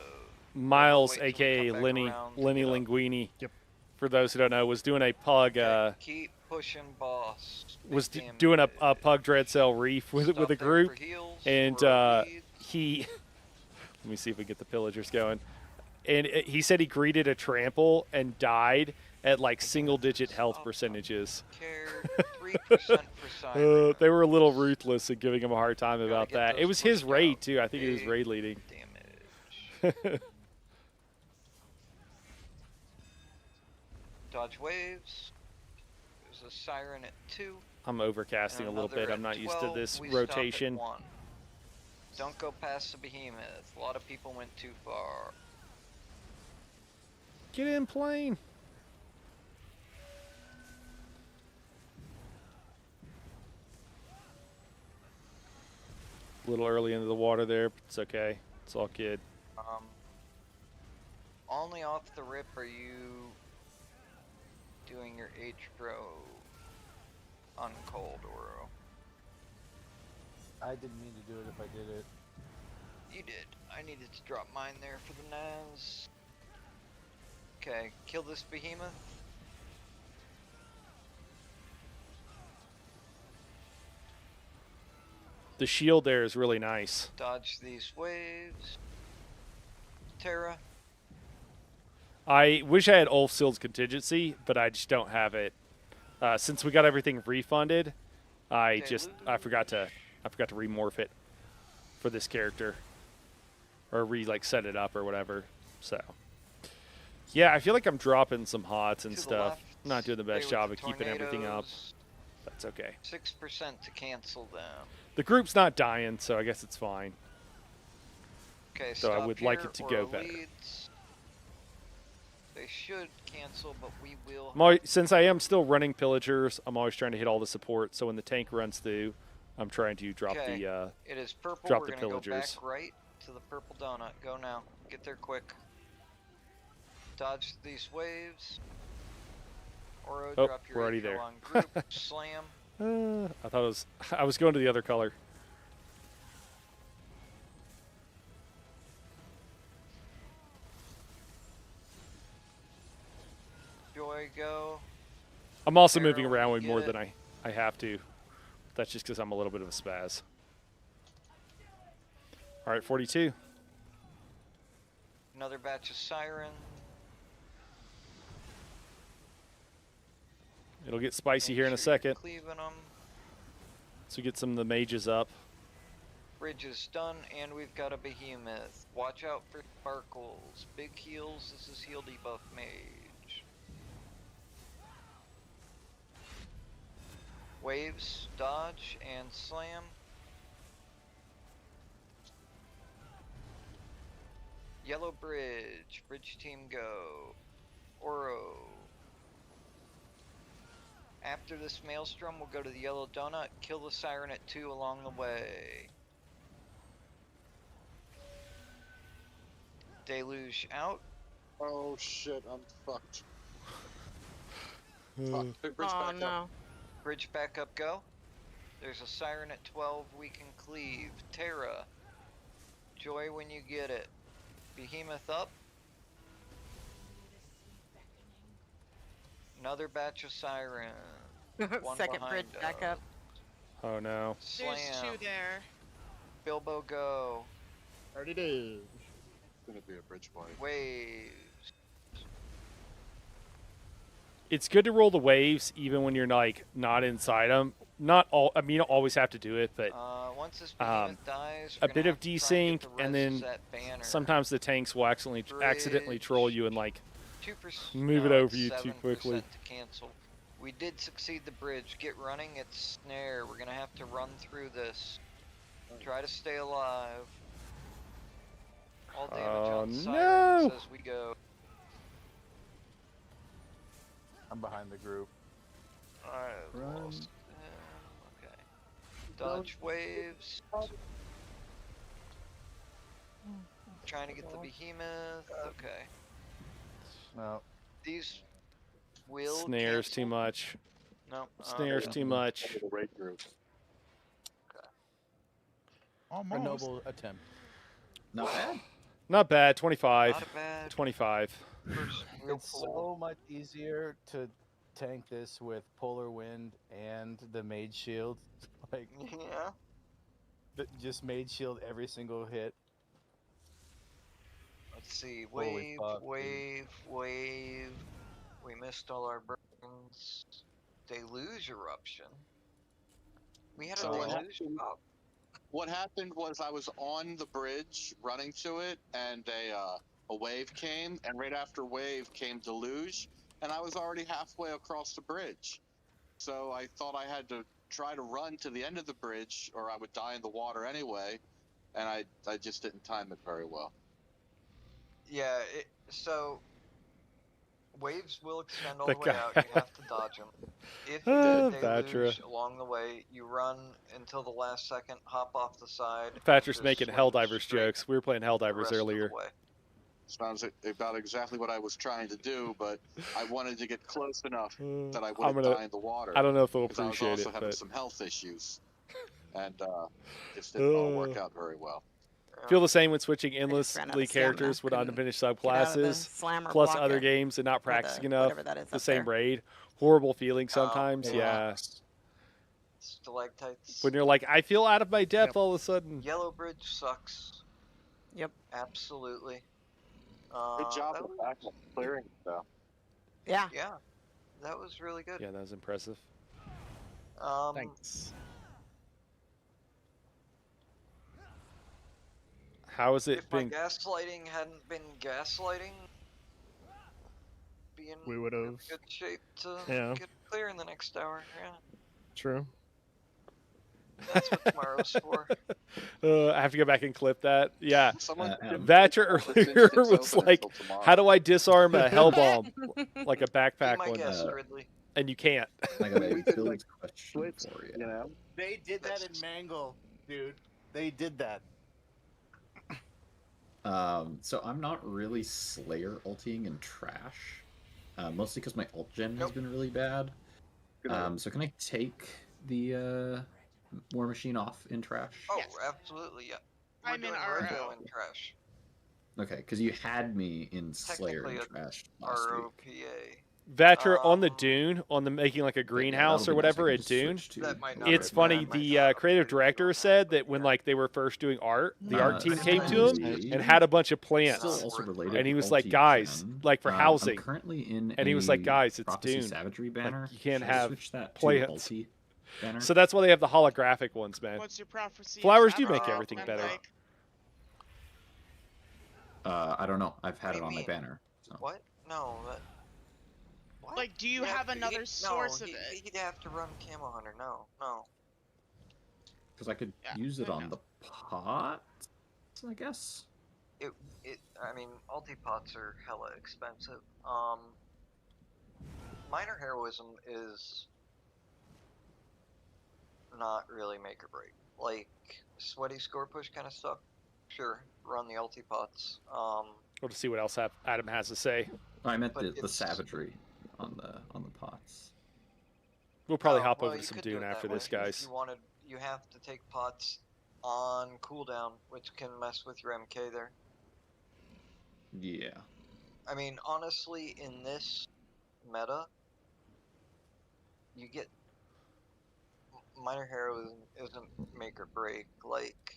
Miles, Wait till we aka come back Lenny around to Lenny get up. Linguini. Yep. For those who don't know, was doing a pug. Okay, keep pushing, boss. Big Was damage. doing a pug Dreadsail Reef with Stop a there group, for heals and or leads. he. Let me see if we get the pillagers going. And he said he greeted a trample and died at like single-digit health percentages. Cared 3% for Siren. They were a little ruthless in giving him a hard time Gotta about get that. It those was his pushed raid out. too. I think he was Big raid leading. Damage. Dodge waves. There's a siren at 2. I'm overcasting a little another bit. at I'm not used to 12. this We stop at rotation. 1. Don't go past the behemoth. A lot of people went too far. Get in plane. A little early into the water there, but it's okay. It's all good. Only off the rip are you doing your H-Pro on cold Oro. I didn't mean to do it if I did it. You did. I needed to drop mine there for the Naz. Okay, kill this behemoth. The shield there is really nice. Dodge these waves. Terra. I wish I had Ulf Sild's contingency, but I just don't have it. Since we got everything refunded, I forgot to remorph it for this character, or set it up or whatever. So yeah, I feel like I'm dropping some hots and stuff. Left, I'm not doing the best job of the keeping everything up. tornadoes. That's okay. 6% to cancel them. The group's not dying, so I guess it's fine. Okay, So I stop would like here it to or go better. leads. They should cancel, but we will. Since I am still running pillagers, I'm always trying to hit all the support. So when the tank runs through, I'm trying to drop Okay, the it is purple. drop We're the gonna pillagers. go back right to the purple donut. Go now. Get there quick. Dodge these waves. Oro, Oh, drop your we're already intro there. on group. Slam. I thought I was going to the other color. Joy, go. I'm also Arrow moving around when way you more get than I have to. That's just because I'm a little bit of a spaz. All right, 42. Another batch of siren. It'll get spicy Make here in a sure you're second. Cleaving them. So get some of the mages up. Bridge is done, and we've got a behemoth. Watch out for sparkles. Big heals. This is heal debuff mage. Waves, dodge, and slam. Yellow bridge. Bridge team go. Oro. After this maelstrom, we'll go to the yellow donut, kill the siren at 2 along the way. Deluge out. Oh shit, I'm fucked. Uh, Fuck, bridge Oh back no. up. Bridge back up, go. There's a siren at 12, we can cleave. Terra. Joy when you get it. Behemoth up. Another batch of sirens. One Second behind bridge back up. Oh no. Slam. There's 2 there. Bilbo go. Already did. It's gonna be a bridge fight. Waves. It's good to roll the waves even when you're not inside them. Not all. I mean, you don't always have to do it, but Once this behemoth dies, a we're bit gonna of have to try and desync, get the and res then set banner. sometimes the tanks will accidentally troll you and 2%, move it no, over it's you too 7% quickly. To cancel. We did succeed the bridge. Get running. It's snare. We're gonna have to run through this. Try to stay alive. All damage Oh, on no. sirens as we go. I'm behind the group. I've Run. lost him. Okay. Dodge waves. Trying to get the behemoth. Okay. No. These will Snares cancel. too much. No. Snares too much. The raid group. A Almost. noble attempt. Not bad. Not bad. 25. Not a bad 25. first real It's pull. so much easier to tank this with polar wind and the mage shield. Like, Yeah. just mage shield every single hit. Let's see. Holy Wave, fuck, dude. wave. We missed all our burns. Deluge eruption. We had a So what deluge happened- pop. What happened was I was on the bridge running to it, and a wave came, and right after wave came deluge, and I was already halfway across the bridge. So I thought I had to try to run to the end of the bridge, or I would die in the water anyway. And I just didn't time it very well. Yeah, so waves will extend all The the way guy- out. You have to dodge them. If you Ah, get Thatcher. deluge along the way, you run until the last second, hop off the side. and Thatcher's just making swim Helldivers straight jokes. We were playing the Helldivers rest of the earlier. way. Sounds about exactly what I was trying to do, but I wanted to get close enough that I I'm wouldn't gonna. die in the water. I don't know if they'll Because I was appreciate also it, having but some health issues, and just didn't all work out very well. feel the same when switching ran out endlessly of stamina. characters with Couldn't undiminished Get out of the subclasses, slammer plus block other it, games and not or practicing the, enough. whatever that is The up same there. raid. Horrible feeling sometimes. yeah. Yeah. Stalactites. When you're like, I feel out of my depth all of a sudden. Yellow Bridge sucks. Yep. Absolutely. Good job that with was- that clearing, though. Yeah. Yeah, that was really good. Yeah, that was impressive. Thanks. How has it If my been? gaslighting hadn't been gaslighting, be in We would really have. good shape to Yeah. get clear in the next hour. Yeah, True. that's what tomorrow's for. I have to go back and clip that. Yeah. Someone Adam. Thatcher Since earlier it's was open like, until tomorrow. how do I disarm a hell bomb? Like a Be backpack my one. guest, Uh, Ridley. And you can't. I got a We could, build like, question switch, for you. You know, they did that in Mangle, dude. They did that. So I'm not really Slayer ulting in trash, mostly because my ult gen has Nope. been really bad. So can I take the War Machine off in trash? Oh, Yes. absolutely, yeah. We're I'm in doing RO. Rojo in trash. Okay, because you had me in Slayer Technically, in it's trash last week. ROPA. Thatcher on the Um, Dune, on the making like a Yeah, greenhouse that'll or be nice. I whatever can at just Dune. switch to That might not It's have- funny. that might The not have creative been good director on said that, that when yeah. like they were first doing art, the art team Uh, came to him Stanley, and had a bunch of plants, still also related and he to was like, ulti "Guys, gen. like for I'm housing." currently in And he was like, a "Guys, it's Prophecy Dune. Savagery banner. you can't Should I have switch that to plants." ulti banner. So that's why they have the holographic ones, man. What's your prophecy? Flowers do Average make everything been better. like? I don't know. I've had What it do on you my mean? banner. So. What? No, that. What? Like, do you He'd have to- another he'd- source no, of it? He'd have to run Camo Hunter. No, no. Because I could Yeah, use it I on know. the pot, I guess. I mean, ulti-pots are hella expensive. Minor heroism is not really make or break. Like, sweaty score push kind of stuff, sure, run the ulti-pots. We'll just see what else Adam has to say. I meant But the it's- savagery on the pots. We'll probably Oh, hop well, over you to some could do Dune it that after way. this, If guys. you wanted, you have to take pots on cooldown, which can mess with your MK there. Yeah. I mean, honestly, in this meta, you get minor heroism isn't make or break. Like,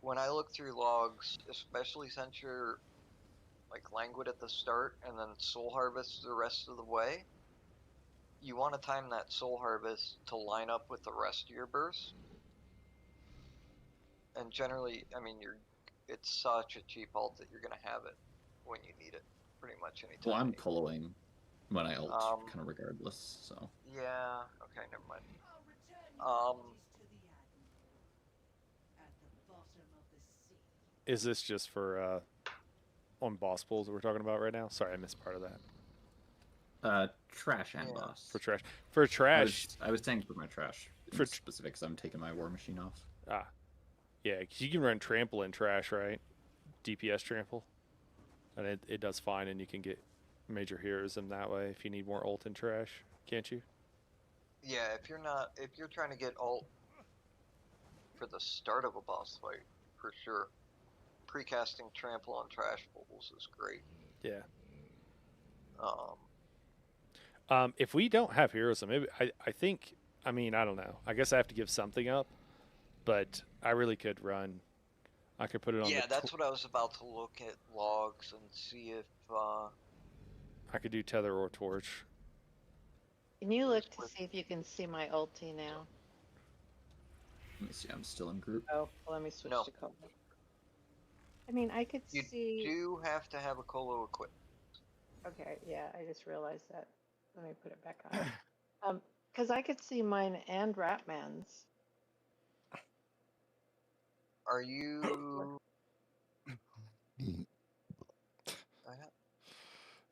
when I look through logs, especially since you're like languid at the start and then soul harvest the rest of the way, you want to time that soul harvest to line up with the rest of your burst. And generally, I mean, it's such a cheap ult that you're gonna have it when you need it, pretty much anytime. Well, I'm anyway. coloing when I ult, Um, kind of regardless. So. Yeah. Okay. Never mind. Is this just for on boss pools that we're talking about right now? Sorry, I missed part of that. Trash and Yeah. boss. For trash. For trash. I was saying for my trash. For For specifics, I'm taking my War Machine off. Yeah, 'cause you can run trample in trash, right? DPS trample, and it does fine, and you can get major heroism that way if you need more ult in trash, can't you? Yeah. If you're trying to get ult for the start of a boss fight, for sure. Precasting trample on trash pools is great. Yeah. Um, If we don't have heroism, maybe I think. I mean, I don't know. I guess I have to give something up, but I really could run. I could put it on. yeah, the that's what I was about to look at logs and see if I could do tether or torch. Can you look to see if you can see my ulti now? Let me see. I'm still in group. Oh, well, let me switch No. to color. I mean, I could you see. do have to have a colo equipped. Okay, yeah, I just realized that. Let me put it back on. Because I could see mine and Ratman's. Are you?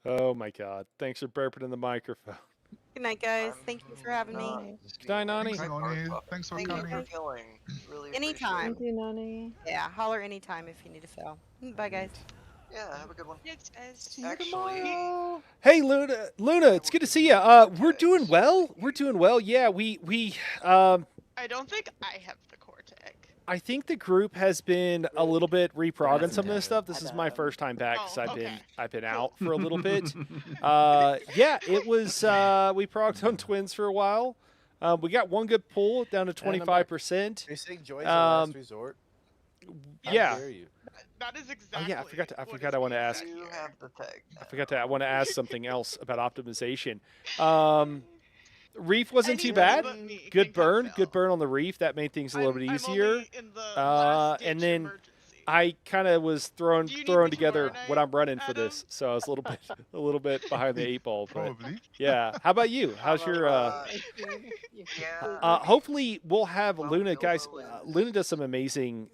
Oh my God! Thanks for burping in the microphone. Good night, guys. Thank you for having me. Good night, Nani. Thanks, Nani. Thanks for Thank you, coming. guys. Killing. Really Anytime. Thank you, Nani. Yeah, holler anytime if you need to fill. Bye, guys. Yeah, have a good one. Thanks, guys. Actually, Hey, Luna, it's good to see you. We're doing well. We're doing well. Yeah, we I don't think I have the Cortec. I think the group has been a little bit reprogging some of this stuff. This is my first time back because I've been out for a little bit. Yeah, it was we progged on twins for a while. We got one good pull down to 25%. You're saying Joy's our last resort? Yeah. How dare you? That is Oh exactly. yeah, I forgot. I want to ask. you have the tag. I forgot to. I want to ask something else about optimization. Reef wasn't too bad. Good burn on the reef. That made things a little bit easier. And then I kind of was throwing together what I'm running for this, so I was a little bit behind the eight ball. But yeah, how about you? How's your? Hopefully we'll have Luna, guys. Luna does some amazing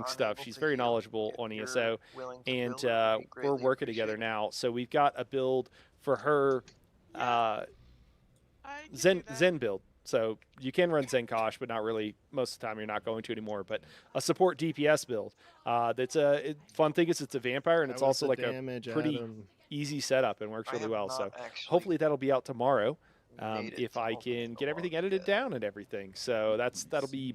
stuff. She's very knowledgeable on ESO, and we're working together now. So we've got a build for her. Zen build. So you can run Zen Kosh, but not really. Most of the time you're not going to anymore. But a support DPS build. That's a fun thing is it's a vampire and it's also like a pretty easy setup and works really well. So hopefully that'll be out tomorrow if I can get everything edited down and everything. So that'll be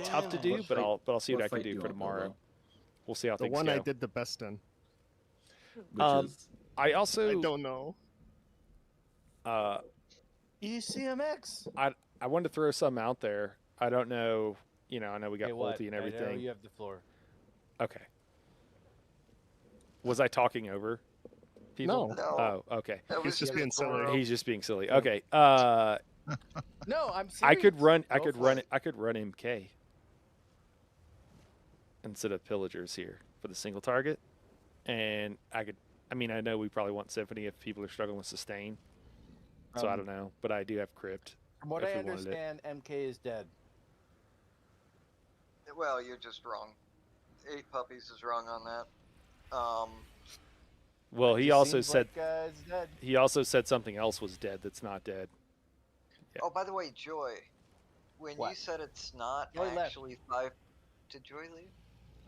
tough to do, but I'll see what I can do for tomorrow. We'll see how things go. The one I did the best in. I don't know. ECMX. I wanted to throw some out there. I don't know. I know we got multi and everything. I know you have the floor. Okay. Was I talking over people? No. Oh, okay. He's just being silly. He's just being silly. Okay. No, I'm serious. I could run MK instead of pillagers here for the single target, and I know we probably want Symphony if people are struggling with sustain. So I don't know, but I do have crypt. From what I understand, MK is dead. Well, you're just wrong. 8 Puppies is wrong on that. Well, he also said it's dead. he also said something else was dead that's not dead. Yeah. Oh, by the way, Joy, when you said it's not actually 5, did Joy leave?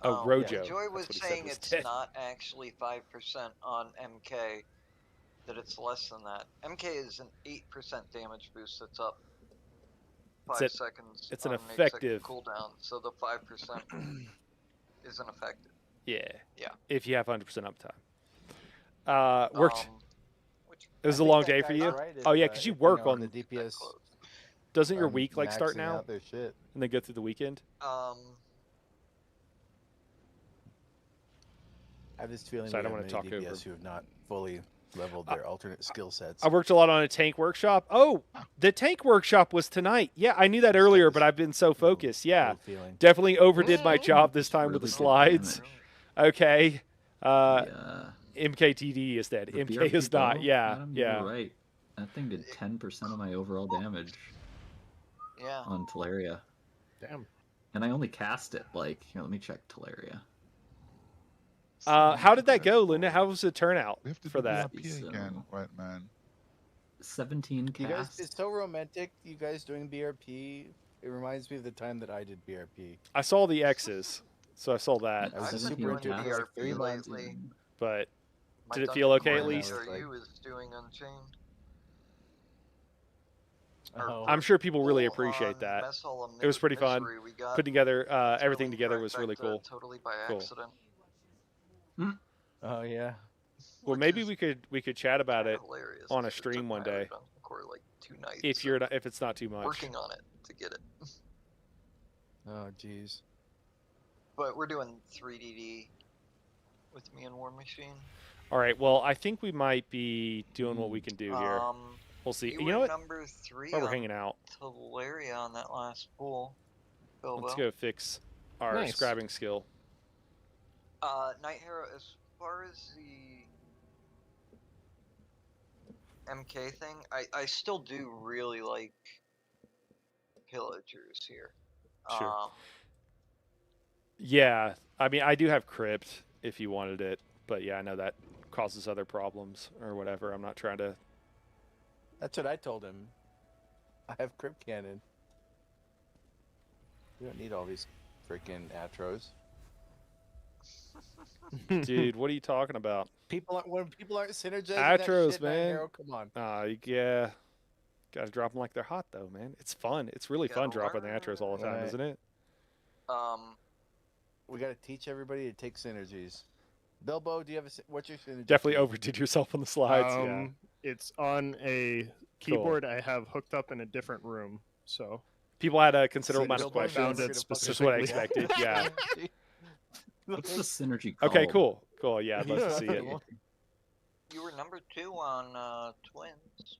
Oh, Rojo. Yeah. Joy was saying it's dead. not actually 5% on MK. That it's less than that. MK is an 8% damage boost that's up 5 seconds. It's an on effective cooldown, so the 5% isn't effective. Yeah. Yeah. If you have 100% uptime. Worked. It was a long day for you. Oh yeah, because you work on the DPS. Doesn't your week start maxing now? out their shit. And then go through the weekend? I have this feeling So I don't we want have to many talk DPS over. who have not fully leveled their alternate skill sets. I worked a lot on a tank workshop. Oh, the tank workshop was tonight. Yeah, I knew that earlier, but I've been so focused. Yeah, definitely overdid my job this time with the slides. Okay. MKTD is dead. The MK is BRP not. bow, Yeah, Adam, yeah. You're right. That thing did 10% of my overall damage. Yeah. On Teleria. Damn. And I only cast it let me check Teleria. How did that go, Linda? How was the turnout for that? Again, right, man. 17 casts. You guys, it's so romantic. You guys doing BRP. It reminds me of the time that I did BRP. I saw the X's, so I saw that. I was super into it for like 3 months. But did it feel okay at least? You was doing Unchained. I'm sure people really appreciate that. It was pretty fun. Putting together everything together was really cool. Totally by cool. accident. Oh yeah. Well, maybe we could chat about it on a stream one day. Like 2 nights. If it's not too much. Working on it to get it. Oh jeez. But we're doing 3DD with me and War Machine. All right. Well, I think we might be doing what we can do here. We'll see. You know what? Number 3 While we're hanging out. Teleria on that last pool. Bilbo. Let's go fix our scribing skill. Night Hero, as far as the MK thing, I still do really like pillagers here. Sure. Yeah, I mean, I do have crypt if you wanted it, but yeah, I know that causes other problems or whatever. I'm not trying to. That's what I told him. I have crypt cannon. You don't need all these freaking atros. Dude, what are you talking about? When people aren't synergizing Atros, that shit, man. Hero, come on. Yeah. Gotta drop them like they're hot, though, man. It's fun. It's really fun dropping the Atros all the time, Right. isn't it? We got to teach everybody to take synergies. Bilbo, do you have what's your synergy? Definitely key? overdid yourself on the slides. It's on a keyboard I have hooked up in a different room. So people had a considerable amount of Bilbo found questions. it That's just what I specifically. expected. Yeah. What's the synergy called? Okay, cool. Cool. Yeah, I'd love to see it. You were number 2 on Twins.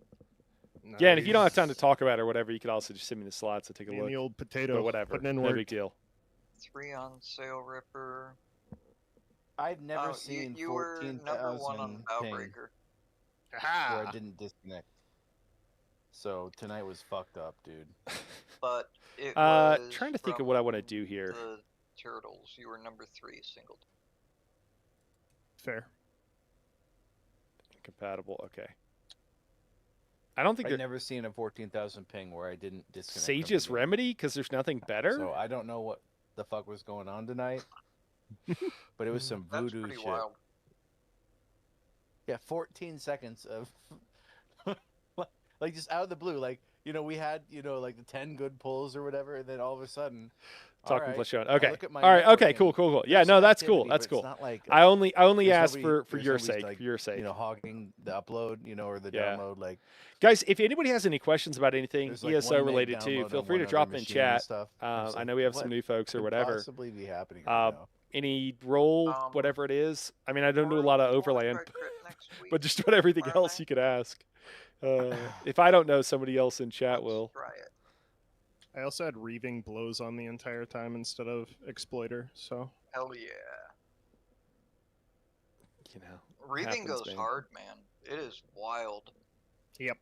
Yeah, and if you don't have time to talk about it or whatever, you could also just send me the slides to take a Me and look. the old potato, But whatever. putting in No work. big deal. 3 on Sail Ripper. I've never Oh, seen you were number 1 on 14,000 ping Bowbreaker. where I didn't disconnect. So tonight was fucked up, dude. But it was Trying to think of from what I want to do here. the Turtles. You were number 3 singled. Fair. Compatible. Okay. I don't think I've that never seen a 14,000 ping where I didn't disconnect. from Sage's the game. Remedy, because there's nothing better. So I don't know what the fuck was going on tonight, but it was some That's voodoo pretty shit. wild. Yeah, 14 seconds of like just out of the blue, like we had like the 10 good pulls or whatever, and then all of a sudden, Talking all plus right, show. I Okay. look at my All right. network Okay. and Cool. Yeah. there's No, some that's cool. activity, That's but cool. it's not like, I only there's asked nobody- for there's your nobody, sake. like, For your sake. hogging the upload, or the Yeah. download. Like, Guys, if anybody has any questions about anything there's, like, ESO 1 meg related too, download feel on free to one drop other in machine and chat. stuff. It's I like, know we have some what new folks or could whatever. possibly be happening right now? Any role, whatever it is. I mean, I don't do a lot of overland, but just about everything else you could ask. If I don't know, somebody else in chat will. I also had Reaving blows on the entire time instead of Exploiter, so. Hell yeah. You know. Reaving happens, goes man. hard, man. It is wild. Yep.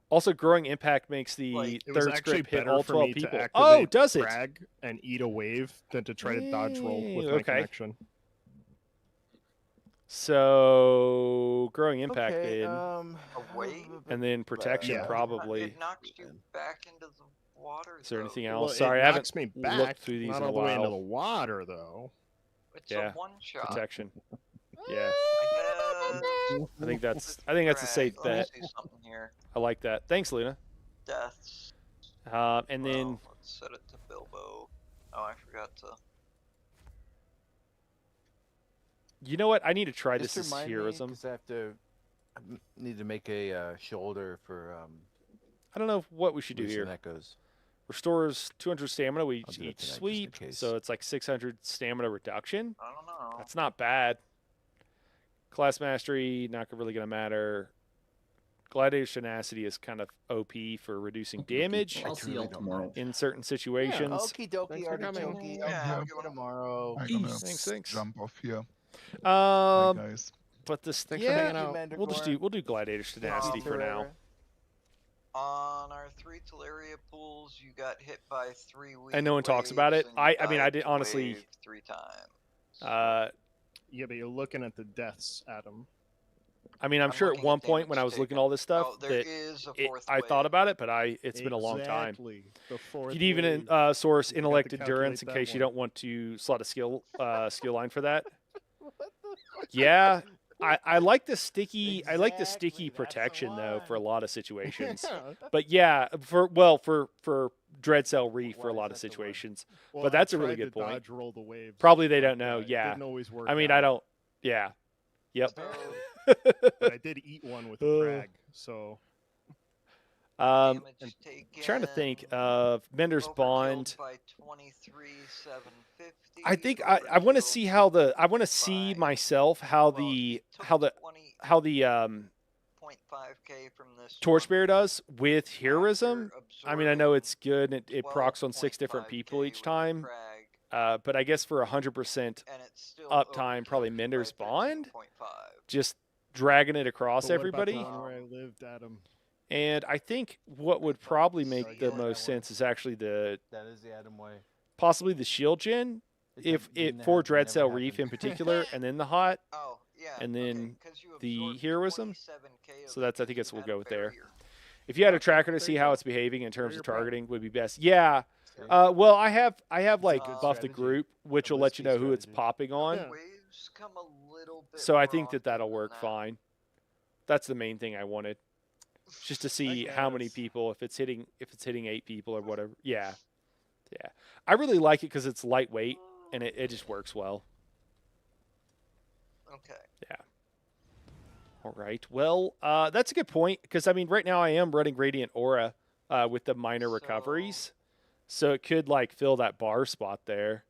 Also, growing impact makes the It was third actually script hit better all for 12 me people. to Oh, activate does it? frag and eat a wave than to try to dodge roll with my Okay. connection. So, growing impact Okay, did, Away? and then protection Yeah. probably. It knocks you back into the water. Is there though. anything Well, else? Sorry, I it haven't knocks me looked back, through these not in a all the way into the while. water, though. It's Yeah. a one-shot. Protection. Yeah, I I think that's a safe Let me bet. see something here. I like that. Thanks, Luna. Deaths. And then Well, let's set it to Bilbo. Oh, I forgot to. you know what? I need to try Just this as remind me, heroism. 'cause I need to make a shoulder for I don't know what we should do Reefs here. and Echoes. Restores 200 stamina with I'll each, do it each tonight, just in sweep, case. so it's like 600 stamina reduction. I don't know. That's not bad. Class mastery, not really going to matter. Gladiator tenacity is kind of OP for reducing damage I'll see y'all tomorrow. in certain situations. Okie dokie, Thanks for coming. artichoke. Yeah, I'll see you tomorrow. I'm gonna Thanks. jump off here. Bye, Um, guys. but this, Thanks for yeah, hanging out. we'll do Gladiator tenacity for now. On our 3 Teleria pools, you got hit by 3 weak And no one talks about waves it. and you I mean, I died did to honestly. wave 3 times. Yeah, but you're looking at the deaths, Adam. I mean, I'm sure at looking one at point when I damage was looking taken. at all this stuff Oh, there that is a it, 4th I thought wave. about it, but it's been a long time. Exactly. The fourth You'd even wave. source You got to intellect calculate endurance in that case you one. don't want to slot a skill line for that. Yeah, I like the sticky. I like the sticky Exactly, that's the protection though for a one. lot of situations. But yeah, for Dreadsail Reef for a Why lot of is that the one? situations. Well, But that's I a really tried good to point. Dodge roll the waves, Probably they don't but, know. it Yeah, didn't always work. I mean, out. I don't. Yeah. Yep. But I did eat one with a frag, so. Trying to taken, think of Bender's overkilled Bond. by 23,750. I think I want to see how the I want to see myself how the 0.5k from this Torchbearer does with heroism. I mean, I know it's good and it procs on 6 different 12.5K people each with time. frag, But I guess for 100% and it's still uptime, probably overkilled you by Mender's Bond. 13.5. Just dragging it across But what about everybody. the one where I lived, Adam? And I think what would probably make Sorry, the yeah, most that one. sense is actually That is the Adam way. possibly the shield gen, It for never Dreadsail Reef in happened. particular, and then the hot, Oh, yeah. and then 'cause you the absorb heroism. 27K of So it that's I 'cause think you that's we'll had go a with there. barrier. If you had a Okay, tracker to there see you how go. it's behaving in terms your of prep. targeting would be best. Yeah. Well, I have like a good buff the strategy. group, which A will let you know whiskey who it's strategy. popping on. Yeah. Waves come a little bit So I more think that often that'll than work that. fine. That's the main thing I wanted, just to see how many guess. people, if it's hitting 8 people or whatever. Yeah, yeah. I really like it because it's lightweight and it just works well. Okay. Yeah. All right. Well, that's a good point because I mean, right now I am running Radiant Aura with the minor recoveries, so it could like fill that bar spot there.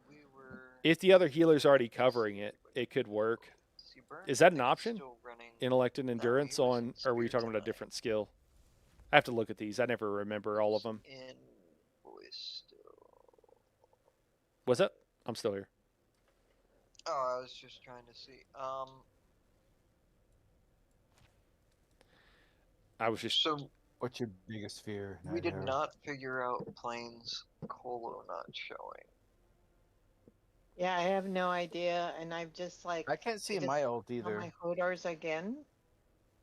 We were. If the other healer's already covering it, it could work. See, Burn, Is that I an think, is option? still running. Intellect and No, endurance he was on, in or were you Spear talking about a tonight. different skill? I have to look at these. I never remember all of them. In voice still. Was it? I'm still here. Oh, I was just trying to see. I was just. So What's your biggest fear? we did Nighthawk? not figure out Plains Colo not showing. Yeah, I have no idea, and I've just like I can't see just my ult on either. my Hodors again.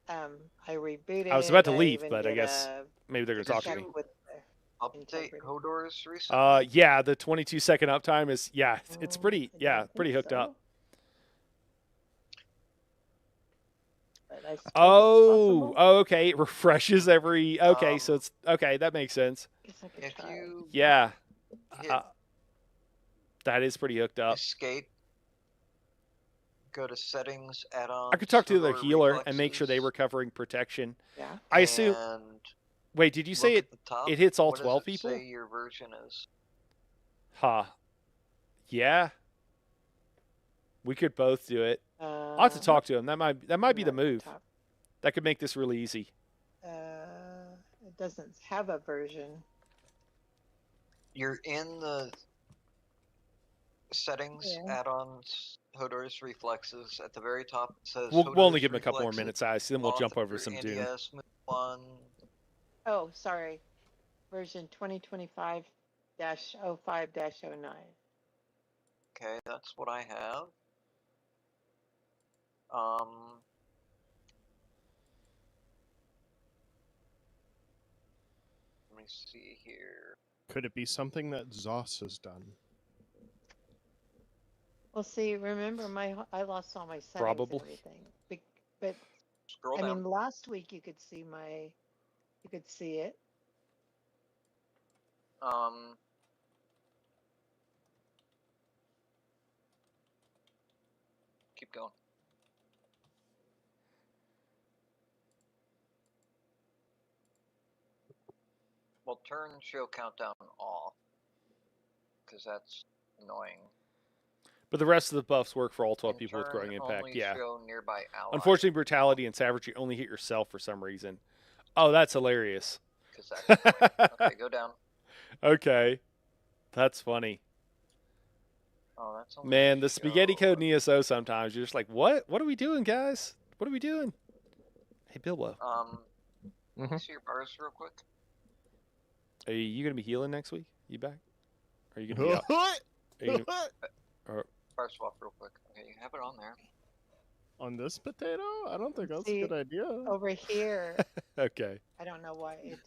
I rebooted. I was about to I leave, even but I did guess a maybe they're going to talk to check me. with the Update integrity. Hodor's recently. Yeah, the 22-second uptime is it's pretty I don't pretty think hooked up. so. But I suppose it's Oh, possible. okay. It refreshes every. Okay, so it's okay. That makes sense. Guess I could If try. you Yeah, hit that is pretty hooked up. escape, go to settings, add-ons. I could talk to the Hodor healer and make sure they reflexes, were covering protection. Yeah. I assume. and Wait, did you say look it? at the top. It hits all What does 12 it people? Say your version is. Huh. Yeah. We could both do it. I'll have to talk to him. That might be the move. Top. That could make this real easy. It doesn't have a version. You're in the settings, Yeah. add-ons, Hodor's reflexes. At the very top, it says. We'll only Hodor's give him a couple more reflexes, minutes, guys. Then we'll off jump over your some Doom. NDS move 1. Oh, sorry. Version 2025-05-09. Okay, that's what I have. Let me see here. Could it be something that Zoss has done? Well, see, remember I lost all my settings Probably. and everything. But Scroll I down. mean, last week you could see it. Keep going. Well, turn show countdown off, because that's annoying. But the rest of the buffs work for all 12 And people with growing turn impact. only Yeah. show nearby allies. Unfortunately, brutality and savagery only hit yourself for some reason. Oh, that's hilarious. 'Cause that's annoying. Okay, go down. Okay. That's funny. Oh, that's only Man, the show. spaghetti code in ESO sometimes you're just like, what? What are we doing, guys? What are we doing? Hey, Bilbo. Let me see your bars real quick. Are you going to be healing next week? You back? Are you going to be out? What? Are you gonna, Bar swap real quick. Okay, you have it on there. On this potato? I don't think that's See, a good idea. Over here, okay. I don't know why it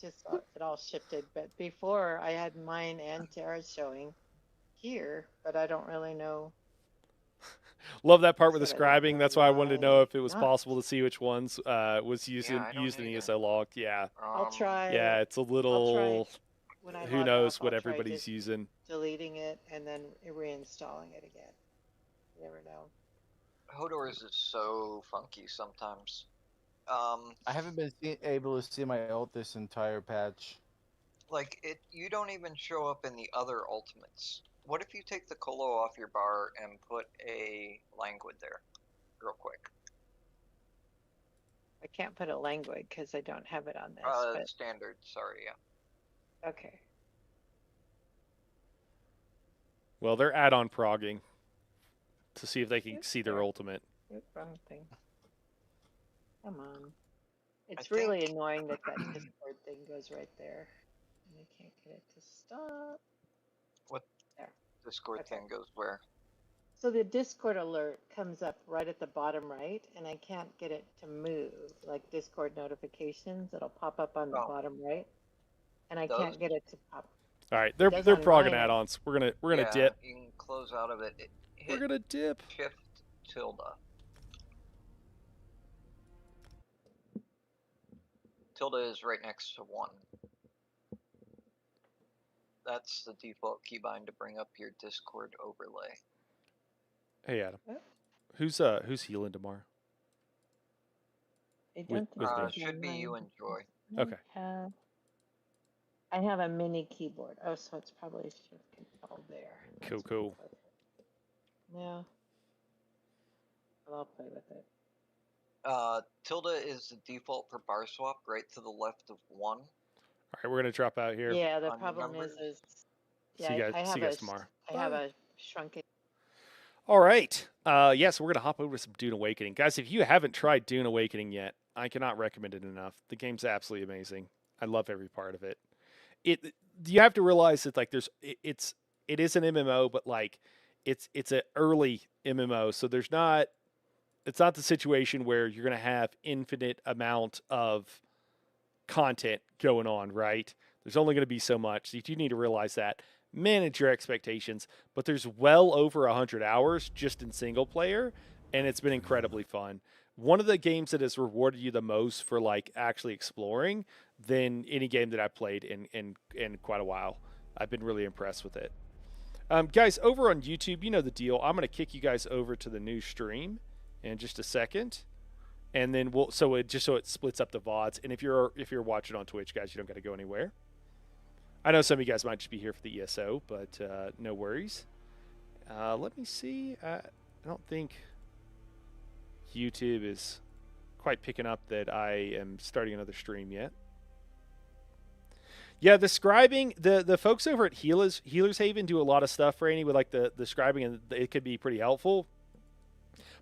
all shifted, but before I had mine and Tara's showing here, but I don't really know. Love that part with the So I don't scribing. know That's why I wanted to know if it was why possible to see which ones was used Yeah, I don't in either. ESO locked. Yeah. I'll try. Yeah, it's a little. When I Who log knows off, what I'll try everybody's just using. deleting it and then reinstalling it again. You never know. Hodor's is so funky sometimes. I haven't been able to see my ult this entire patch. Like you don't even show up in the other ultimates. What if you take the colo off your bar and put a languid there, real quick? I can't put a language because I don't have it on this. But Standard. Sorry, yeah. okay. Well, they're add-on progging to see if they can see their ultimate. Wrong thing. Come on. It's I really think- annoying that that Discord thing goes right there. And I can't get it to stop. What There. Discord Okay. thing goes where? So the Discord alert comes up right at the bottom right, and I can't get it to move. Like Discord notifications, it'll pop up on the bottom right, and I can't get it to pop. All right, It they're does on progging mine. add-ons. We're gonna Yeah, dip. you can close out of it. We're gonna dip. Shift tilde. Tilde is right next to 1. That's the default keybind to bring up your Discord overlay. Hey Adam, who's healing tomorrow? I don't think there's Should be mine. you and Joy. Okay. I have a mini keyboard. Oh, so it's probably shift control there. Cool. Yeah. I'll play with it. Tilde is the default for bar swap, right to the left of 1. All right, we're gonna drop out here. Yeah, the On problem numbers. is See you I guys tomorrow. have a shrunken. All right. Yes, we're gonna hop over to some Dune Awakening, guys. If you haven't tried Dune Awakening yet, I cannot recommend it enough. The game's absolutely amazing. I love every part of it. You have to realize that like it is an MMO, but like it's an early MMO, so it's not the situation where you're gonna have infinite amount of content going on, right? There's only going to be so much. So you need to realize that. Manage your expectations, but there's well over 100 hours just in single player, and it's been incredibly fun. One of the games that has rewarded you the most for like actually exploring than any game that I've played in quite a while. I've been really impressed with it. Guys, over on YouTube, you know the deal. I'm going to kick you guys over to the new stream in just a second. And then so it splits up the VODs. And if you're watching on Twitch, guys, you don't got to go anywhere. I know some of you guys might just be here for the ESO, but no worries. Let me see. I don't think YouTube is quite picking up that I am starting another stream yet. Yeah, the scribing, the folks over at Healers Haven do a lot of stuff, Rainy, with like the scribing, and it could be pretty helpful.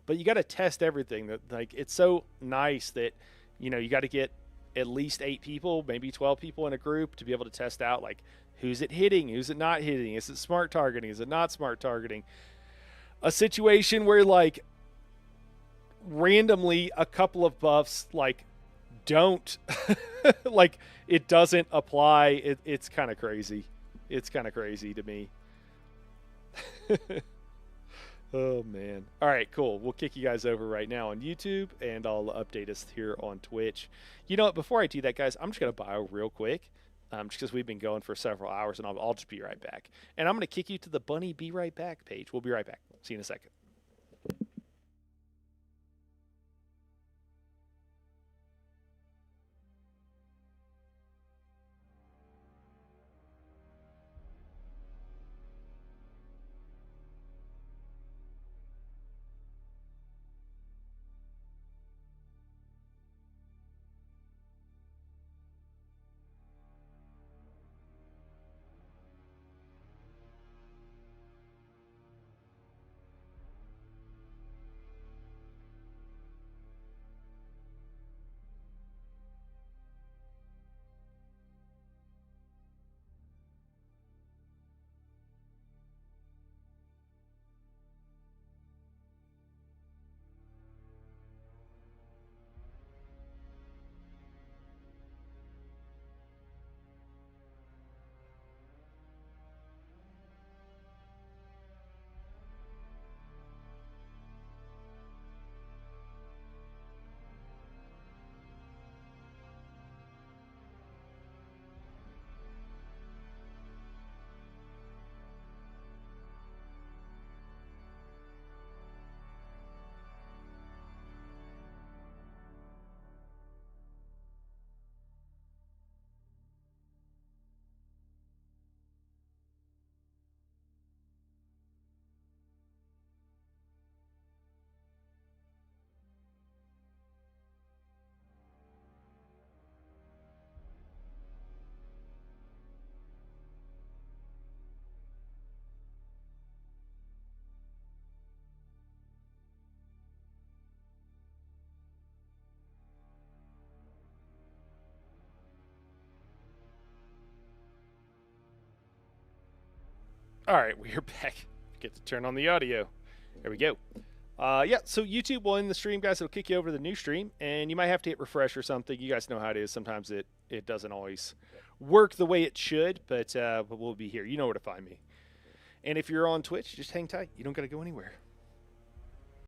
But you got to test everything. That like it's so nice that you got to get at least 8 people, maybe 12 people in a group to be able to test out like who's it hitting, who's it not hitting, is it smart targeting, is it not smart targeting. A situation where like randomly a couple of buffs like don't like it doesn't apply. It's kind of crazy. It's kind of crazy to me. Oh, man. All right, cool. We'll kick you guys over right now on YouTube, and I'll update us here on Twitch. You know what? Before I do that, guys, I'm just going to bio real quick, just because we've been going for several hours, and I'll just be right back. And I'm going to kick you to the Bunny Be Right Back page. We'll be right back. See you in a second. All right, we're back. Get to turn on the audio. There we go. Yeah, so YouTube will end the stream, guys. It'll kick you over to the new stream, and you might have to hit refresh or something. You guys know how it is. Sometimes it doesn't always work the way it should, but we'll be here. You know where to find me. And if you're on Twitch, just hang tight. You don't got to go anywhere.